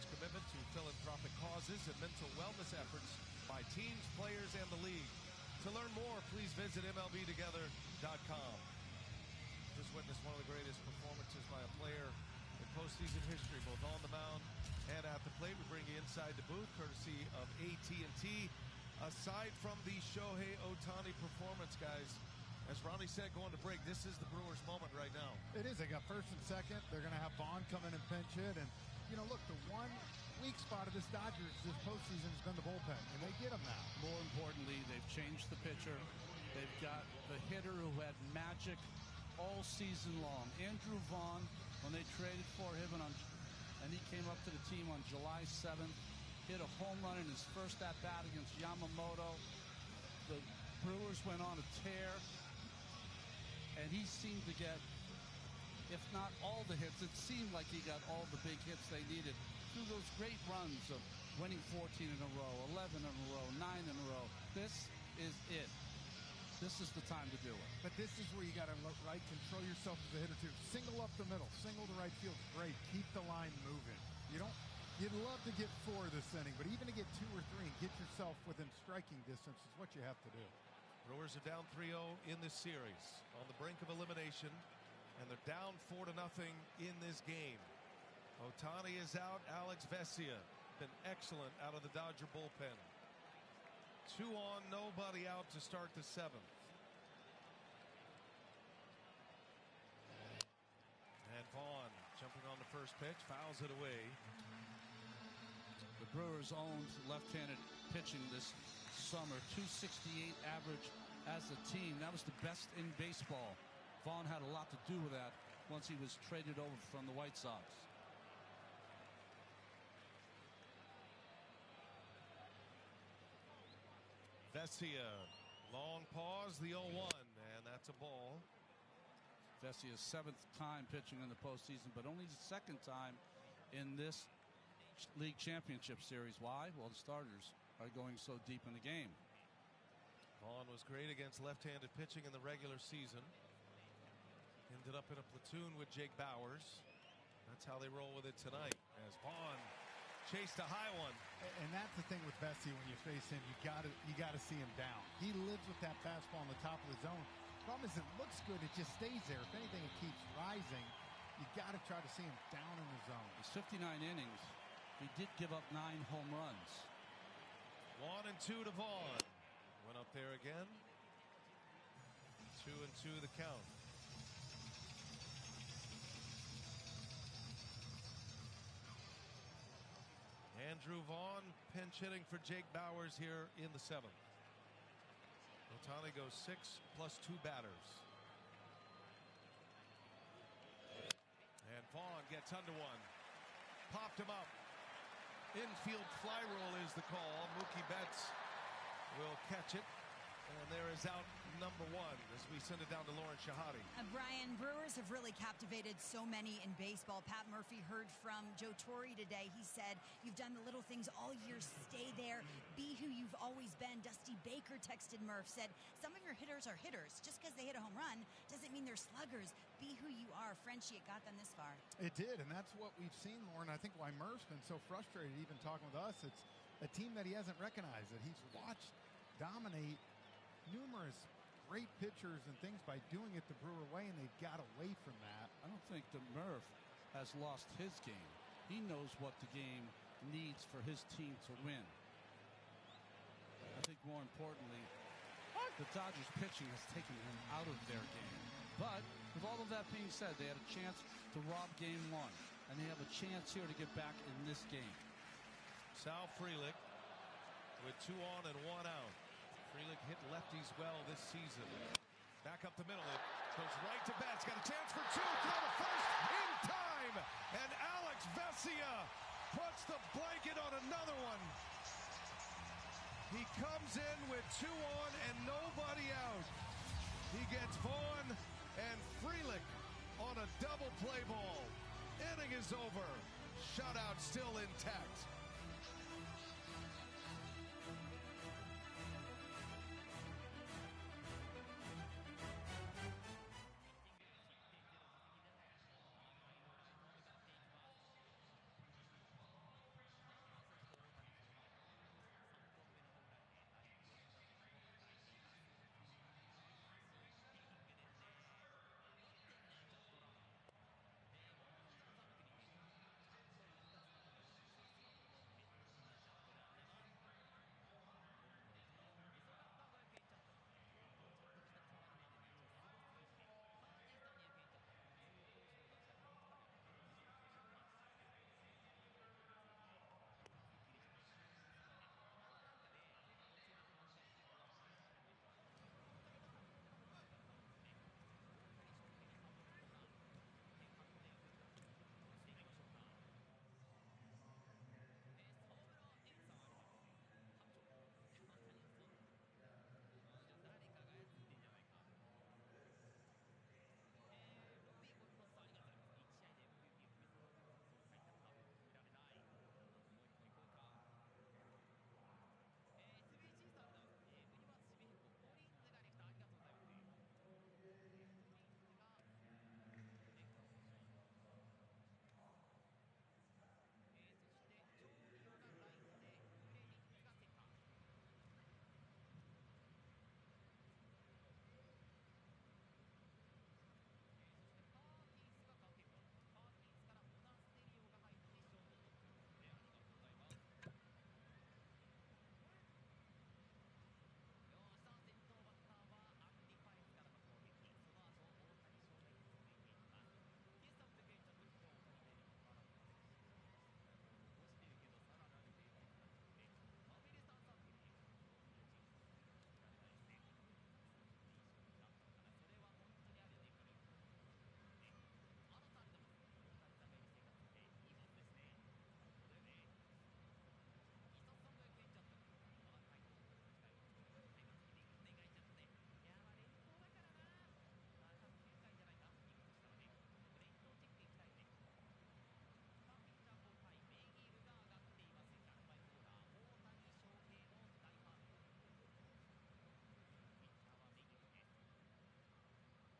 Commitment to philanthropic causes and mental wellness efforts by teams, players, and the league. To learn more, please visit MLBtogether.com. Just witnessed one of the greatest performances by a player in postseason history, both on the mound and at the plate. We bring you inside the booth, courtesy of AT&T. Aside from the Shohei Ohtani performance, guys, as Ronnie said, going to break, this is the Brewers' moment right now. It is. They got first and second. They're going to have Vaughn come in and pinch hit. And, you know, look, the one weak spot of this Dodgers this postseason has been the bullpen, and they get them now. More importantly, they've changed the pitcher. They've got the hitter who had magic all season long. Andrew Vaughn, when they traded for him, and he came up to the team on July 7th, hit a home run in his first at-bat against Yamamoto. The Brewers went on a tear, and he seemed to get, if not all the hits, it seemed like he got all the big hits they needed through those great runs of winning 14 in a row, 11 in a row, 9 in a row. This is it. This is the time to do it. But this is where you got to control yourself as a hitter too. Single up the middle, single to right field, great. Keep the line moving. You'd love to get 4 this inning, but even to get 2 or 3 and get yourself within striking distance is what you have to do. Brewers are down 3-0 in this series, on the brink of elimination, and they're down 4-0 in this game. Ohtani is out. Alex Vesia been excellent out of the Dodger bullpen. 2 on, nobody out to start the 7th. And Vaughn jumping on the first pitch, fouls it away. The Brewers owned left-handed pitching this summer, 268 average as a team. That was the best in baseball. Vaughn had a lot to do with that once he was traded over from the White Sox. Vesia, long pause, the 0-1, and that's a ball. Vesia's 7th time pitching in the postseason, but only the 2nd time in this league championship series. Why? Well, the starters are going so deep in the game. Vaughn was great against left-handed pitching in the regular season. Ended up in a platoon with Jake Bauers. That's how they roll with it tonight, as Vaughn chased a high one. And that's the thing with Vesia, when you face him, you gotta see him down. He lives with that fastball on the top of the zone. Problem is, it looks good, it just stays there. If anything, it keeps rising. You gotta try to see him down in the zone. It's 59 innings. He did give up 9 home runs. 1-2 to Vaughn. Went up there again. 2-2 the count. And Andrew Vaughn pinch hitting for Jake Bauers here in the 7th. Ohtani goes 6 plus 2 batters. And Vaughn gets under one. Popped him up. Infield fly roll is the call. Mookie Betts will catch it. And there is out number 1 as we send it down to Lauren Shahadi. Brian, Brewers have really captivated so many in baseball. Pat Murphy heard from Joe Torre today. He said, "You've done the little things all year. Stay there. Be who you've always been." Dusty Baker texted Murph, said, "Some of your hitters are hitters. Just because they hit a home run doesn't mean they're sluggers. Be who you are." Frenchie, it got them this far. It did, and that's what we've seen, Lauren. I think why Murph's been so frustrated even talking with us. It's a team that he hasn't recognized, that he's watched dominate numerous great pitchers and things by doing it the Brewer way, and they've got away from that. I don't think that Murph has lost his game. He knows what the game needs for his team to win. I think more importantly, the Dodgers pitching has taken him out of their game. But with all of that being said, they had a chance to rob game 1, and they have a chance here to get back in this game. Sal Frelick with 2 on and 1 out. Frelick hit lefties well this season. Back up the middle. It goes right to Betts. Got a chance for 2. Throw to first in time. And Alex Vesia puts the blanket on another one. He comes in with 2 on and nobody out. He gets Vaughn and Frelick on a double play ball. Inning is over. Shutout still intact.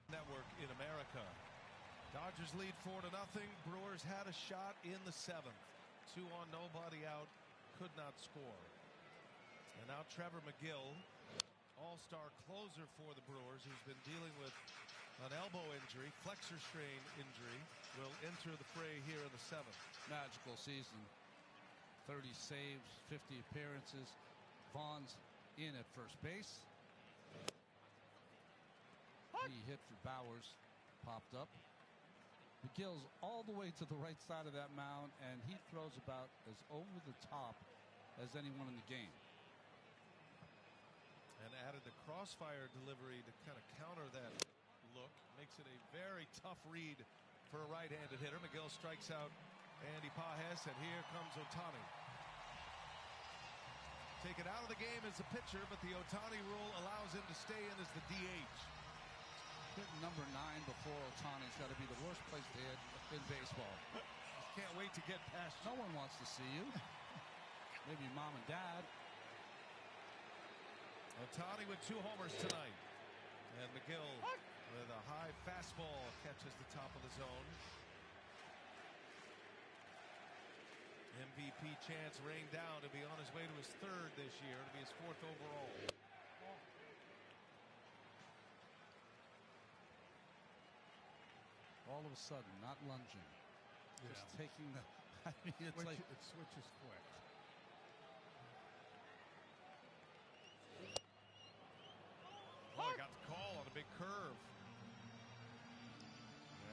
Network in America. Dodgers lead 4-0. Brewers had a shot in the 7th. 2 on, nobody out. Could not score. And now Trevor McGill, all-star closer for the Brewers, who's been dealing with an elbow injury, flexor strain injury, will enter the fray here in the 7th. Magical season. 30 saves, 50 appearances. Vaughn's in at first base. He hit for Bauers, popped up. McGill's all the way to the right side of that mound, and he throws about as over the top as anyone in the game. And added the crossfire delivery to kind of counter that look. Makes it a very tough read for a right-handed hitter. McGill strikes out Andy Pages, and here comes Ohtani. Taken out of the game as a pitcher, but the Ohtani rule allows him to stay in as the DH. Hitting number 9 before Ohtani's got to be the worst place to hit in baseball. Just can't wait to get past you. No one wants to see you. Maybe mom and dad. Ohtani with 2 homers tonight. And McGill with a high fastball catches the top of the zone. MVP chance rained down to be on his way to his 3rd this year, to be his 4th overall. All of a sudden, not lunging, just taking the. I mean, it's like it switches quick. Oh, he got the call on a big curve.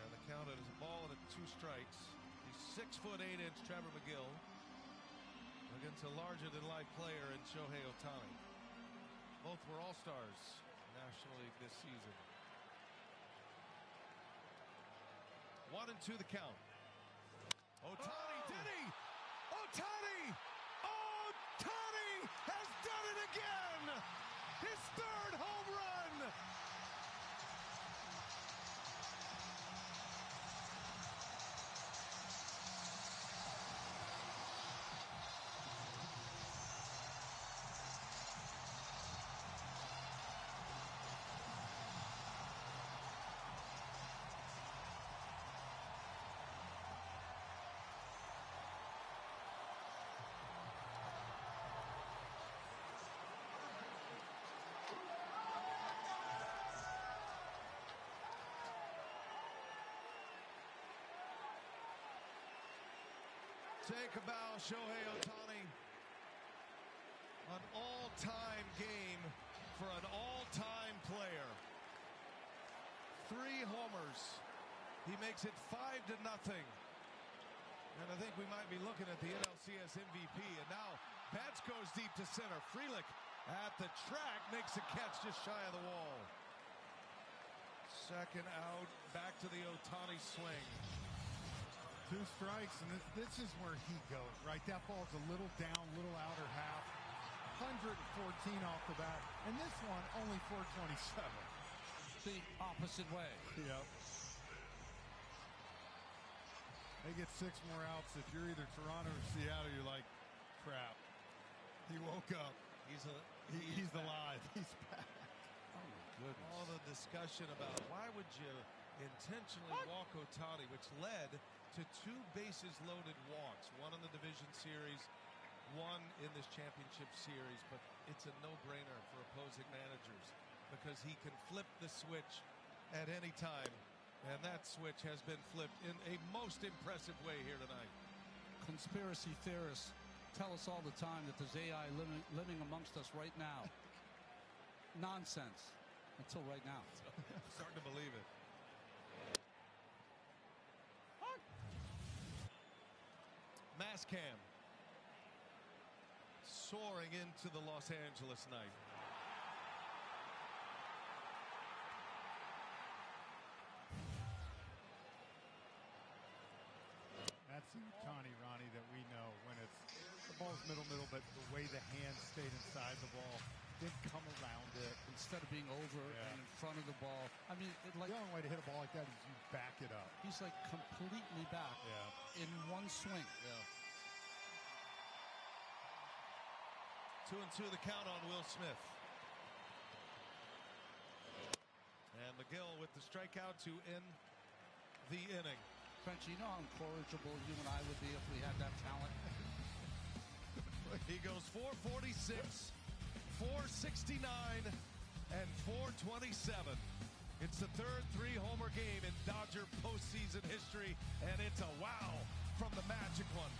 And the count is a ball and 2 strikes. He's 6'8" Trevor McGill against a larger-than-life player in Shohei Ohtani. Both were all-stars National League this season. 1-2 the count. Ohtani, did he? Ohtani! Ohtani has done it again! His 3rd home run! Take a bow, Shohei Ohtani. An all-time game for an all-time player. 3 homers. He makes it 5-0. And I think we might be looking at the NLCS MVP. And now Betts goes deep to center. Frelick at the track makes a catch just shy of the wall. 2nd out, back to the Ohtani swing. 2 strikes, and this is where he goes, right? That ball's a little down, little outer half. 114 off the bat, and this one only 427. The opposite way. Yep. They get 6 more outs. If you're either Toronto or Seattle, you're like, crap. He woke up. He's alive. He's back. Oh my goodness. All the discussion about why would you intentionally walk Ohtani, which led to 2 bases loaded walks, 1 in the division series, 1 in this championship series, but it's a no-brainer for opposing managers because he can flip the switch at any time, and that switch has been flipped in a most impressive way here tonight. Conspiracy theorists tell us all the time that there's AI living amongst us right now. Nonsense. Until right now. Starting to believe it. Mascam soaring into the Los Angeles night. That's Ohtani, Ronnie, that we know when it's the ball's middle, but the way the hands stayed inside the ball, didn't come around it. Instead of being over and in front of the ball. I mean, the only way to hit a ball like that is you back it up. He's like completely back in one swing. Yeah. 2-2 the count on Will Smith. And McGill with the strikeout to end the inning. Frenchie, you know how incorrigible you and I would be if we had that talent? He goes 446, 469, and 427. It's the 3rd 3-homer game in Dodger postseason history, and it's a wow from the Magic One.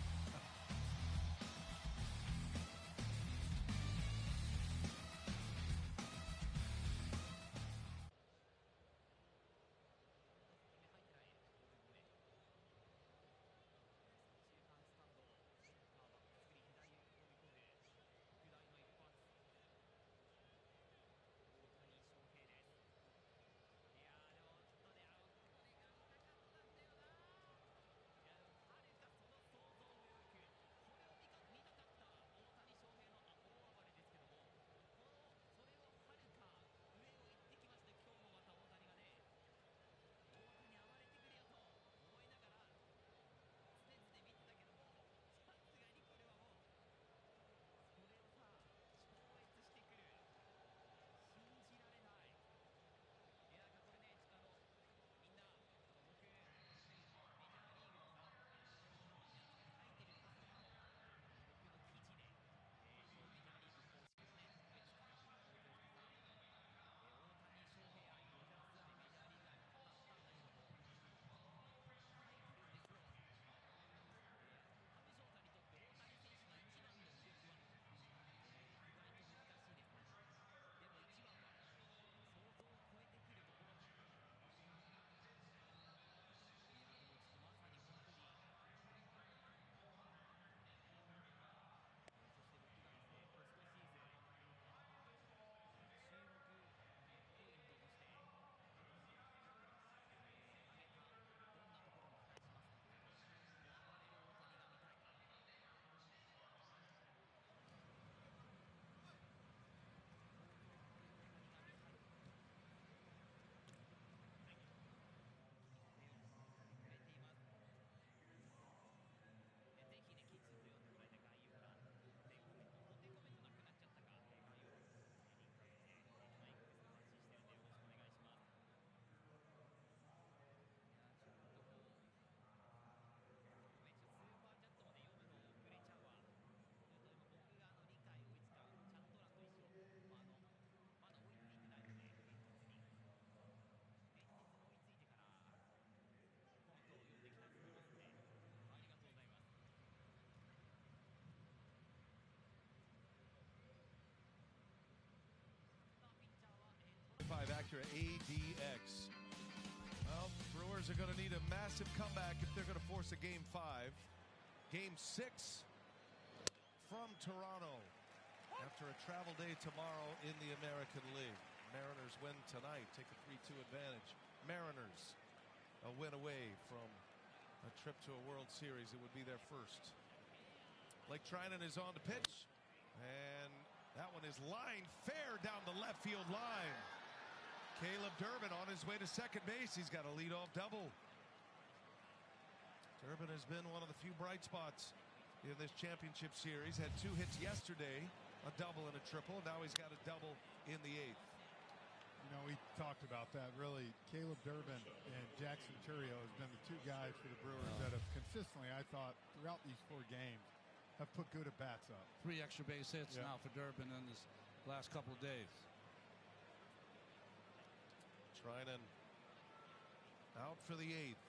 Extra ADX. Well, Brewers are going to need a massive comeback if they're going to force a Game 5. Game 6 from Toronto after a travel day tomorrow in the American League. Mariners win tonight, take a 3-2 advantage. Mariners a win away from a trip to a World Series. It would be their first. Blake Treinen is on the pitch, and that one is lined fair down the left field line. Caleb Durbin on his way to second base. He's got a leadoff double. Durbin has been one of the few bright spots in this championship series. Had 2 hits yesterday, a double and a triple. Now he's got a double in the 8th. You know, we talked about that, really. Caleb Durbin and Jackson Turrio has been the 2 guys for the Brewers that have consistently, I thought, throughout these 4 games, have put good at-bats up. 3 extra base hits now for Durbin in this last couple of days. Treinen out for the 8th.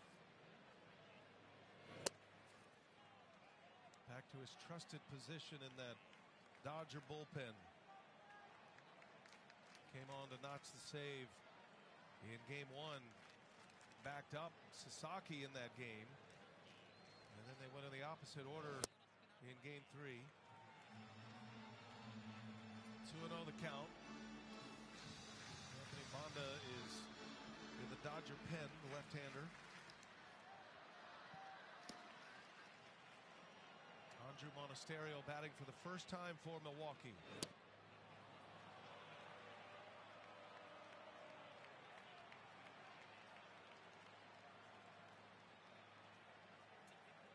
Back to his trusted position in that Dodger bullpen. Came on to notch the save in Game 1. Backed up Sasaki in that game. And then they went in the opposite order in Game 3. 2-0 the count. Anthony Banda is in the Dodger pen, the left-hander. Andrew Monasterio batting for the first time for Milwaukee.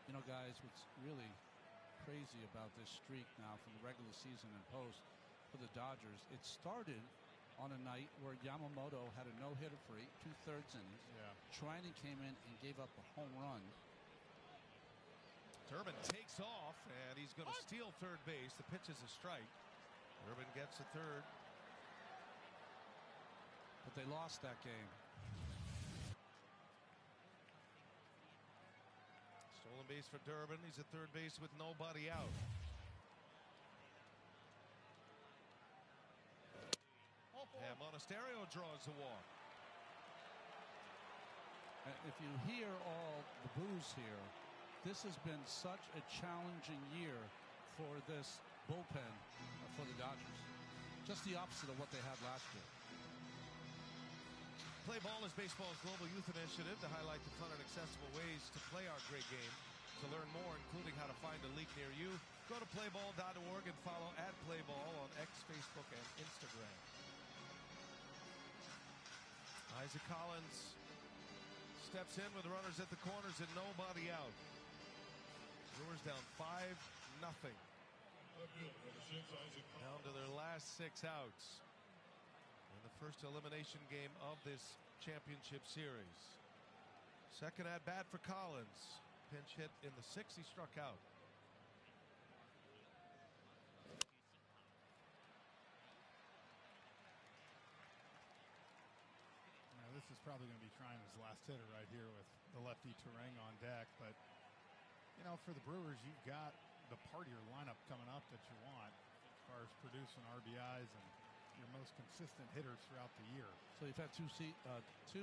You know, guys, what's really crazy about this streak now from the regular season and post for the Dodgers, it started on a night where Yamamoto had a no-hitter for 8 2/3 innings. Treinen came in and gave up a home run. Durbin takes off, and he's going to steal third base. The pitch is a strike. Durbin gets a third. But they lost that game. Stolen base for Durbin. He's at third base with nobody out. And Monasterio draws the walk. And if you hear all the boos here, this has been such a challenging year for this bullpen for the Dodgers. Just the opposite of what they had last year. Play Ball is baseball's global youth initiative to highlight the fun and accessible ways to play our great game. To learn more, including how to find a league near you, go to playball.org and follow @playball on X, Facebook, and Instagram. Isaac Collins steps in with runners at the corners and nobody out. Brewers down 5-0. Down to their last 6 outs in the first elimination game of this championship series. Second at bat for Collins. Pinch hit in the 6th. He struck out. Now, this is probably going to be trying his last hitter right here with the lefty Turang on deck. But, you know, for the Brewers, you've got the part of your lineup coming up that you want as far as producing RBIs and your most consistent hitters throughout the year. So you've had 2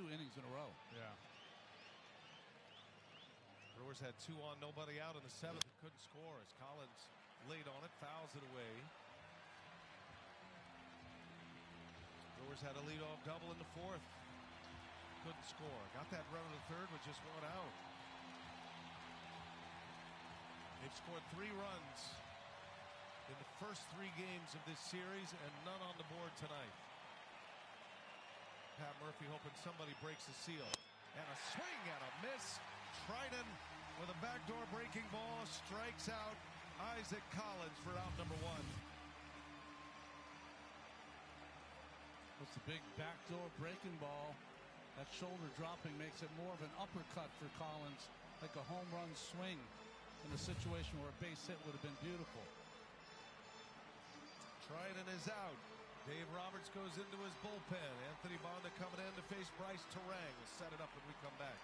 innings in a row. Yeah. Brewers had 2 on, nobody out in the 7th. They couldn't score as Collins laid on it, fouls it away. Brewers had a leadoff double in the 4th. Couldn't score. Got that run in the 3rd with just 1 out. They've scored 3 runs in the first 3 games of this series and none on the board tonight. Pat Murphy hoping somebody breaks the seal. And a swing and a miss. Treinen with a backdoor breaking ball strikes out Isaac Collins for out number 1. It's a big backdoor breaking ball. That shoulder dropping makes it more of an uppercut for Collins, like a home run swing in a situation where a base hit would have been beautiful. Treinen is out. Dave Roberts goes into his bullpen. Anthony Banda coming in to face Bryce Turang. We'll set it up when we come back.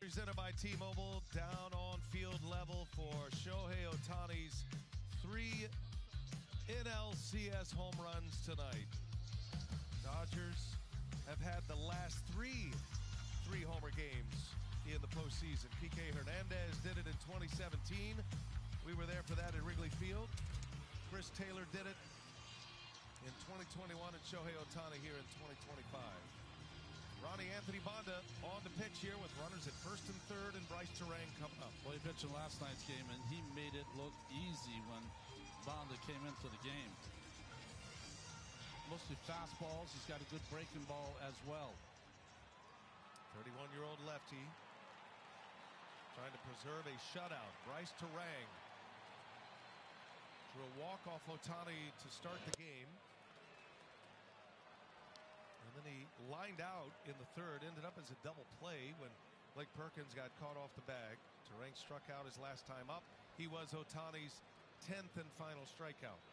Presented by T-Mobile, down on field level for Shohei Ohtani's 3 NLCS home runs tonight. Dodgers have had the last three homer games in the postseason. Kike Hernandez did it in 2017. We were there for that at Wrigley Field. Chris Taylor did it in 2021, and Shohei Ohtani here in 2025. Ronnie Anthony Bonda on the pitch here with runners at first and third, and Bryce Terang coming up. Well, he pitched in last night's game, and he made it look easy when Bonda came into the game. Mostly fastballs. He's got a good breaking ball as well. 31-year-old lefty trying to preserve a shutout. Bryce Terang drew a walk off Ohtani to start the game. And then he lined out in the third, ended up as a double play when Blake Perkins got caught off the bag. Terang struck out his last time up. He was Ohtani's 10th and final strikeout.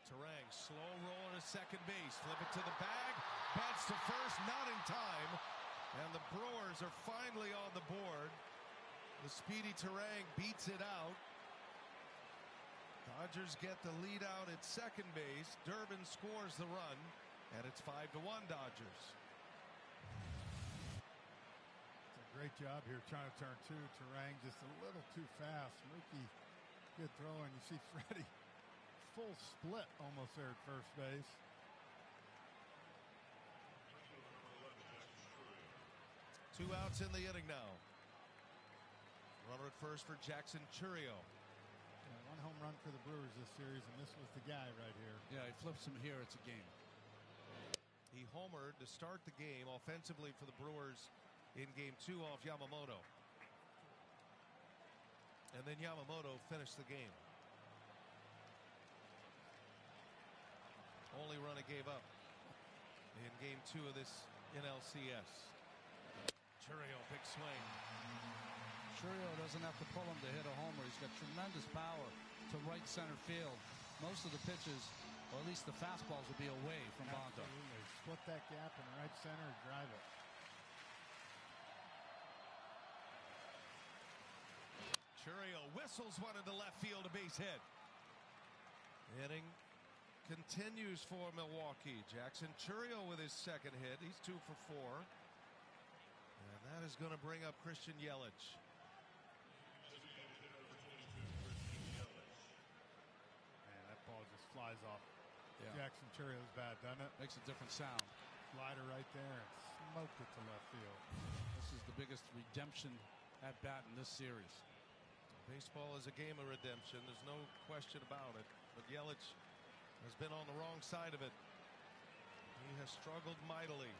Terang, slow roller to second base, flip it to the bag, bats to first, not in time, and the Brewers are finally on the board. The speedy Terang beats it out. Dodgers get the lead out at second base. Durbin scores the run, and it's 5-1 Dodgers. It's a great job here trying to turn two. Terang just a little too fast. Mookie, good throw, and you see Freddie full split almost there at first base. Two outs in the inning now. Runner at first for Jackson Chourio. Yeah, one home run for the Brewers this series, and this was the guy right here. Yeah, he flips him here. It's a game. He homered to start the game offensively for the Brewers in game 2 off Yamamoto. And then Yamamoto finished the game. Only run he gave up in game 2 of this NLCS. Chourio, big swing. Chourio doesn't have to pull him to hit a homer. He's got tremendous power to right center field. Most of the pitches, or at least the fastballs, will be away from Bonda. Absolutely. Split that gap in right center and drive it. Chourio whistles one into left field, a base hit. Inning continues for Milwaukee. Jackson Chourio with his second hit. He's 2 for 4. And that is going to bring up Christian Yelich. Man, that ball just flies off. Yeah. Jackson Chourio's bat, doesn't it? Makes a different sound. Slider right there and smoked it to left field. This is the biggest redemption at bat in this series. Baseball is a game of redemption. There's no question about it. But Yelich has been on the wrong side of it. He has struggled mightily.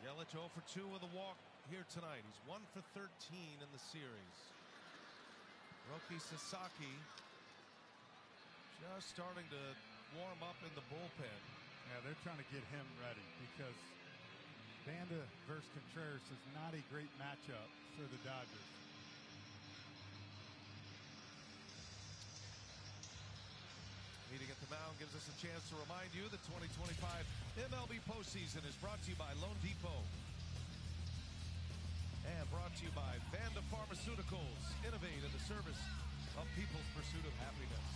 Yelich 0 for 2 with a walk here tonight. He's 1 for 13 in the series. Roki Sasaki just starting to warm up in the bullpen. Yeah, they're trying to get him ready because Banda versus Contreras is not a great matchup for the Dodgers. Meeting at the mound gives us a chance to remind you the 2025 MLB postseason is brought to you by Loan Depot and brought to you by Vanda Pharmaceuticals. Innovate in the service of people's pursuit of happiness.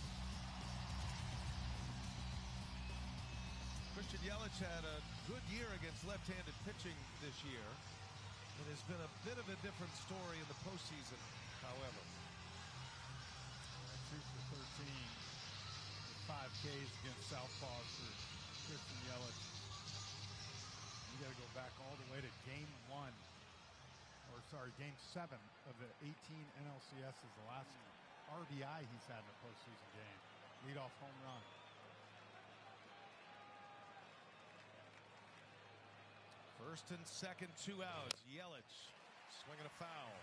Christian Yelich had a good year against left-handed pitching this year. It has been a bit of a different story in the postseason, however. 2 for 13. 5 Ks against southpaws for Christian Yelich. You got to go back all the way to game 1, or sorry, game 7 of the 18 NLCS is the last RBI he's had in a postseason game. Leadoff home run. First and second, 2 outs. Yelich swinging a foul.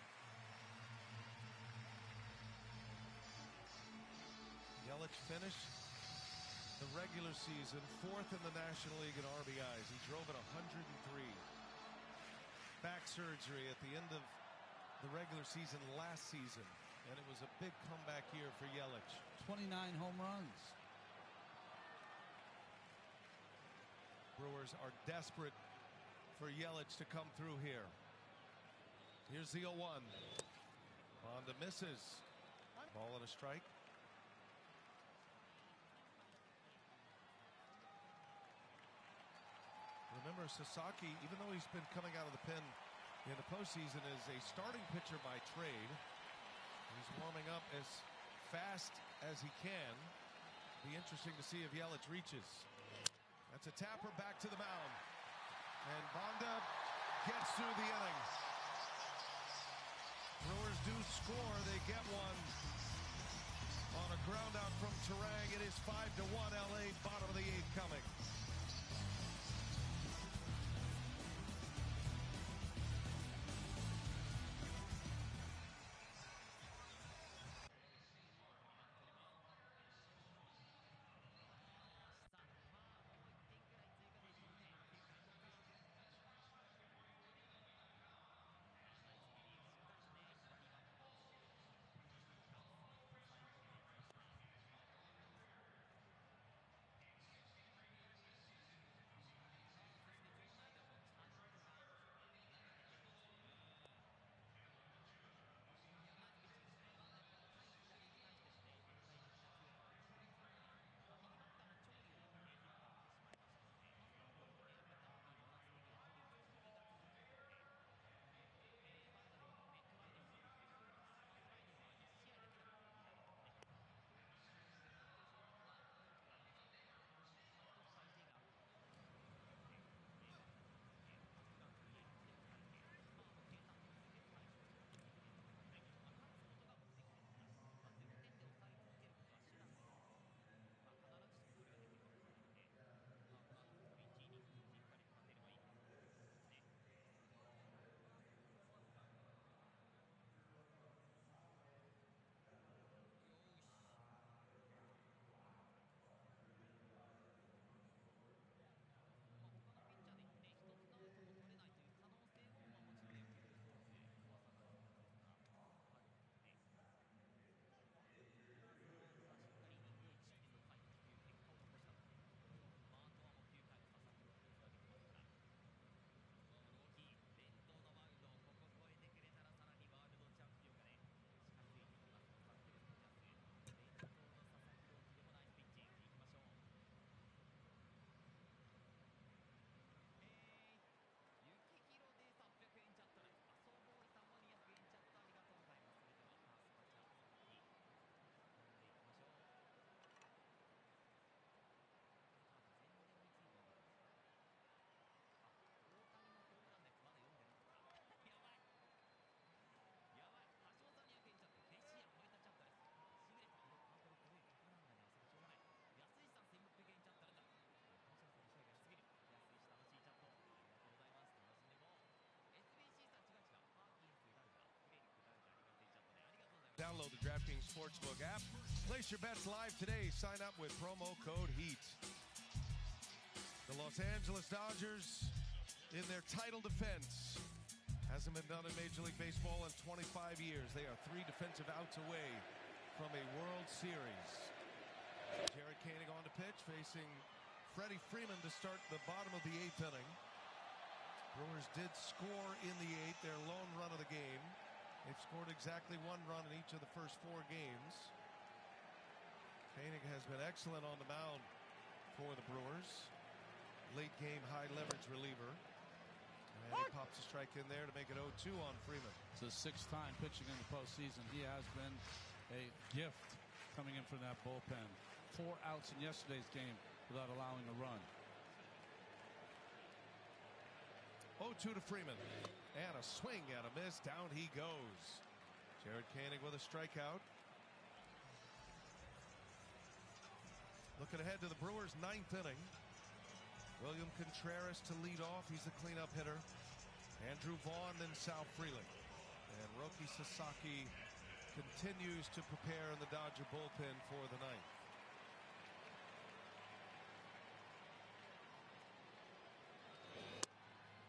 Yelich finished the regular season 4th in the National League in RBIs. He drove at 103. Back surgery at the end of the regular season last season, and it was a big comeback year for Yelich. 29 home runs. Brewers are desperate for Yelich to come through here. Here's the 0-1. Honda misses. Ball and a strike. Remember, Sasaki, even though he's been coming out of the pen in the postseason, is a starting pitcher by trade. He's warming up as fast as he can. Be interesting to see if Yelich reaches. That's a tapper back to the mound. And Bonda gets through the inning. Brewers do score. They get one on a ground out from Turang. It is 5-1 LA, bottom of the 8th coming. Download the DraftKings Sportsbook app. Place your bets live today. Sign up with promo code HEAT. The Los Angeles Dodgers, in their title defense, hasn't been done in Major League Baseball in 25 years. They are 3 defensive outs away from a World Series. Jared Koenig on the pitch, facing Freddie Freeman to start the bottom of the 8th inning. Brewers did score in the 8th, their lone run of the game. They've scored exactly 1 run in each of the first 4 games. Koenig has been excellent on the mound for the Brewers. Late game, high leverage reliever. And he pops a strike in there to make it 0-2 on Freeman. It's his 6th time pitching in the postseason. He has been a gift coming in from that bullpen. 4 outs in yesterday's game without allowing a run. 0-2 to Freeman. And a swing and a miss. Down he goes. Jared Koenig with a strikeout. Looking ahead to the Brewers' 9th inning. William Contreras to lead off. He's the cleanup hitter. Andrew Vaughn, then Sal Freeling. And Roki Sasaki continues to prepare in the Dodger bullpen for the 9th.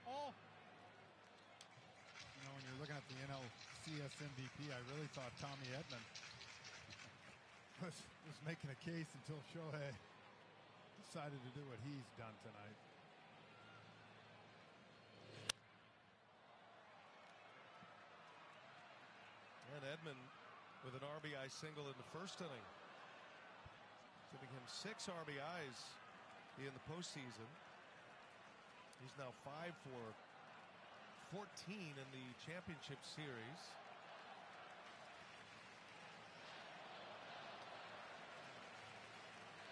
Oh! You know, when you're looking at the NLCS MVP, I really thought Tommy Edman was making a case until Shohei decided to do what he's done tonight. And Edman with an RBI single in the first inning, giving him 6 RBIs in the postseason. He's now 5 for 14 in the championship series.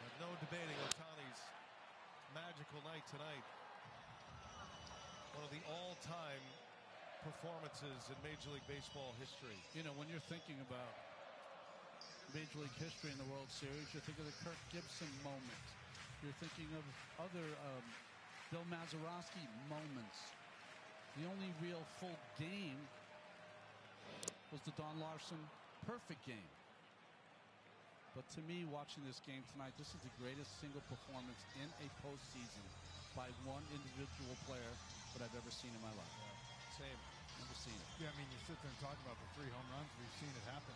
And no debating Ohtani's magical night tonight. One of the all-time performances in Major League Baseball history. You know, when you're thinking about Major League history in the World Series, you think of the Kirk Gibson moment. You're thinking of other Bill Mazeroski moments. The only real full game was the Don Larson perfect game. But to me, watching this game tonight, this is the greatest single performance in a postseason by one individual player that I've ever seen in my life. Yeah, same. Never seen it. Yeah, I mean, you sit there and talk about the 3 home runs. We've seen it happen.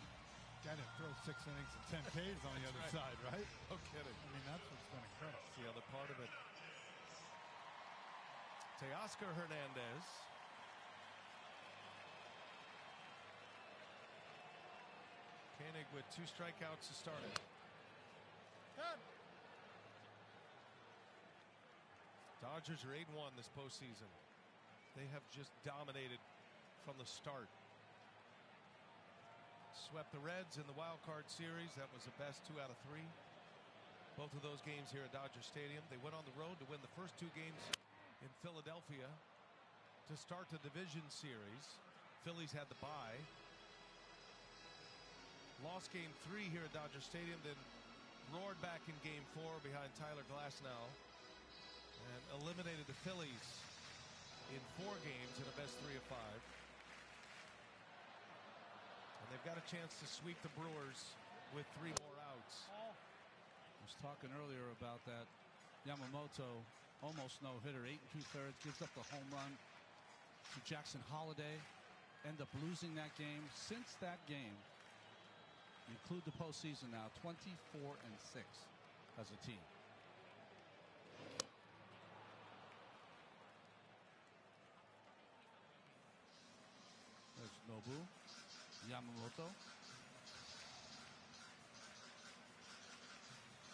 Guy didn't throw 6 innings and 10 Ks on the other side, right? No kidding. I mean, that's what's been incredible. That's the other part of it. Teoscar Hernandez. Koenig with 2 strikeouts to start it. Dodgers are 8-1 this postseason. They have just dominated from the start. Swept the Reds in the wild card series. That was the best 2 out of 3. Both of those games here at Dodger Stadium. They went on the road to win the first 2 games in Philadelphia to start the division series. Phillies had the bye. Lost game 3 here at Dodger Stadium, then roared back in game 4 behind Tyler Glasnow and eliminated the Phillies in 4 games in a best 3 of 5. And they've got a chance to sweep the Brewers with 3 more outs. I was talking earlier about that Yamamoto almost no-hitter, 8 2/3, gives up the home run to Jackson Holiday, end up losing that game. Since that game, include the postseason now, 24-6 as a team. There's Nobu, Yamamoto,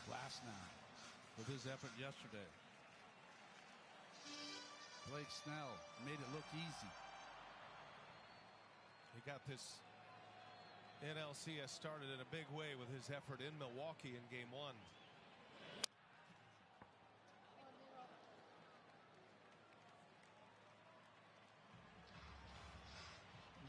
Glasnow with his effort yesterday. Blake Snell made it look easy. He got this NLCS started in a big way with his effort in Milwaukee in game 1.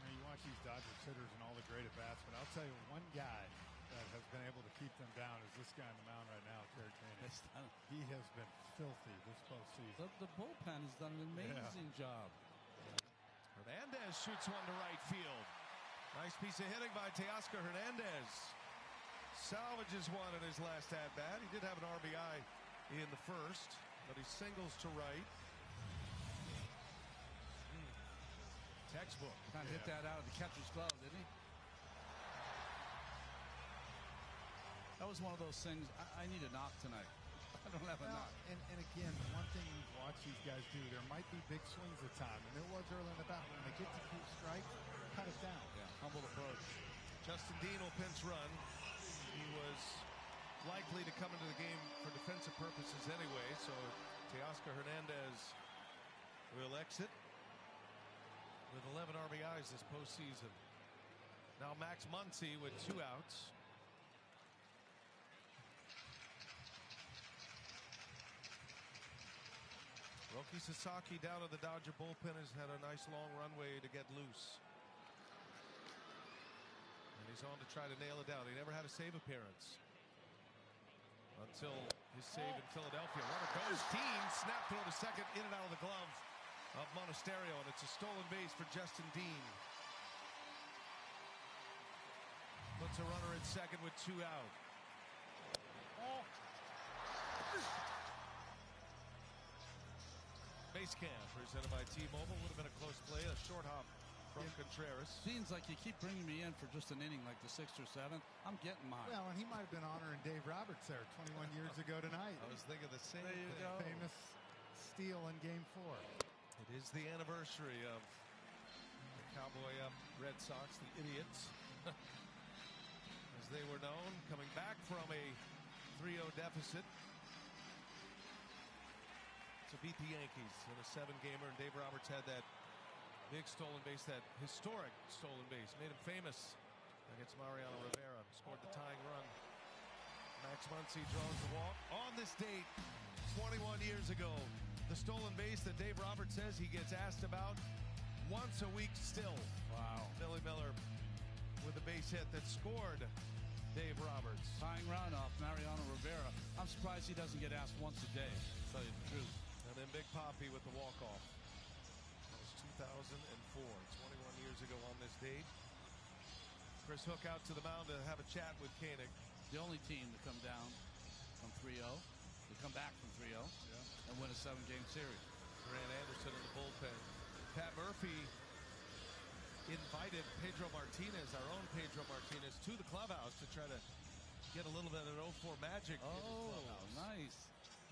You watch these Dodgers hitters and all the great at-bats, but I'll tell you one guy that has been able to keep them down is this guy on the mound right now, Terry Koenig. He has been filthy this postseason. The bullpen has done an amazing job. Hernandez shoots one to right field. Nice piece of hitting by Teoscar Hernandez. Salvages one in his last at-bat. He did have an RBI in the first, but he singles to right. Textbook. Kind of hit that out of the catcher's glove, didn't he? That was one of those things. I need a knock tonight. I don't have a knock. And again, one thing you watch these guys do, there might be big swings at time, and there was early in the battle. When they get to 2 strikes, cut it down. Yeah, humble approach. Justin Dean will pinch run. He was likely to come into the game for defensive purposes anyway, so Teoscar Hernandez will exit with 11 RBIs this postseason. Now Max Muncy with 2 outs. Roki Sasaki down to the Dodger bullpen has had a nice long runway to get loose. And he's on to try to nail it down. He never had a save appearance until his save in Philadelphia. Runner goes. Dean snap throw to second, in and out of the glove of Monasterio, and it's a stolen base for Justin Dean. Puts a runner at second with 2 out. Base cam presented by T-Mobile. Would have been a close play, a short hop from Contreras. Seems like you keep bringing me in for just an inning like the 6th or 7th. I'm getting mine. Well, and he might have been honoring Dave Roberts there 21 years ago tonight. I was thinking the same There you thing. go. Famous steal in game 4. It is the anniversary of the Cowboy Red Sox, the idiots. as they were known, coming back from a 3-0 deficit to beat the Yankees in a 7-gamer, and Dave Roberts had that big stolen base, that historic stolen base, made him famous against Mariano Rivera, scored the tying run. Max Muncy draws the walk on this date 21 years ago. The stolen base that Dave Roberts says he gets asked about once a week still. Wow. Billy Miller with a base hit that scored Dave Roberts. Tying run off Mariano Rivera. I'm surprised he doesn't get asked once a day, to tell you the truth. And then Big Papi with the walk-off. That was 2004, 21 years ago on this date. Chris Hook out to the mound to have a chat with Koenig. The only team to come down from 3-0, to come back from 3-0, and win a 7-game series. Grant Anderson in the bullpen. Pat Murphy invited Pedro Martinez, our own Pedro Martinez, to the clubhouse to try to get a little bit of an 04 magic in the clubhouse. Nice.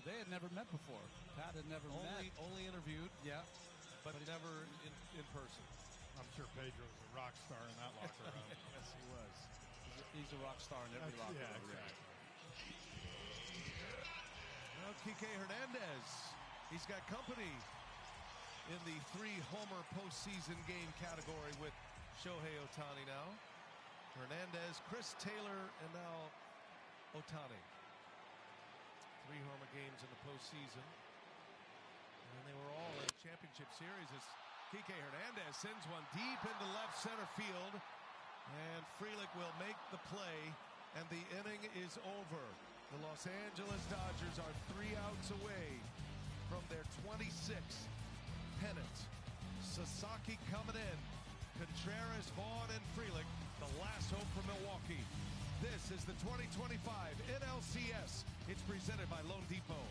They had never met before. Pat had never met. Only interviewed. Yeah. But never in person. I'm sure Pedro's a rock star in that locker room. Yes, he was. He's a rock star in every locker room. Yeah, exactly. Well, Kike Hernandez, he's got company in the 3-homer postseason game category with Shohei Ohtani now. Hernandez, Chris Taylor, and now Ohtani. 3-homer games in the postseason. And they were all in the championship series as Kike Hernandez sends one deep into left center field. And Frelick will make the play, and the inning is over. The Los Angeles Dodgers are 3 outs away from their 26th pennant. Sasaki coming in. Contreras, Vaughn, and Frelick, the last hope for Milwaukee. This is the 2025 NLCS. It's presented by Loan Depot.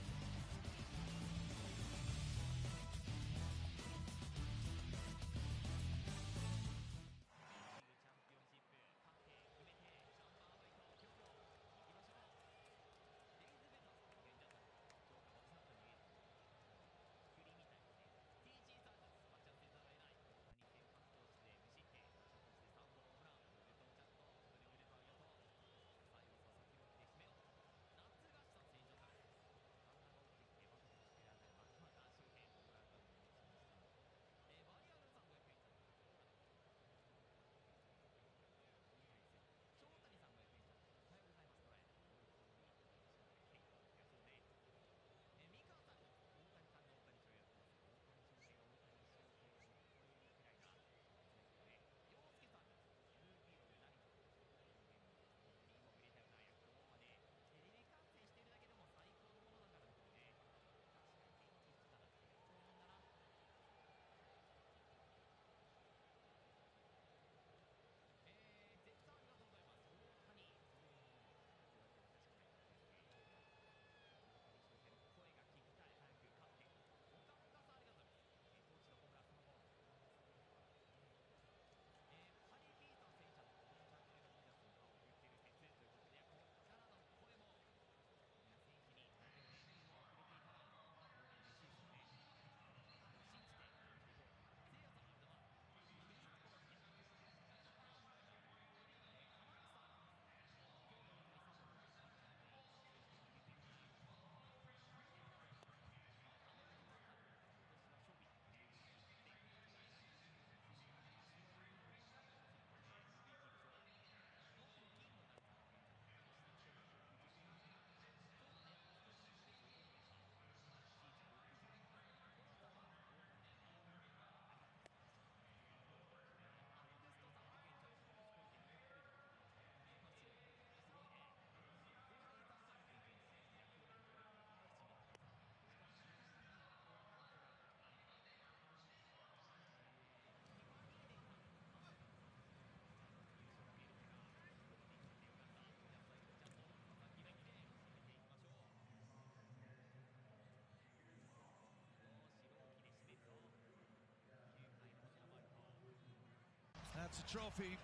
That's a trophy.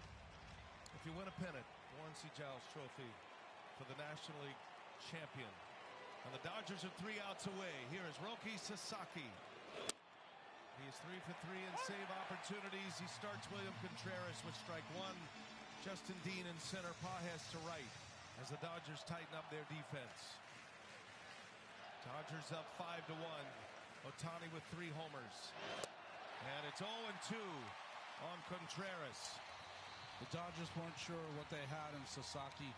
If you win a pennant, Warren C. Giles Trophy for the National League champion. And the Dodgers are 3 outs away. Here is Roki Sasaki. He is 3 for 3 in save opportunities. He starts William Contreras with strike 1. Justin Dean in center, Pages to right as the Dodgers tighten up their defense. Dodgers up 5-1. Ohtani with 3 homers. And it's 0-2 on Contreras. The Dodgers weren't sure what they had in Sasaki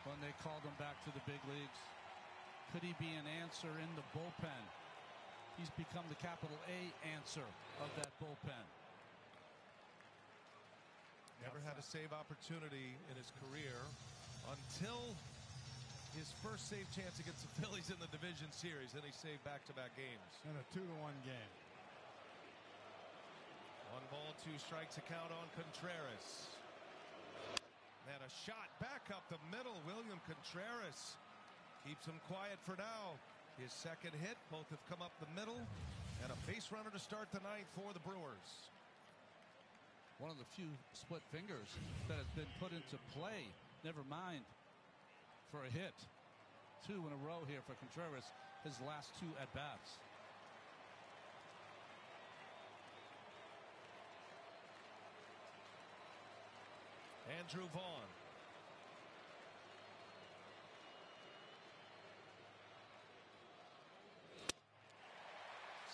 when they called him back to the big leagues. Could he be an answer in the bullpen? He's become the capital A answer of that bullpen. Never had a save opportunity in his career until his first save chance against the Phillies in the division series. Then he saved back-to-back games. In a 2-1 game. 1-2 strikes, a count on Contreras. And a shot back up the middle. William Contreras keeps him quiet for now. His second hit, both have come up the middle. And a base runner to start the ninth for the Brewers. One of the few split fingers that has been put into play. Never mind for a hit. 2 in a row here for Contreras, his last 2 at-bats. Andrew Vaughn.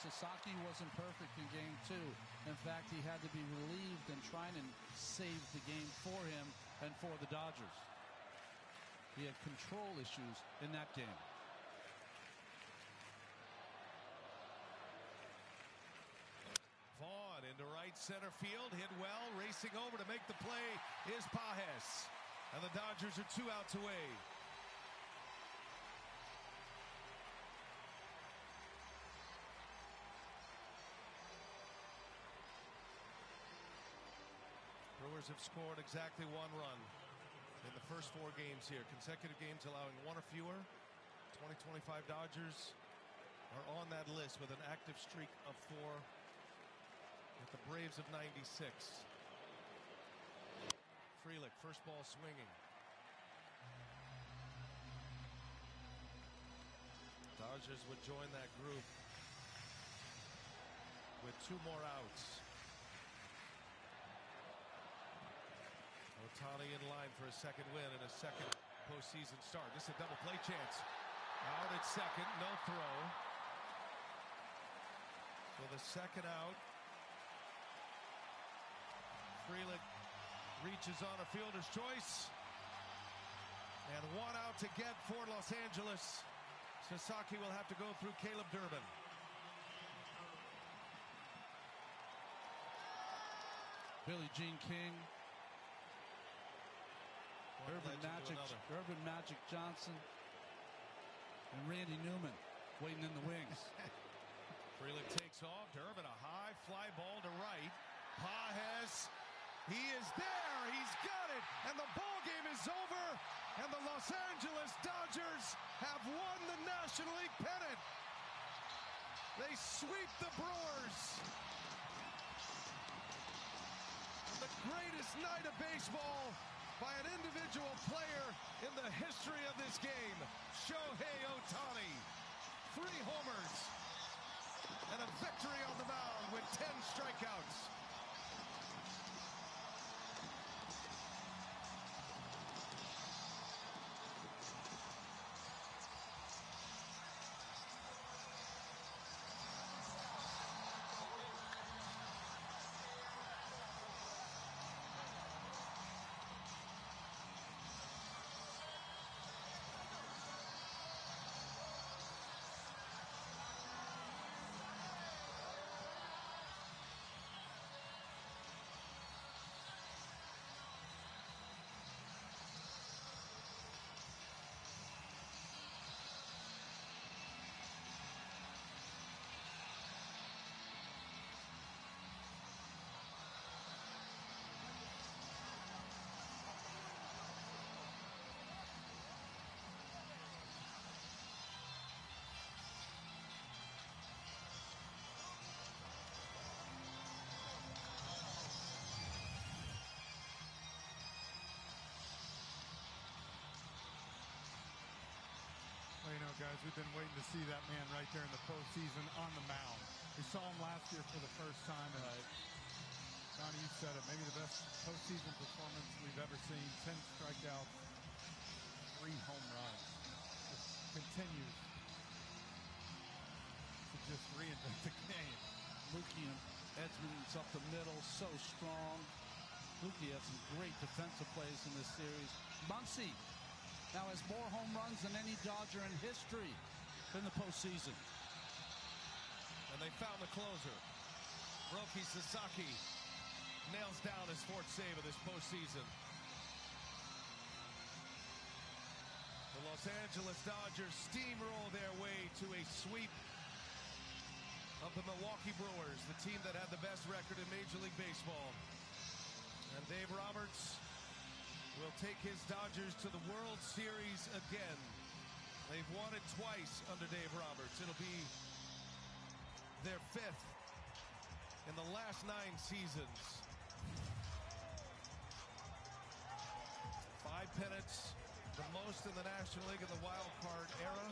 Sasaki wasn't perfect in game 2. In fact, he had to be relieved and trying to save the game for him and for the Dodgers. He had control issues in that game. Vaughn into right center field, hit well, racing over to make the play is Pages. And the Dodgers are 2 outs away. Brewers have scored exactly 1 run in the first 4 games here. Consecutive games allowing 1 or fewer. 2025 Dodgers are on that list with an active streak of 4 with the Braves of 96. Frelick, first ball swinging. Dodgers would join that group with 2 more outs. Ohtani in line for a second win and a second postseason start. This is a double play chance. Out at second, no throw. So the second out. Frelick reaches on a fielder's choice. And 1 out to get for Los Angeles. Sasaki will have to go through Caleb Durbin. Billie Jean King. Urban Magic Johnson. And Randy Newman waiting in the wings. Frelick takes off. Durbin, a high fly ball to right. Pages, he is there. He's got it. And the ball game is over. And the Los Angeles Dodgers have won the National League pennant. They sweep the Brewers. The greatest night of baseball by an individual player in the history of this game. Shohei Ohtani. 3 homers. And a victory on the mound with 10 strikeouts. Well, you know, guys, we've been waiting to see that man right there in the postseason on the mound. We saw him last year for the first time, and Johnny, you said it, maybe the best postseason performance we've ever seen 10 strikeouts, 3 home runs. Just continues to just reinvent the game. Mookie and Edmonds up the middle, so strong. Mookie had some great defensive plays in this series. Muncy now has more home runs than any Dodger in history in the postseason. And they found the closer. Roki Sasaki nails down his 4th save of this postseason. The Los Angeles Dodgers steamroll their way to a sweep of the Milwaukee Brewers, the team that had the best record in Major League Baseball. And Dave Roberts will take his Dodgers to the World Series again. They've won it twice under Dave Roberts. It'll be their 5th in the last 9 seasons. 5 pennants, the most in the National League in the wild card era.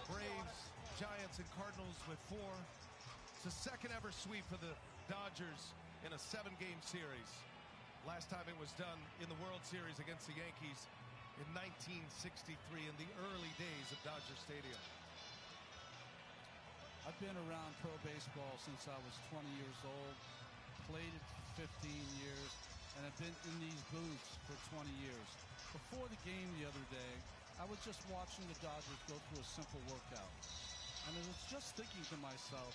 Braves, Giants, and Cardinals with 4. It's the 2nd ever sweep for the Dodgers in a 7-game series. Last time it was done in the World Series against the Yankees in 1963, in the early days of Dodger Stadium. I've been around pro baseball since I was 20 years old, played it for 15 years, and I've been in these booths for 20 years. Before the game the other day, I was just watching the Dodgers go through a simple workout. And I was just thinking to myself,